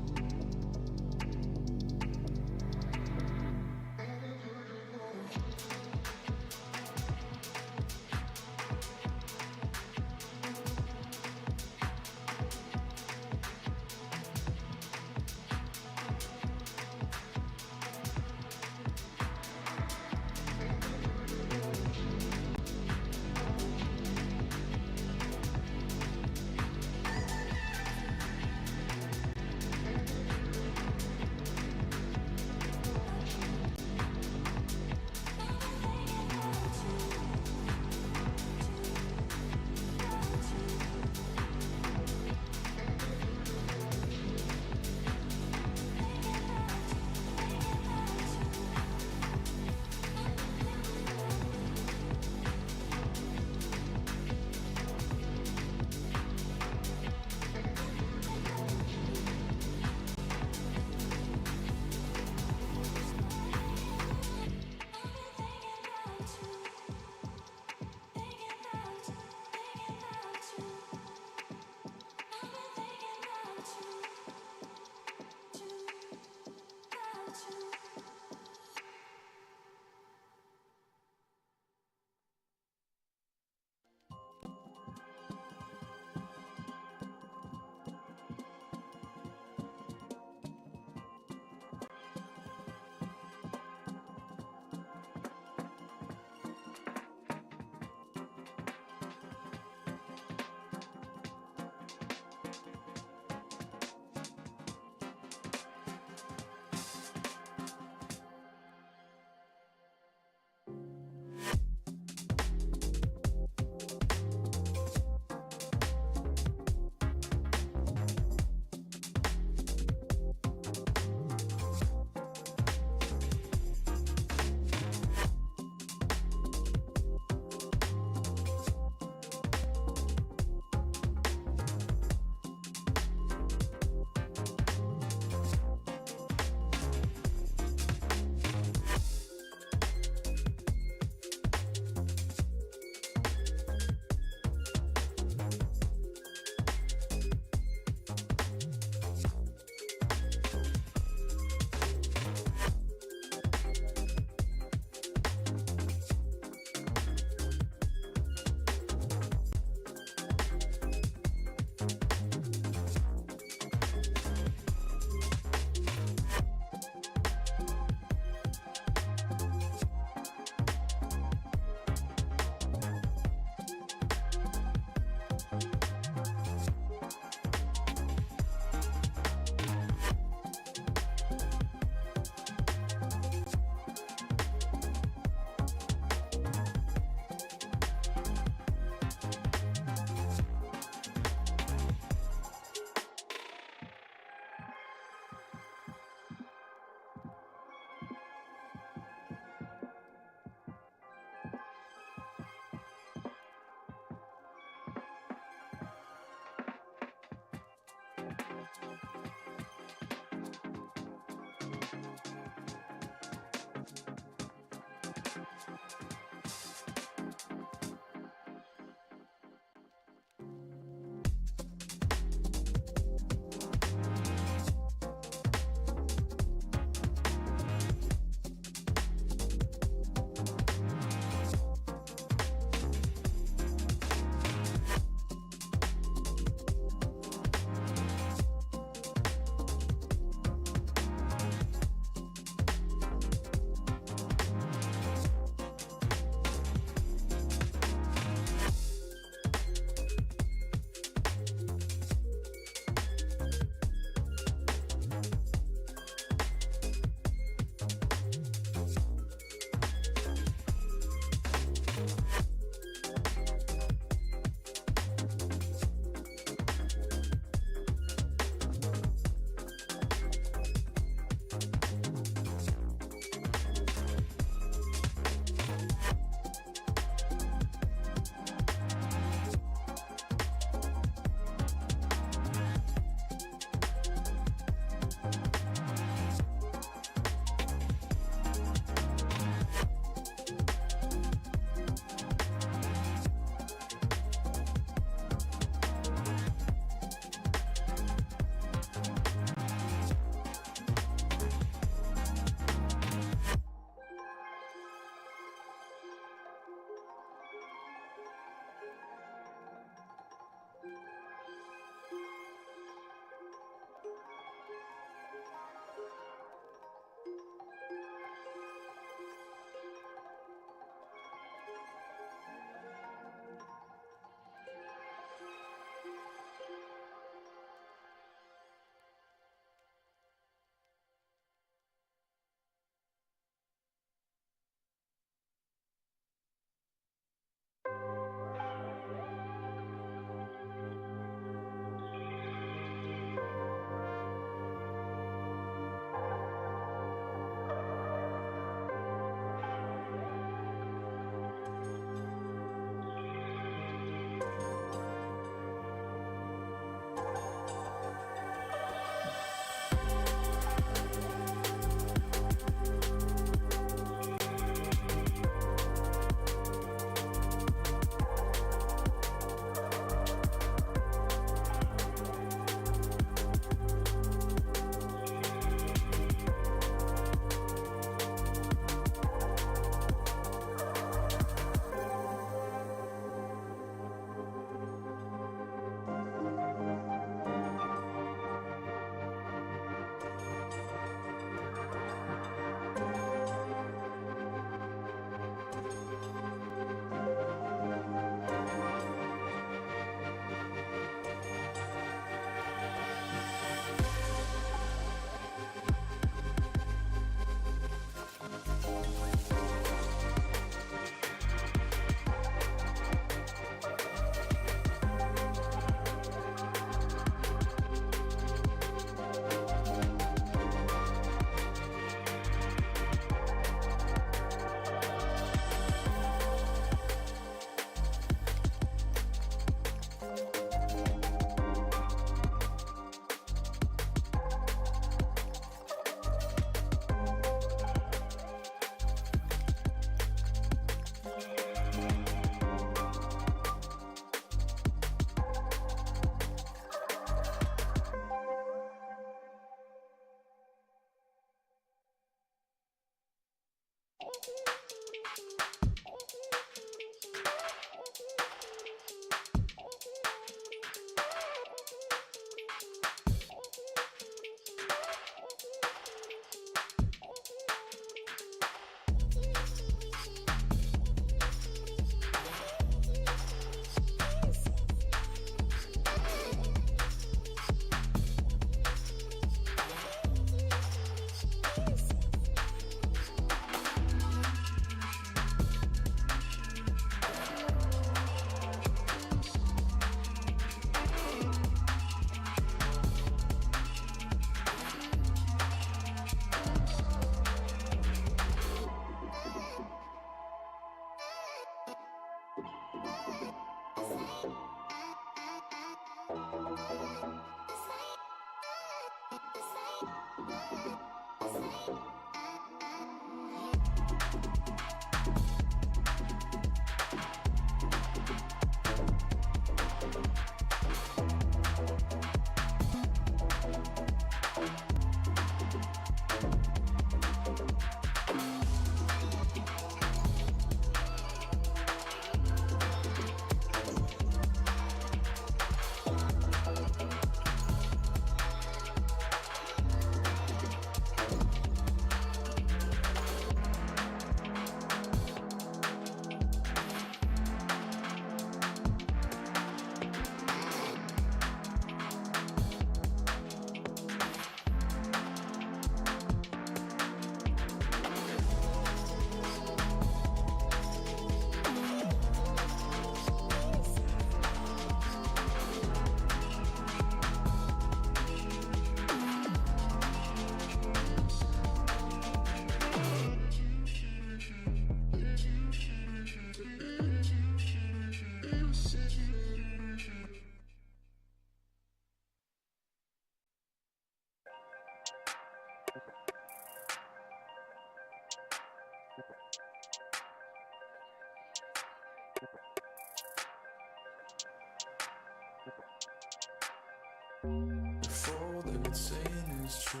If all they've been saying is true,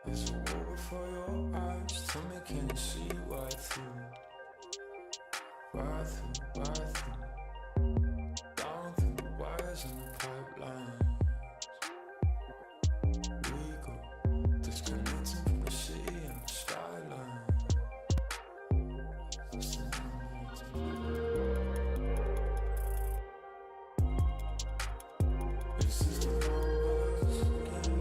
there's a wall before your eyes. Tell me, can you see right through? Right through, right through. Down through the wires and the pipelines. We go disconnecting from the city and the skyline. This is the numbers again.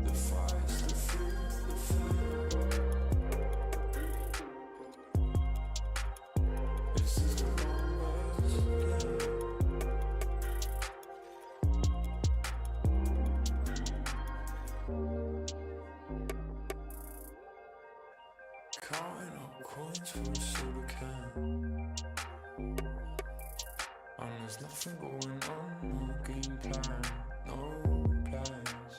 The fights, the fear, the fear. This is the numbers again. Counting up coins for a soda can. And there's nothing going on, no game plan, no plans.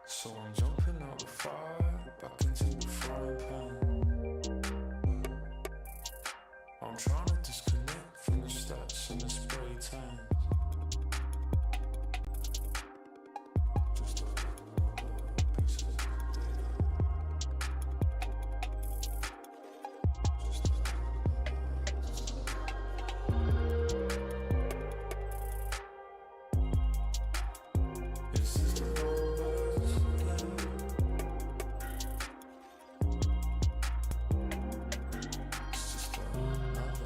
So I'm jumping out the fire, back into the frying pan. I'm trying to disconnect from the stats and the spray tan. Just a number, pieces of data. This is the numbers again. It's just another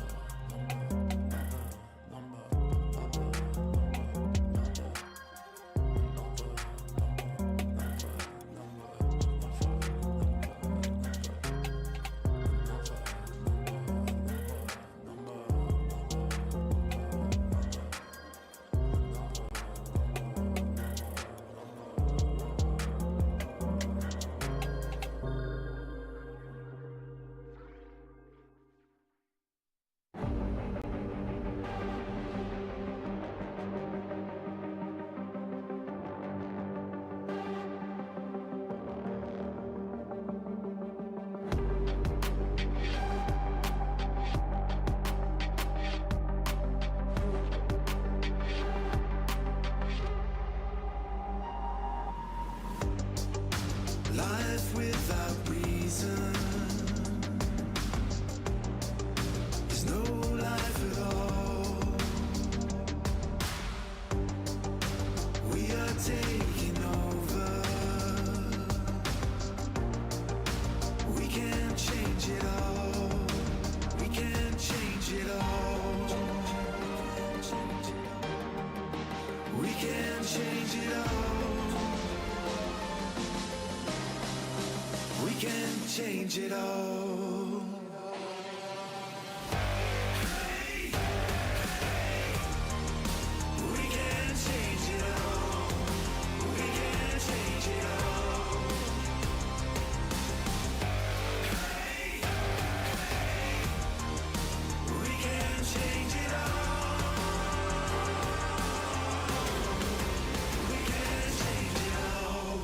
Life without reason is no life at all. We are taking over. We can change it all. We can change it all. We can change it all. We can change it all. Hey, hey. We can change it all. We can change it all. Hey, hey. We can change it all. We can change it all.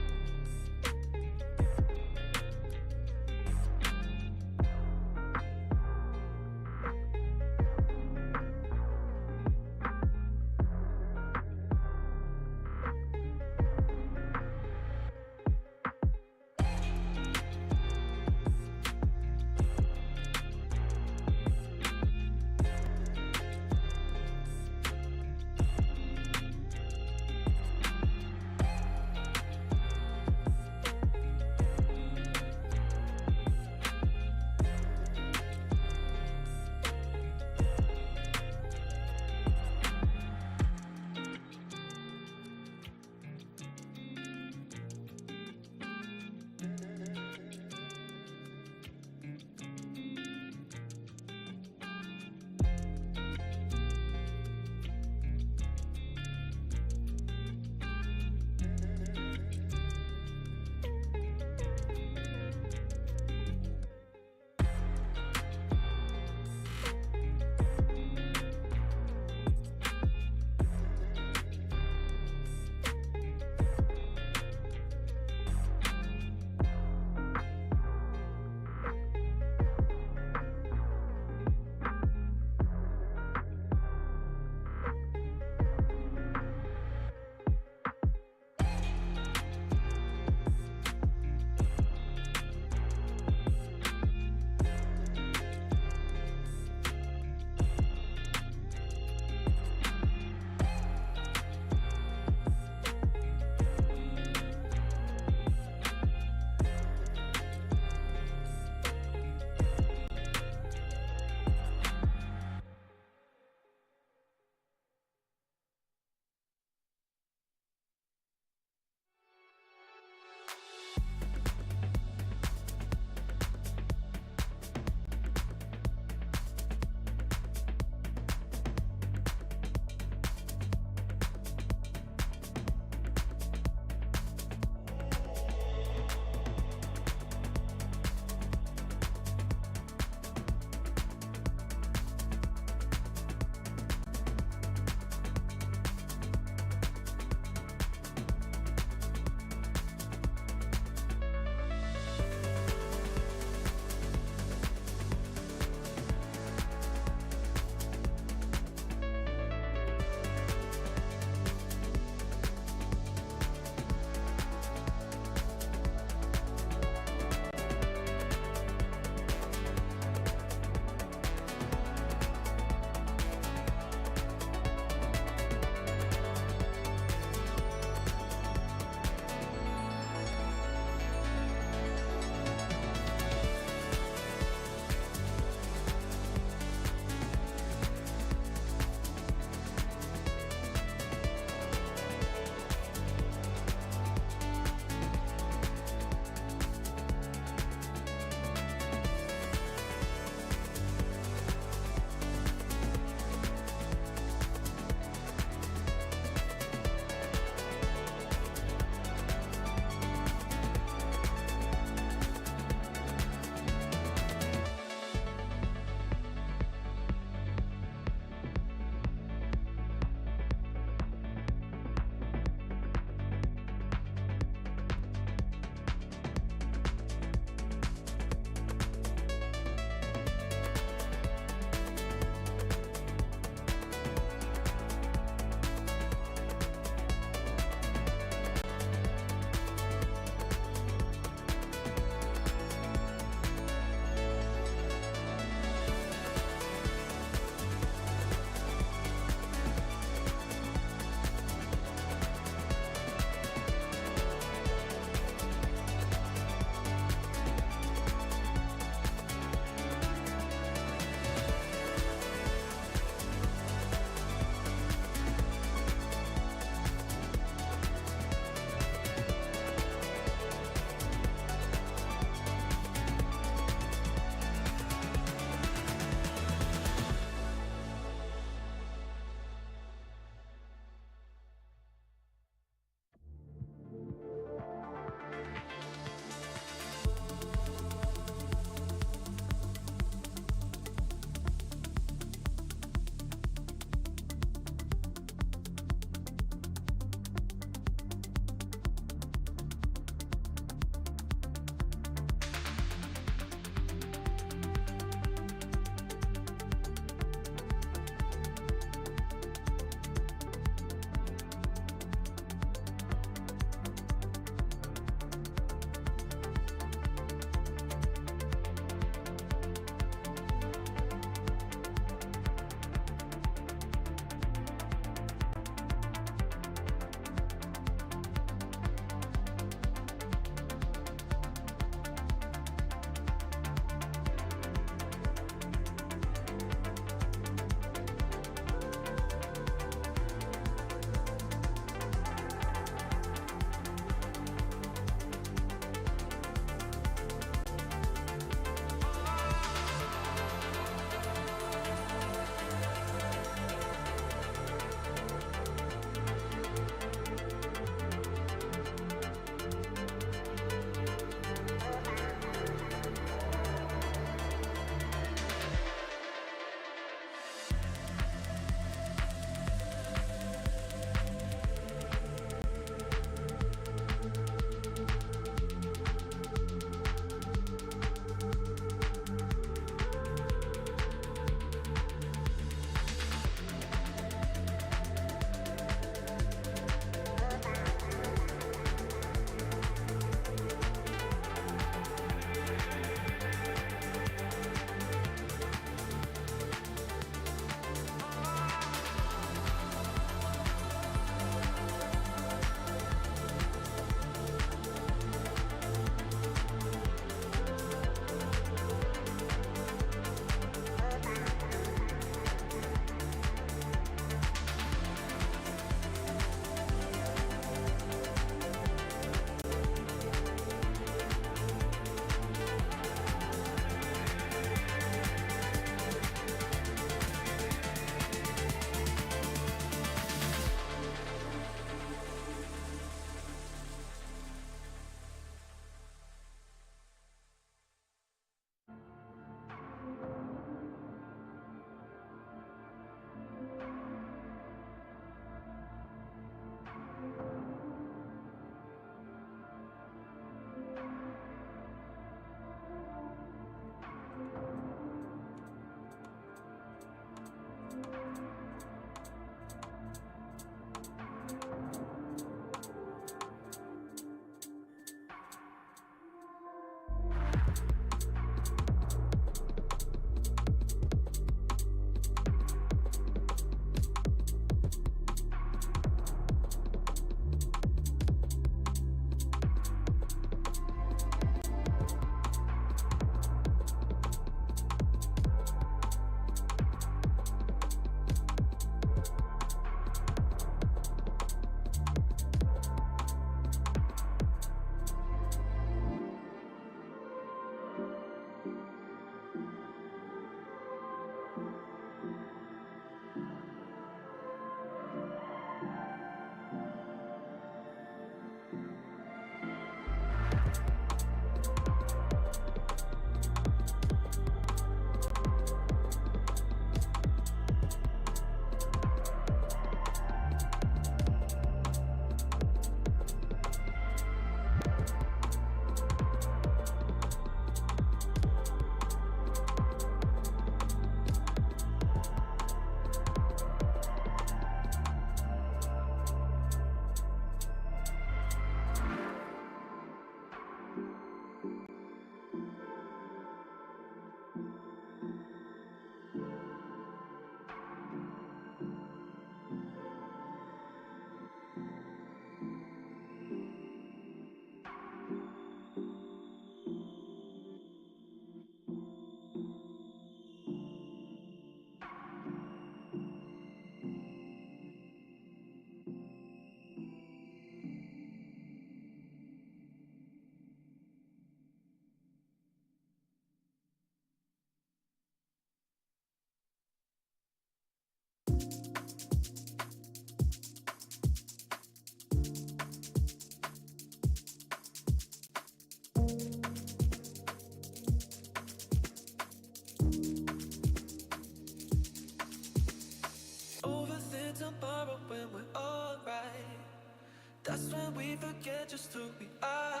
we forget just who we are.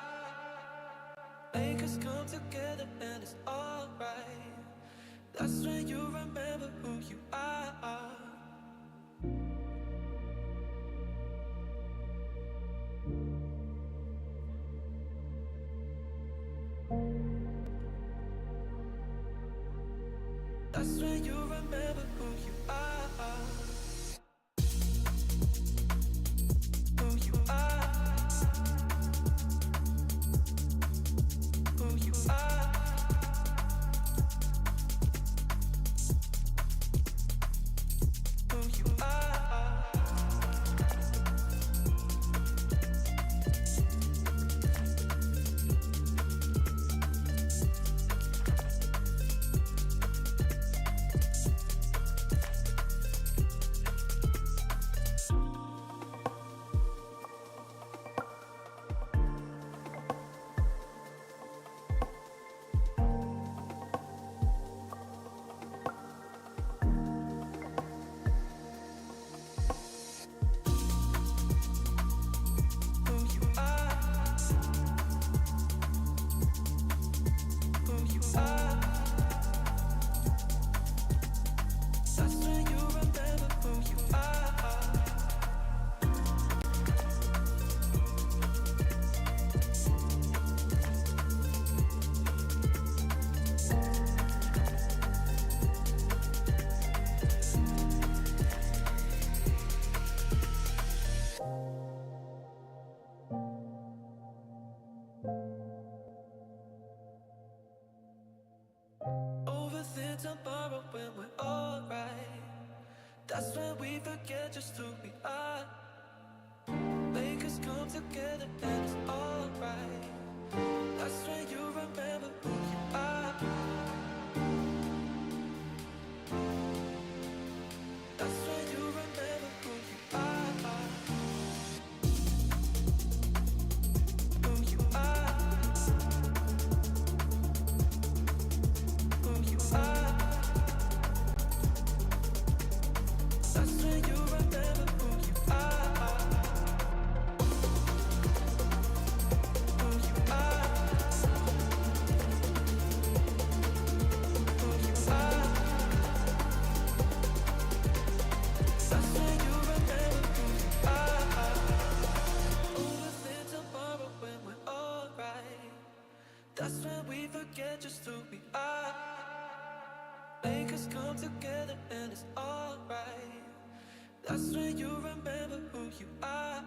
Make us come together and it's alright. That's when you remember who you are. That's when you remember who you are. Who you are. Who you are. Who you are. Overthink tomorrow when we're alright. That's when we forget just who we are. Make us come together and it's alright. That's when you remember who you are. That's when you remember who you are. Who you are. Who you are. That's when you remember who you are. Who you are. Who you are. That's when you remember who you are. Overthink tomorrow when we're alright. That's when we forget just who we are. Make us come together and it's alright. That's when you remember who you are.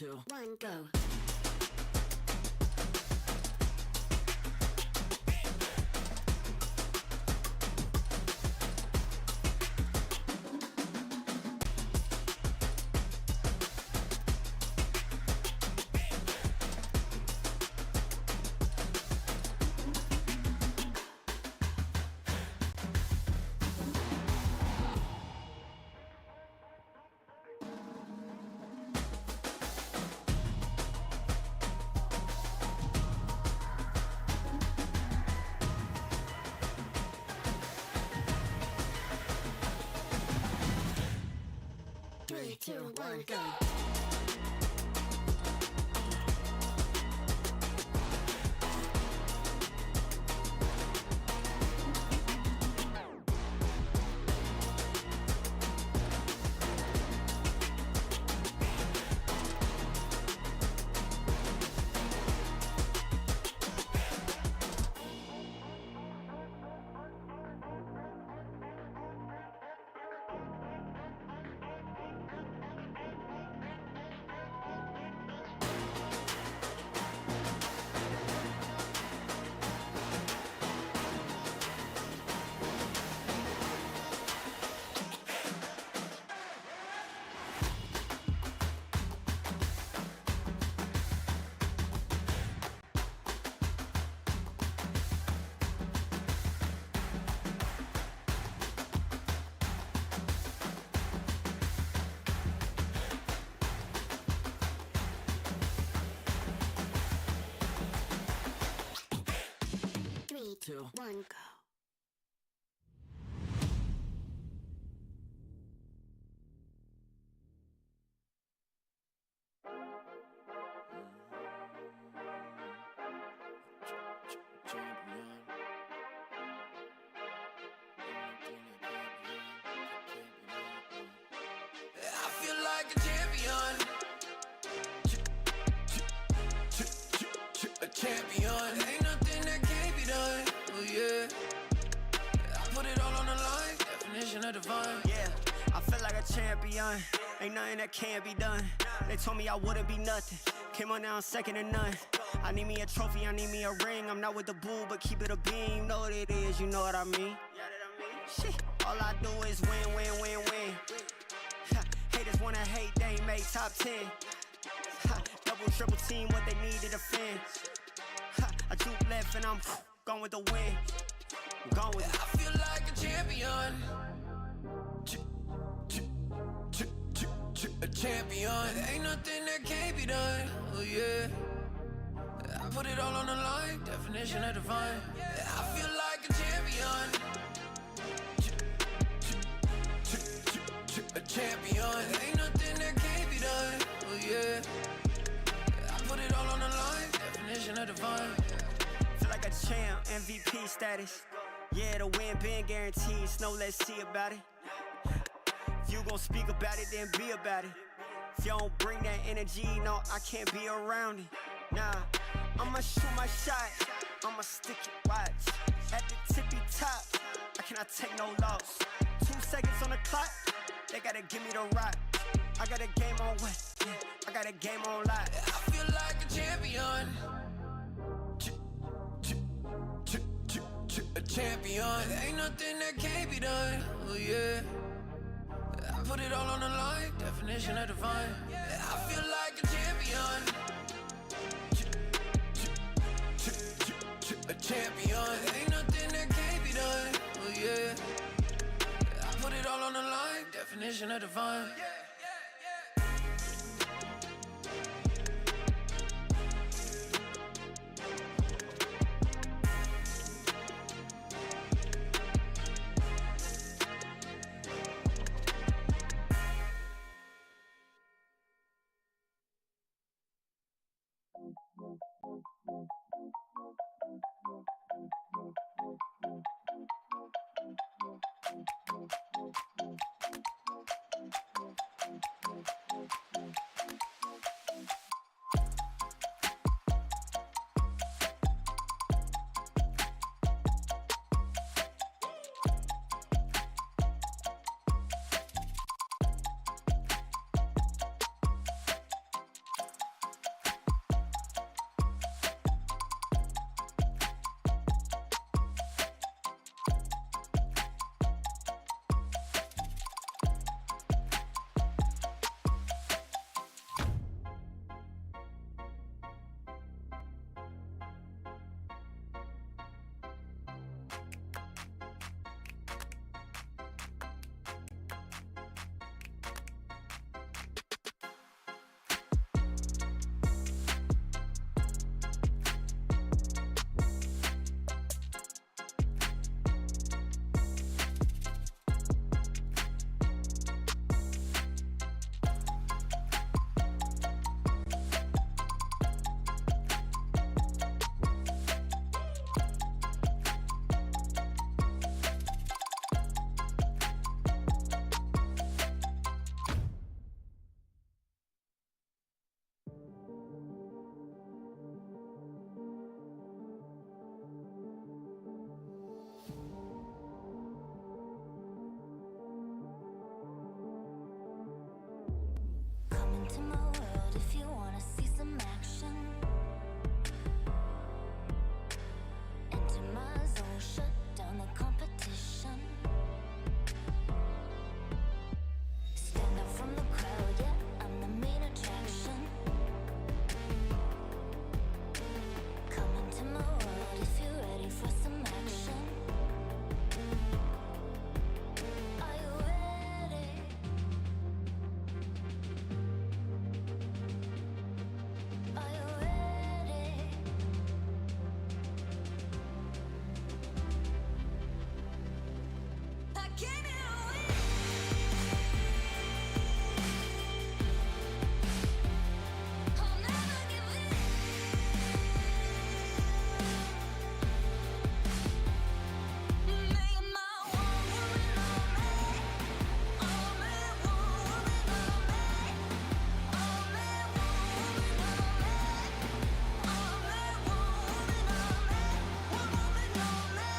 2, 1, go. Three, two, one, go. Three, two, one, go. I feel like a champion. A champion. Ain't nothing that can't be done. Oh yeah. I put it all on the line. Definition of divine. Yeah, I feel like a champion. Ain't nothing that can't be done. They told me I wouldn't be nothing. Came on now, second to none. I need me a trophy, I need me a ring. I'm not with the bull, but keep it a beam. You know what it is, you know what I mean. Shit, all I do is win, win, win, win. Haters wanna hate, they ain't made top 10. Double, triple team, what they need to defend. I juke left and I'm gone with the win. I'm gone with it. I feel like a champion. A champion. Ain't nothing that can't be done. Oh yeah. I put it all on the line. Definition of divine. I feel like a champion. A champion. Ain't nothing that can't be done. Oh yeah. I put it all on the line. Definition of divine. Feel like a champ, MVP status. Yeah, the win been guaranteed. So let's see about it. If you gon' speak about it, then be about it. If you don't bring that energy, no, I can't be around it. Nah, I'ma shoot my shot. I'ma stick it, watch. At the tippy top, I cannot take no loss. 2 seconds on the clock, they gotta give me the rock. I got a game on wet, yeah, I got a game on lock. I feel like a champion. A champion. Ain't nothing that can't be done. Oh yeah. I put it all on the line. Definition of divine. I feel like a champion. A champion. Ain't nothing that can't be done. Oh yeah. I put it all on the line. Definition of divine. some action. Enter my zone, shut down the competition. Stand out from the crowd, yeah, I'm the main attraction. Come into my world if you're ready for some action. Are you ready? Are you ready? I came here to win. I'll never give in. Make my one woman on me. Only one woman on me. Only one woman on me. Only one woman on me. One woman on me.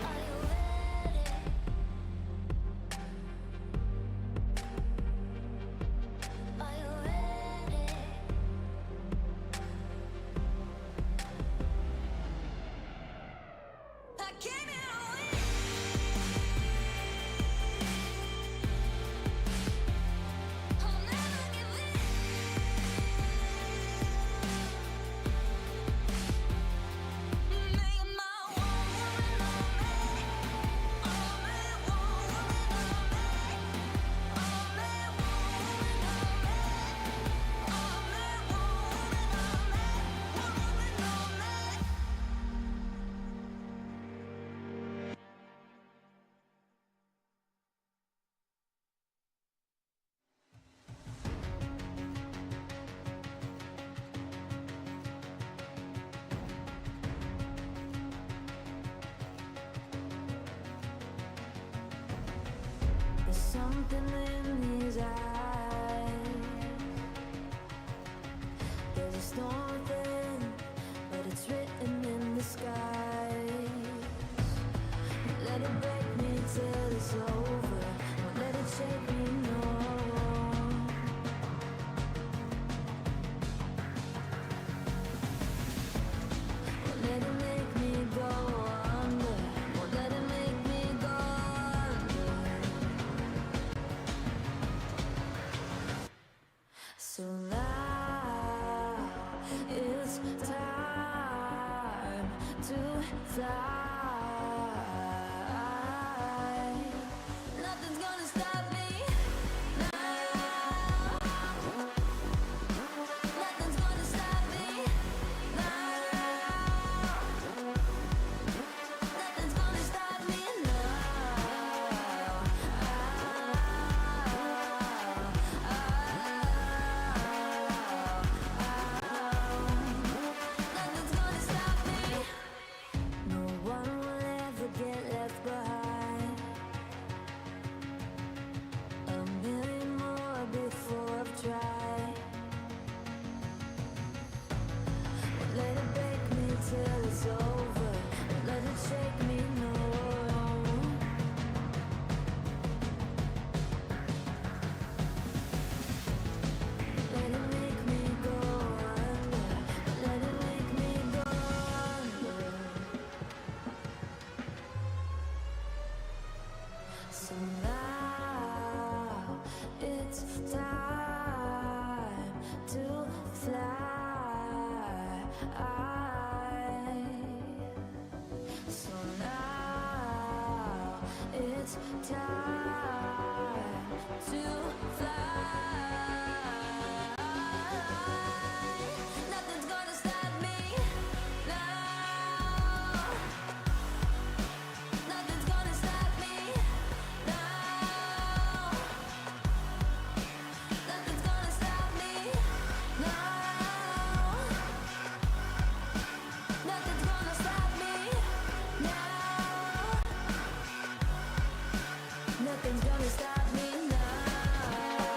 Are you ready? Are you ready? I came here to win. I'll never give in. Make my one woman on me. Only one woman on me. Only one woman on me. Only one woman on me. One woman on me. There's something in his eyes. There's a storm within, but it's written in the skies. Let it break me till it's over. Don't let it shake me, no. Won't let it make me go under. Won't let it make me go under. So now it's time to fly. Nothing's gonna stop me now. Nothing's gonna stop me now. Nothing's gonna stop me now. Nothing's gonna stop me. No one will ever get left behind. A million more before I've tried. Won't let it break me till it's over. Won't let it shake me, no. Let it make me go under. Let it make me go under. So now it's time to fly. So now it's time to fly. Nothing's gonna stop me now. Nothing's gonna stop me now. Nothing's gonna stop me now. Nothing's gonna stop me now. Nothing's gonna stop me now.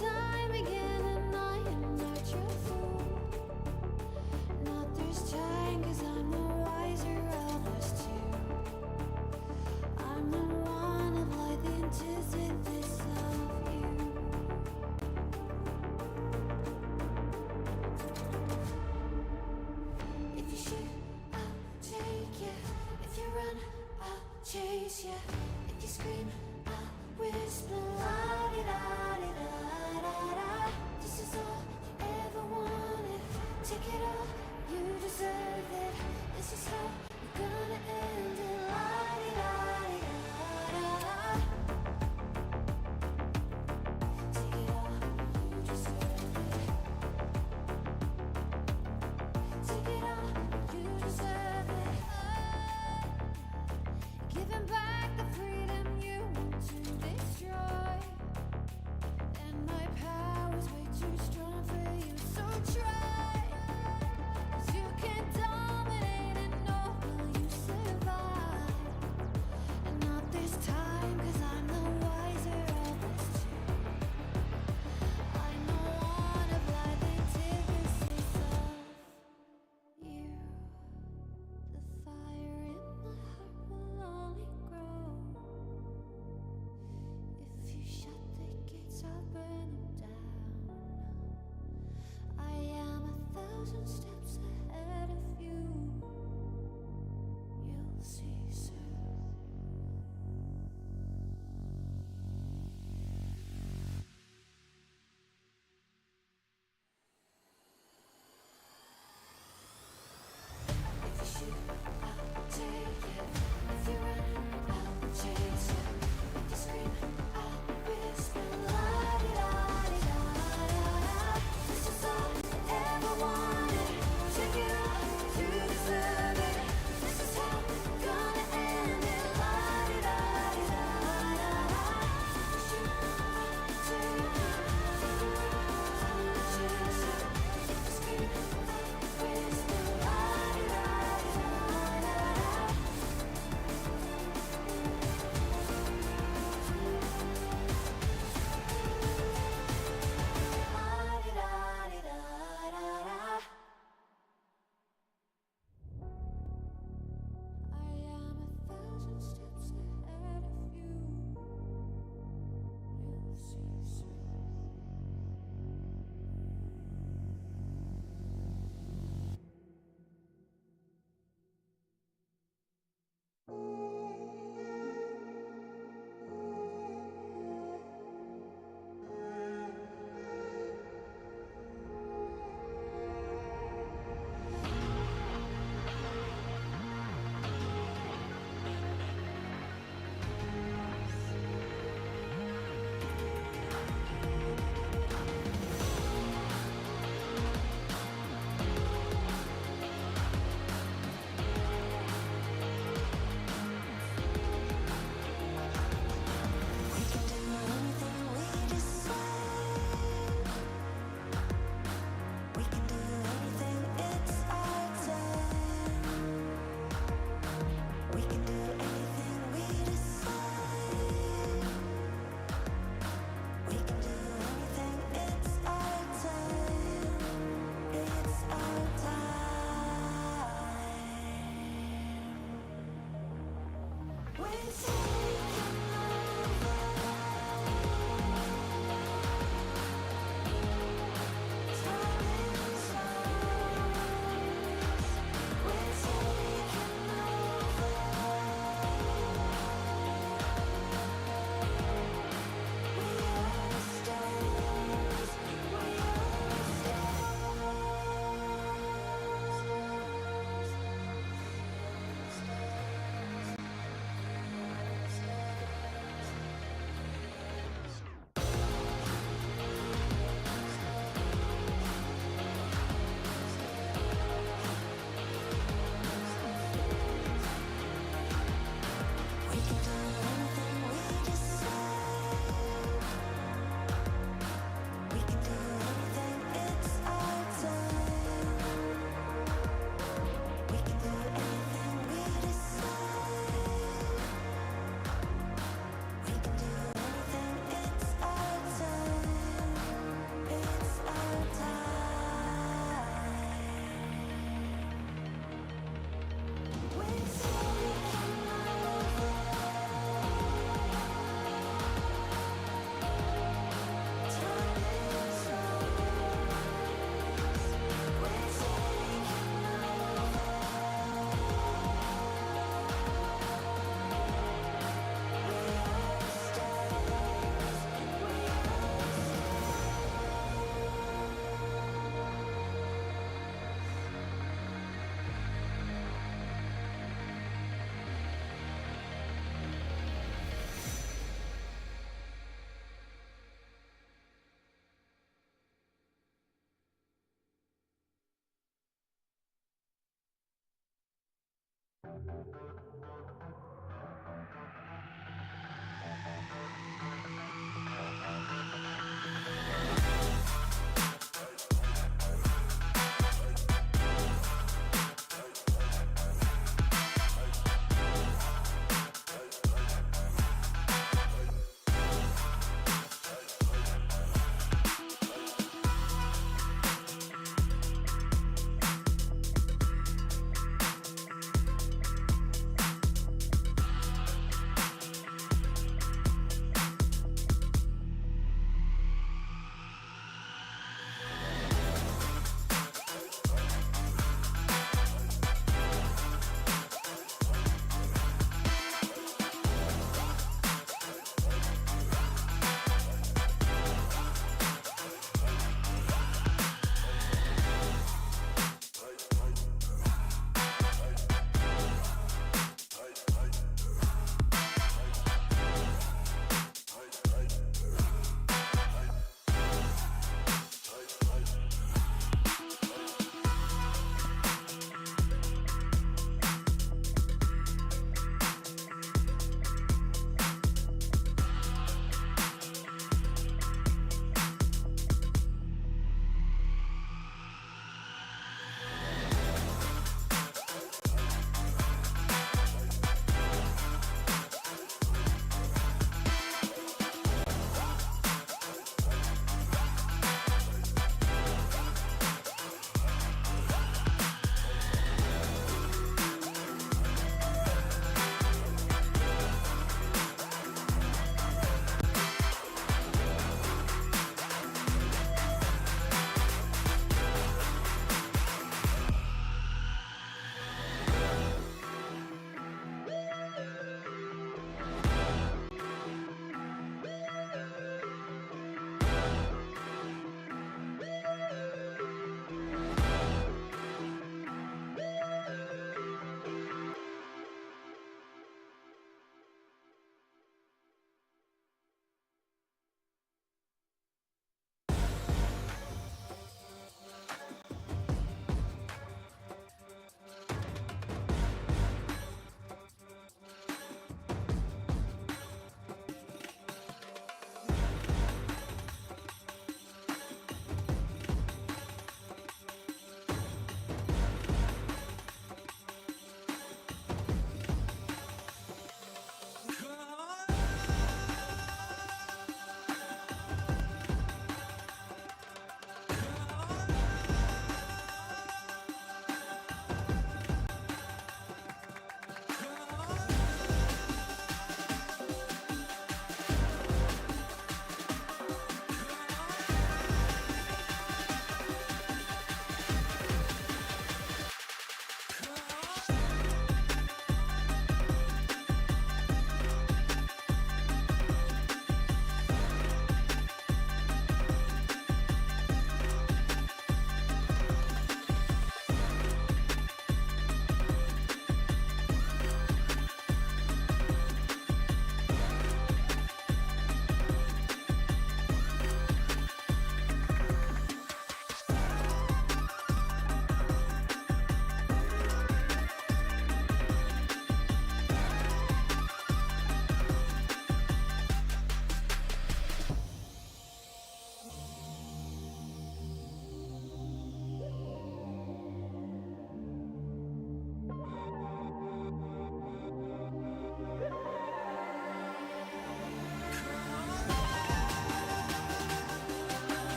time again, and I am not your fool. Not this time, 'cause I'm the wiser of us two. I'm the one of like the anticipates of you. If you shoot, I'll take you. If you run, I'll chase you. If you scream, I'll whisper. La-di-da-di-da-da-da. This is all you ever wanted. Take it all, you deserve it. This is how we're gonna end it. La-di-da-di-da-da-da. Take it all, you deserve it. Take it all, you deserve it. Giving back the freedom you want to destroy. And my power's way too strong for you, so try. 'Cause you can't dominate and know will you survive.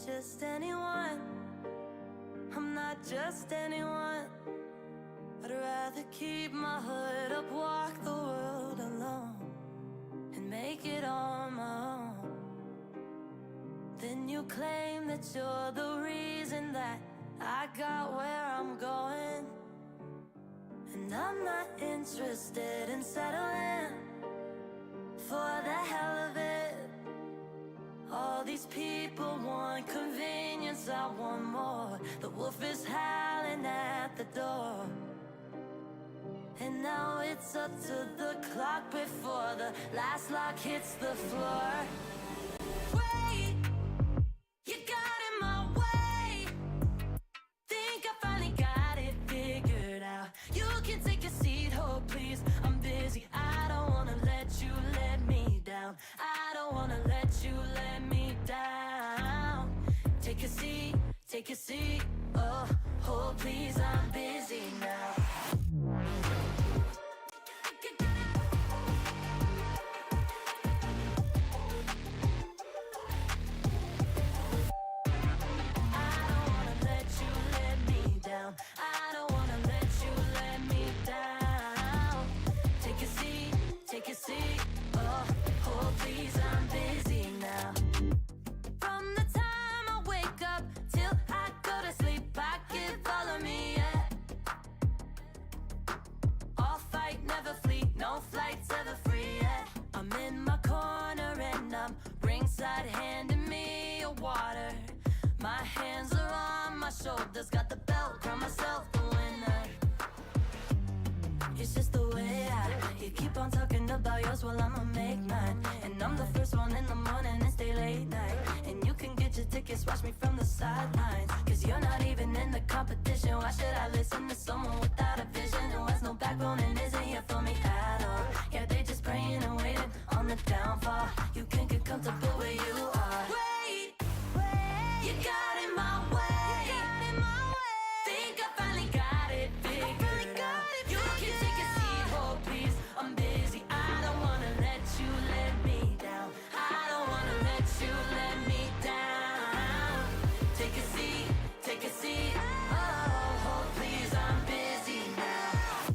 just anyone. I'm not just anyone. I'd rather keep my hood up, walk the world alone, and make it on my own. Then you claim that you're the reason that I got where I'm going. And I'm not interested in settling for the hell of it. All these people want convenience, I want more. The wolf is howling at the door. And now it's up to the clock before the last lock hits the floor. Wait, you got in my way. Think I finally got it figured out. You can take a seat, oh please, I'm busy. I don't wanna let you let me down. I don't wanna let you let me down. Take a seat, oh, oh please, I'm busy now. I don't wanna let you let me down. never flee, no flights ever free. Yeah. I'm in my corner and I'm ringside handing me a water. My hands are on my shoulders, got the belt, crown myself the winner. It's just the way you keep on talking about yours while I'ma make mine. And I'm the first one in the morning and stay late night. And you can get your tickets, watch me from the sidelines. Cause you're not even in the competition. Why should I listen to someone without a vision who has no backbone and isn't here for me at all? Yeah, they just praying and waiting on the downfall. You can't get comfortable where you are. Wait, you got in my way. Think I finally got it figured out. You can take a seat, oh please. I'm busy. I don't wanna let you let me down. I don't wanna let you let me down. Take a seat, take a seat. Oh, please, I'm busy now.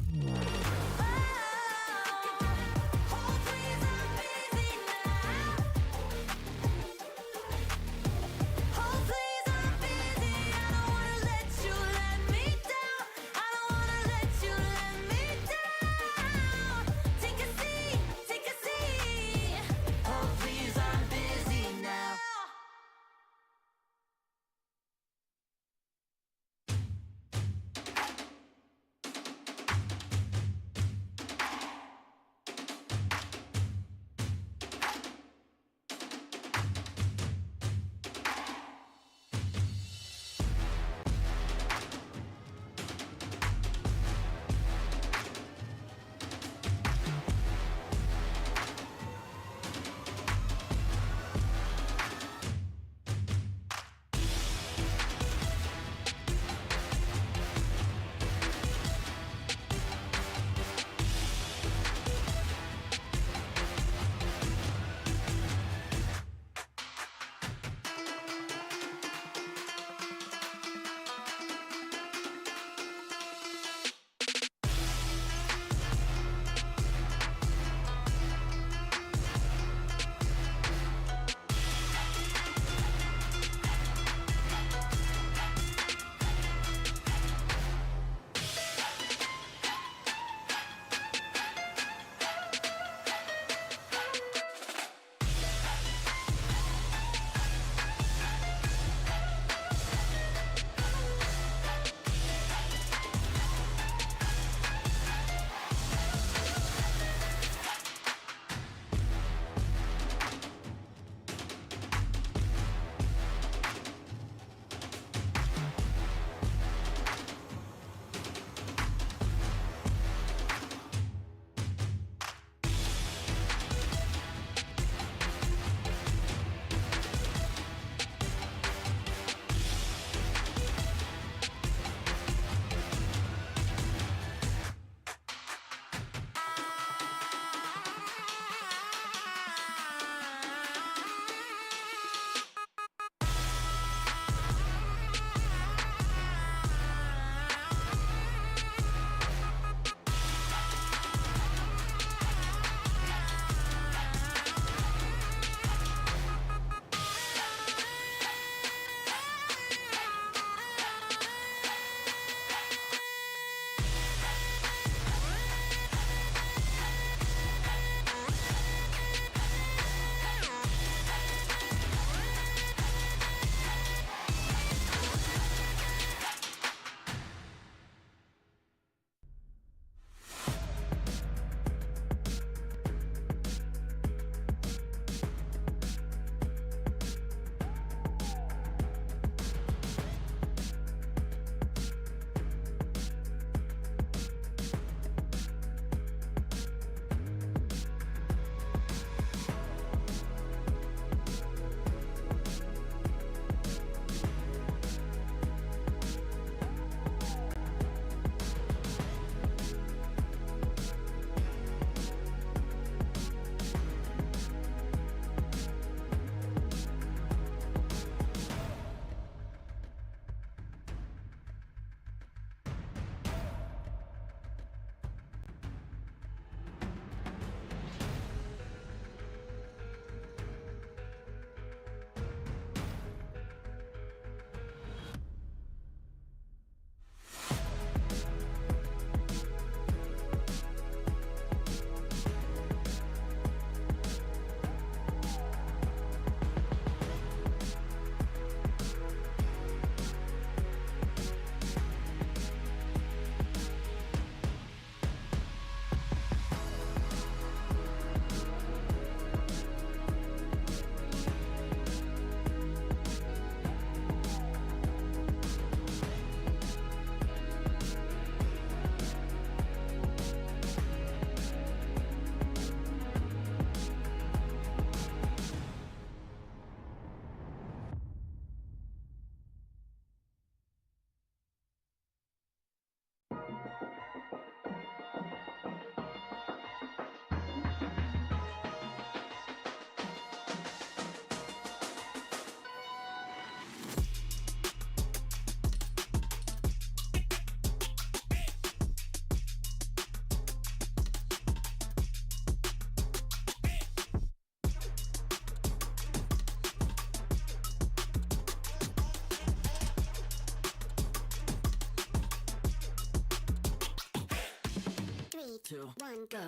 2, 1, go.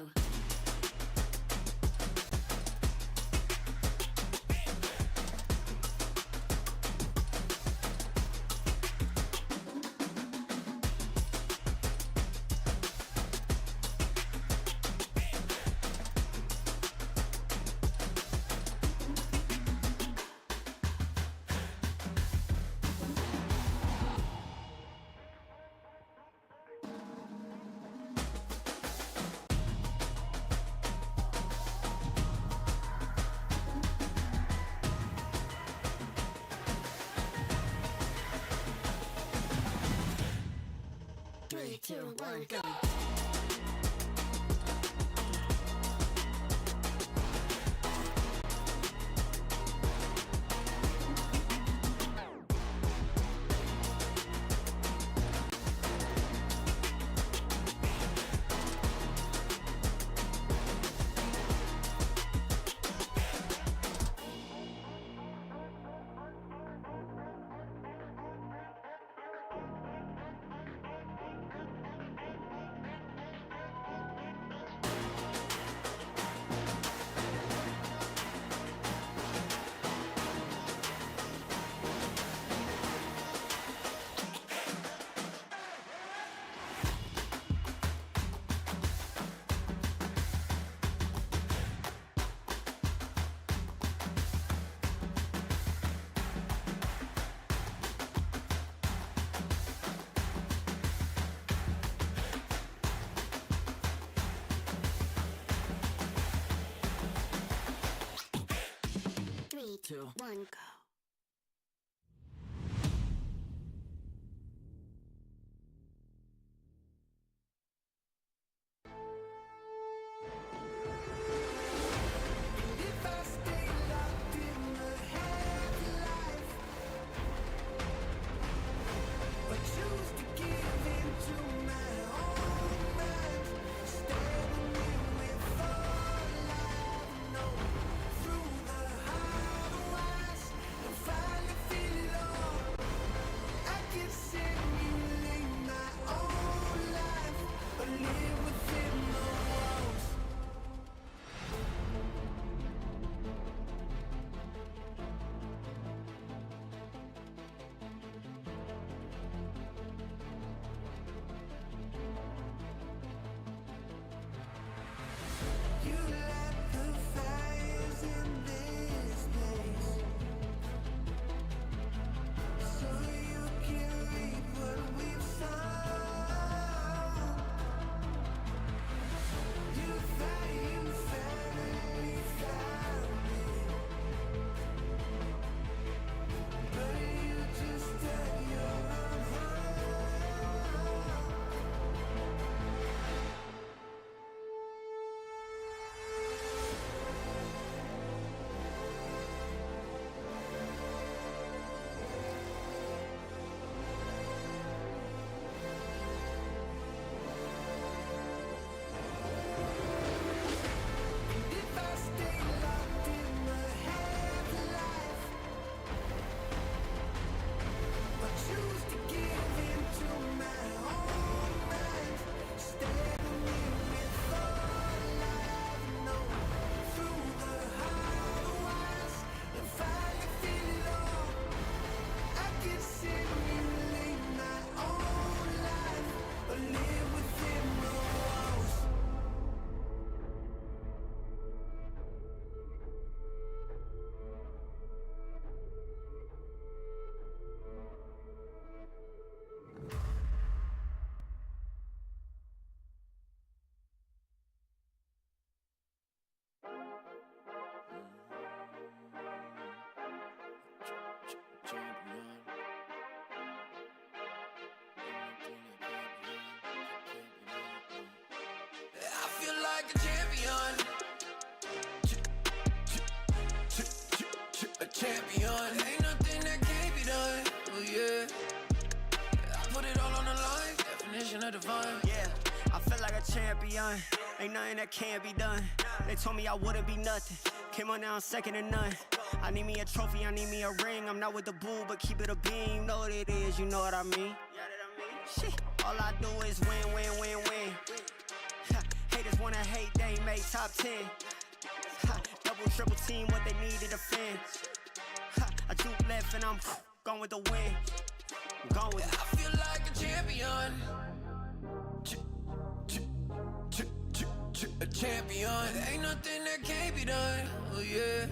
Three, two, one, go. Three, two, one, go. If I stay locked in the headlights, but choose to give in to my own mind, standing in with all I know, through the highways and finally feel it all. I can simulate my own life, but live within the walls. You light the fires in this place, so you can reap what we've sown. You finally found me, but you just dug your own hole. If I stay locked in the headlights, but choose to give in to my own mind, standing in with all I know, through the highways and finally feel it all. I can simulate my own life, but live within the walls. I feel like a champion. A champion. Ain't nothing that can't be done. Oh yeah. I put it all on the line. Definition of divine. Yeah, I feel like a champion. Ain't nothing that can't be done. They told me I wouldn't be nothing. Came on now, I'm second to none. I need me a trophy, I need me a ring. I'm not with the bull, but keep it a beam. You know what it is, you know what I mean? Shit, all I do is win, win, win, win. wanna hate, they ain't made top 10. Ha, double, triple team, what they need to defend. Ha, I juke left and I'm going with the win. I'm going with it. I feel like a champion. A champion. Ain't nothing that can't be done. Oh yeah.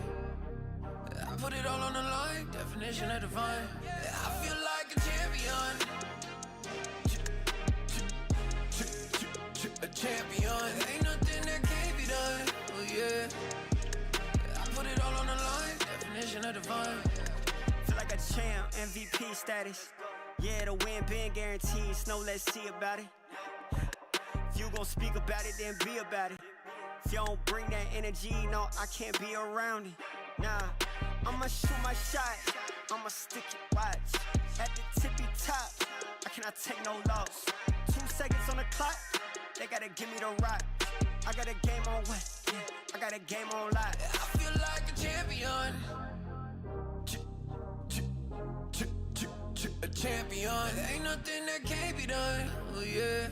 I put it all on the line. Definition of divine. I feel like a champion. A champion. Ain't nothing that can't be done. Oh yeah. I put it all on the line. Definition of divine. Feel like a champ, MVP status. Yeah, the win been guaranteed. So let's see about it. If you gon' speak about it, then be about it. If you don't bring that energy, no, I can't be around it. Nah, I'ma shoot my shot. I'ma stick it, watch. At the tippy top, I cannot take no loss. 2 seconds on the clock, they gotta give me the rock. I got a game on what? Yeah, I got a game on lock. I feel like a champion. A champion. Ain't nothing that can't be done. Oh yeah.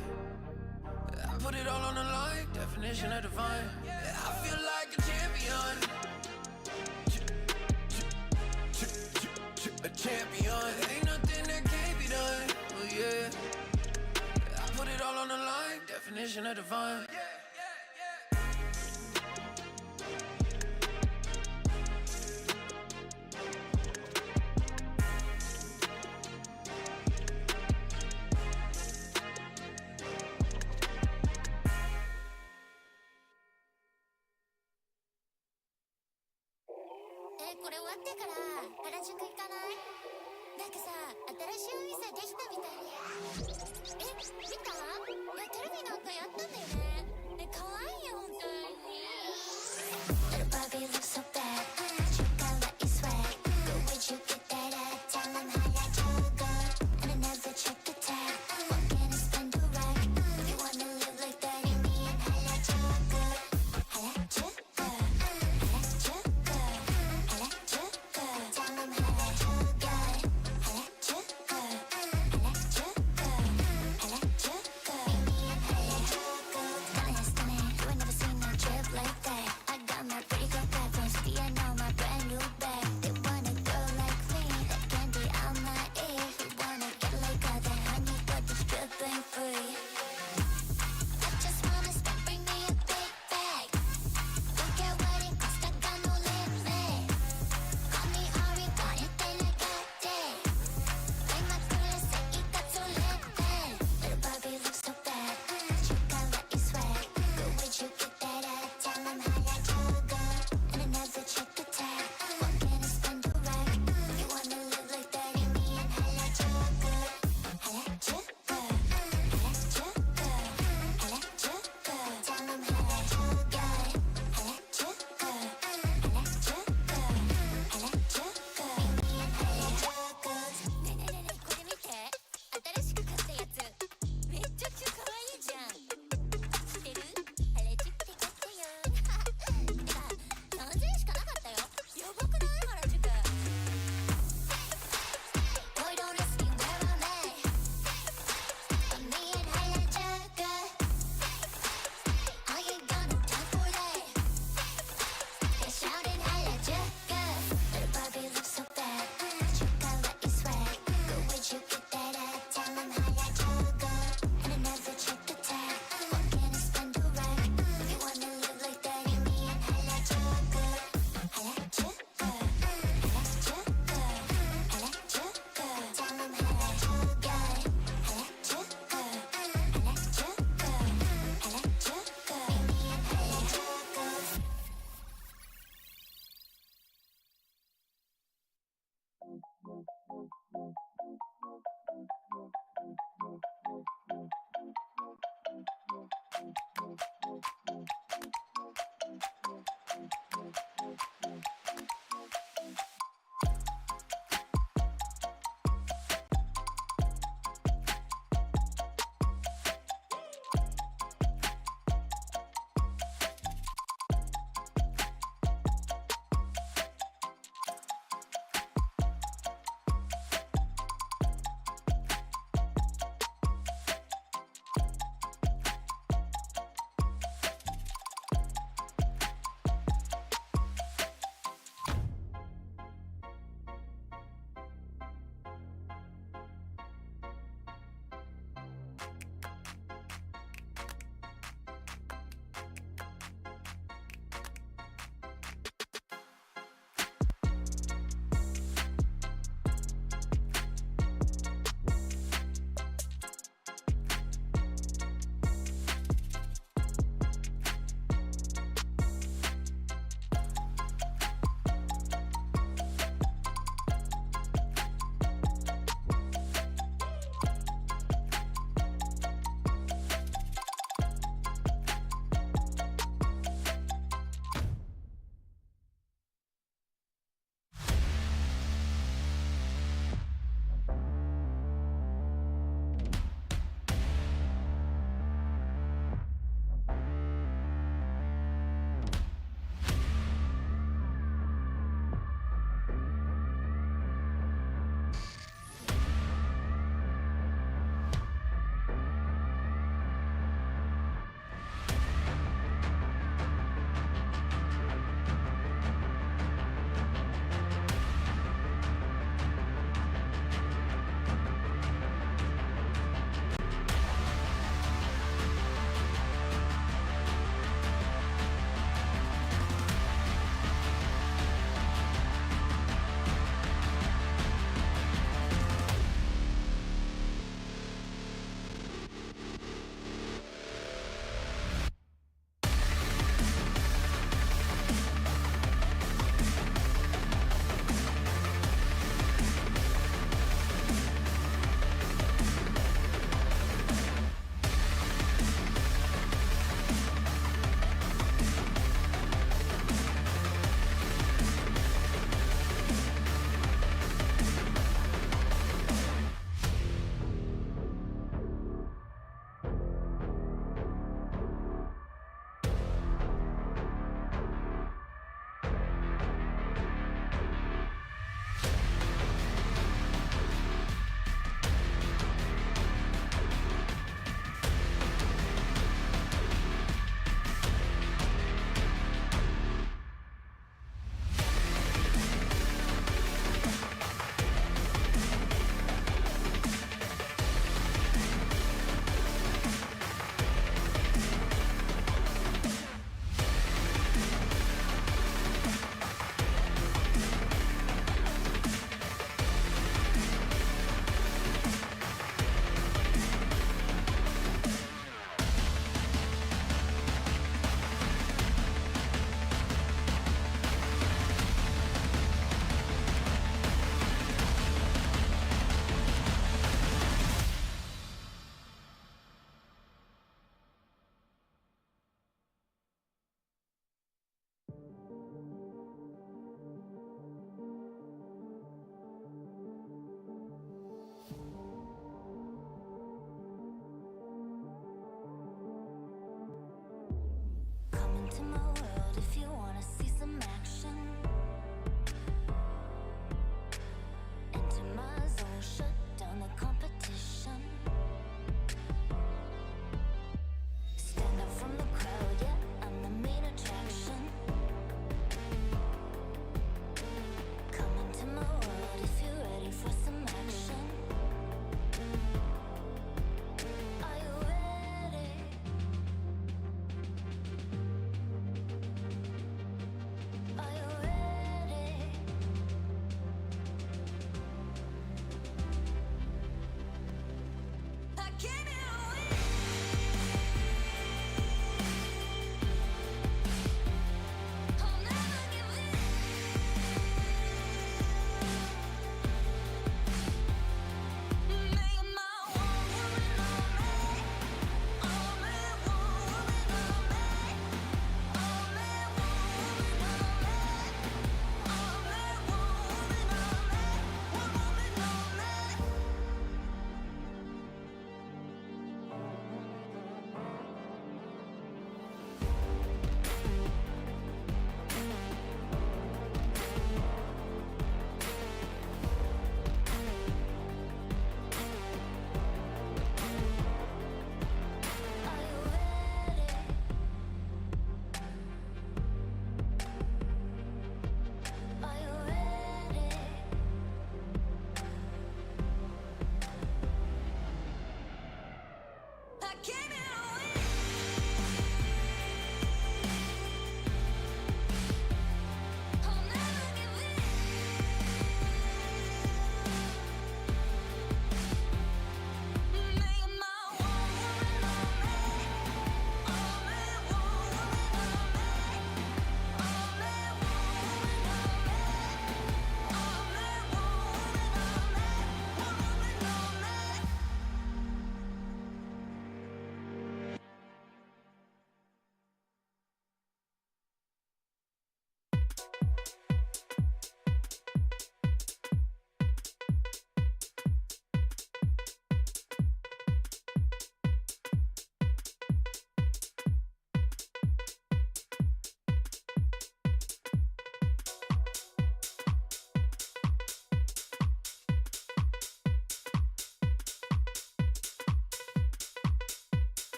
I put it all on the line. Definition of divine. I feel like a champion. A champion. Ain't nothing that can't be done. Oh yeah. I put it all on the line. Definition of divine. into my world if you wanna see some action. Enter my zone, shut down the competition. Stand out from the crowd, yeah, I'm the main attraction. Come into my world if you're ready for some action. Are you ready? Are you ready?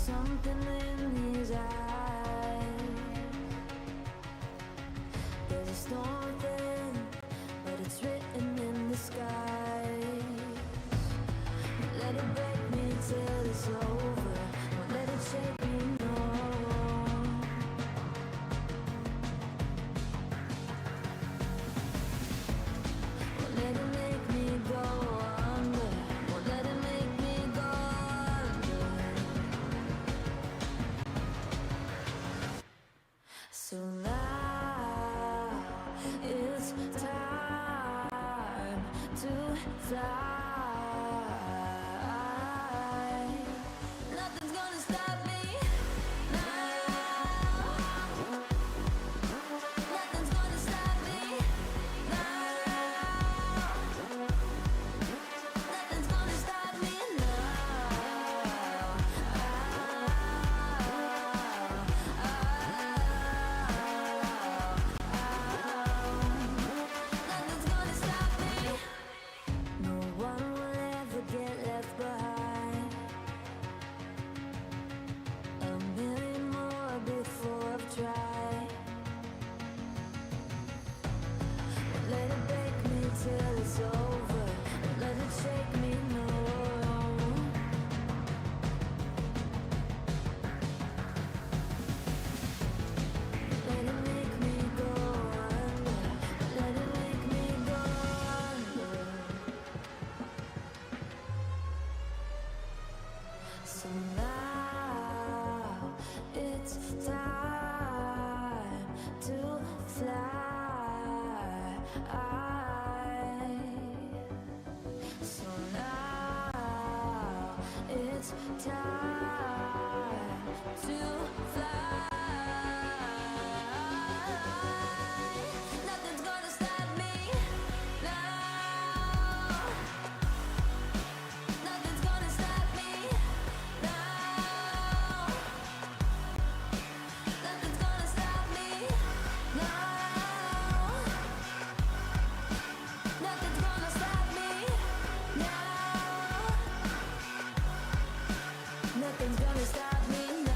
something in his eyes. There's a storm within, but it's written in the skies. Let it break me till it's over. Won't let it shake me, no. Won't let it make me go under. Won't let it make me go under. So now it's time to fly. Nothing's gonna stop me now. Nothing's gonna stop me now. Nothing's gonna stop me now. Nothing's gonna stop me. No one will ever get left behind. A million more before I've tried. Won't let it break me till it's over. Won't let it shake me, no. Let it make me go under. Let it make me go under. So now it's time to fly. So now it's time to fly. Nothing's gonna stop me now. Nothing's gonna stop me now. Nothing's gonna stop me now. Nothing's gonna stop me now. Nothing's gonna stop me now.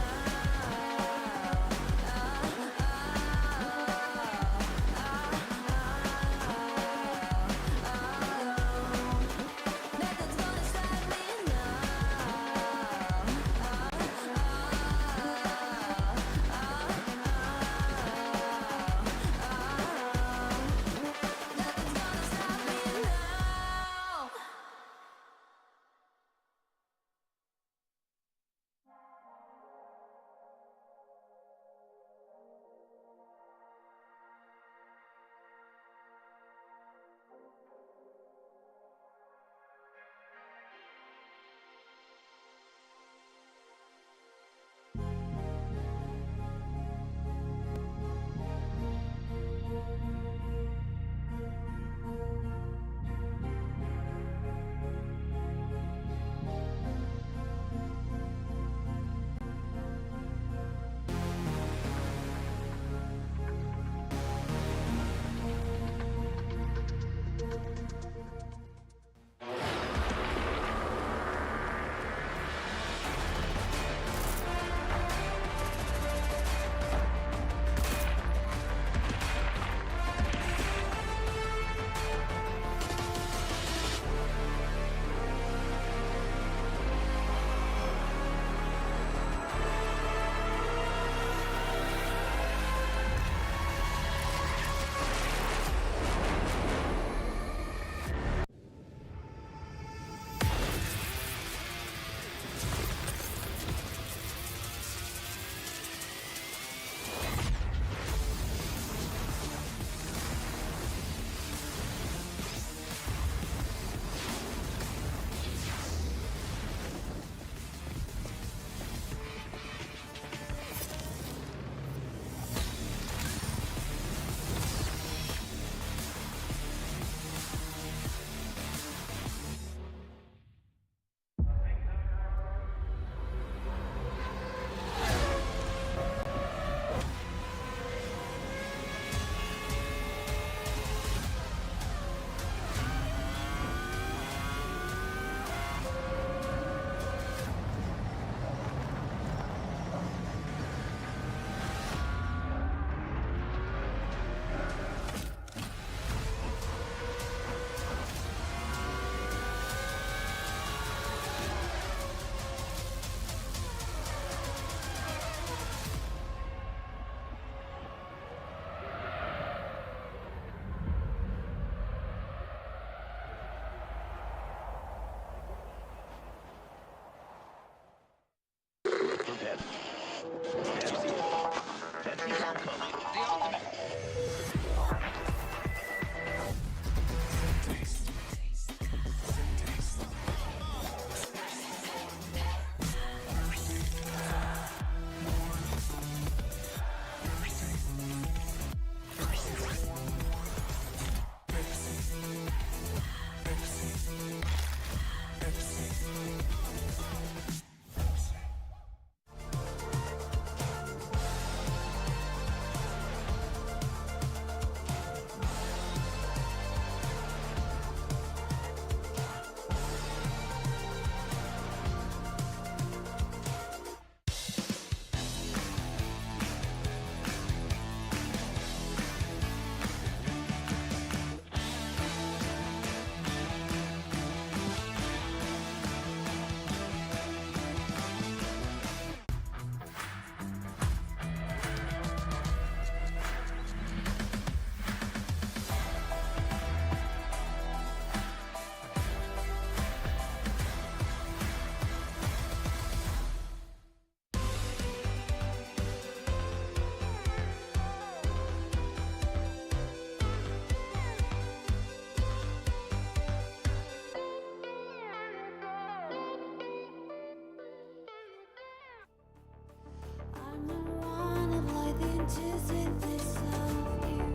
I'm the one of light, the antithesis of you.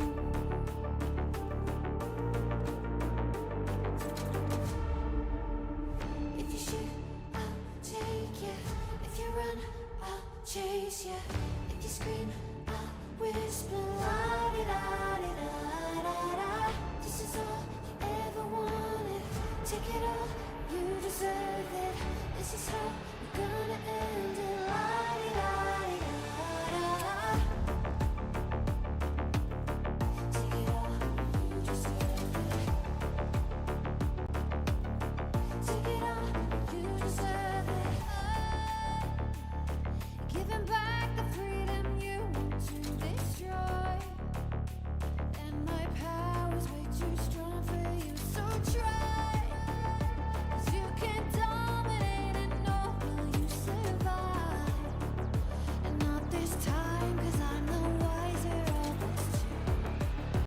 If you shoot, I'll take you. If you run, I'll chase you. If you scream, I'll whisper la di da di da da da. This is all you ever wanted. Take it all.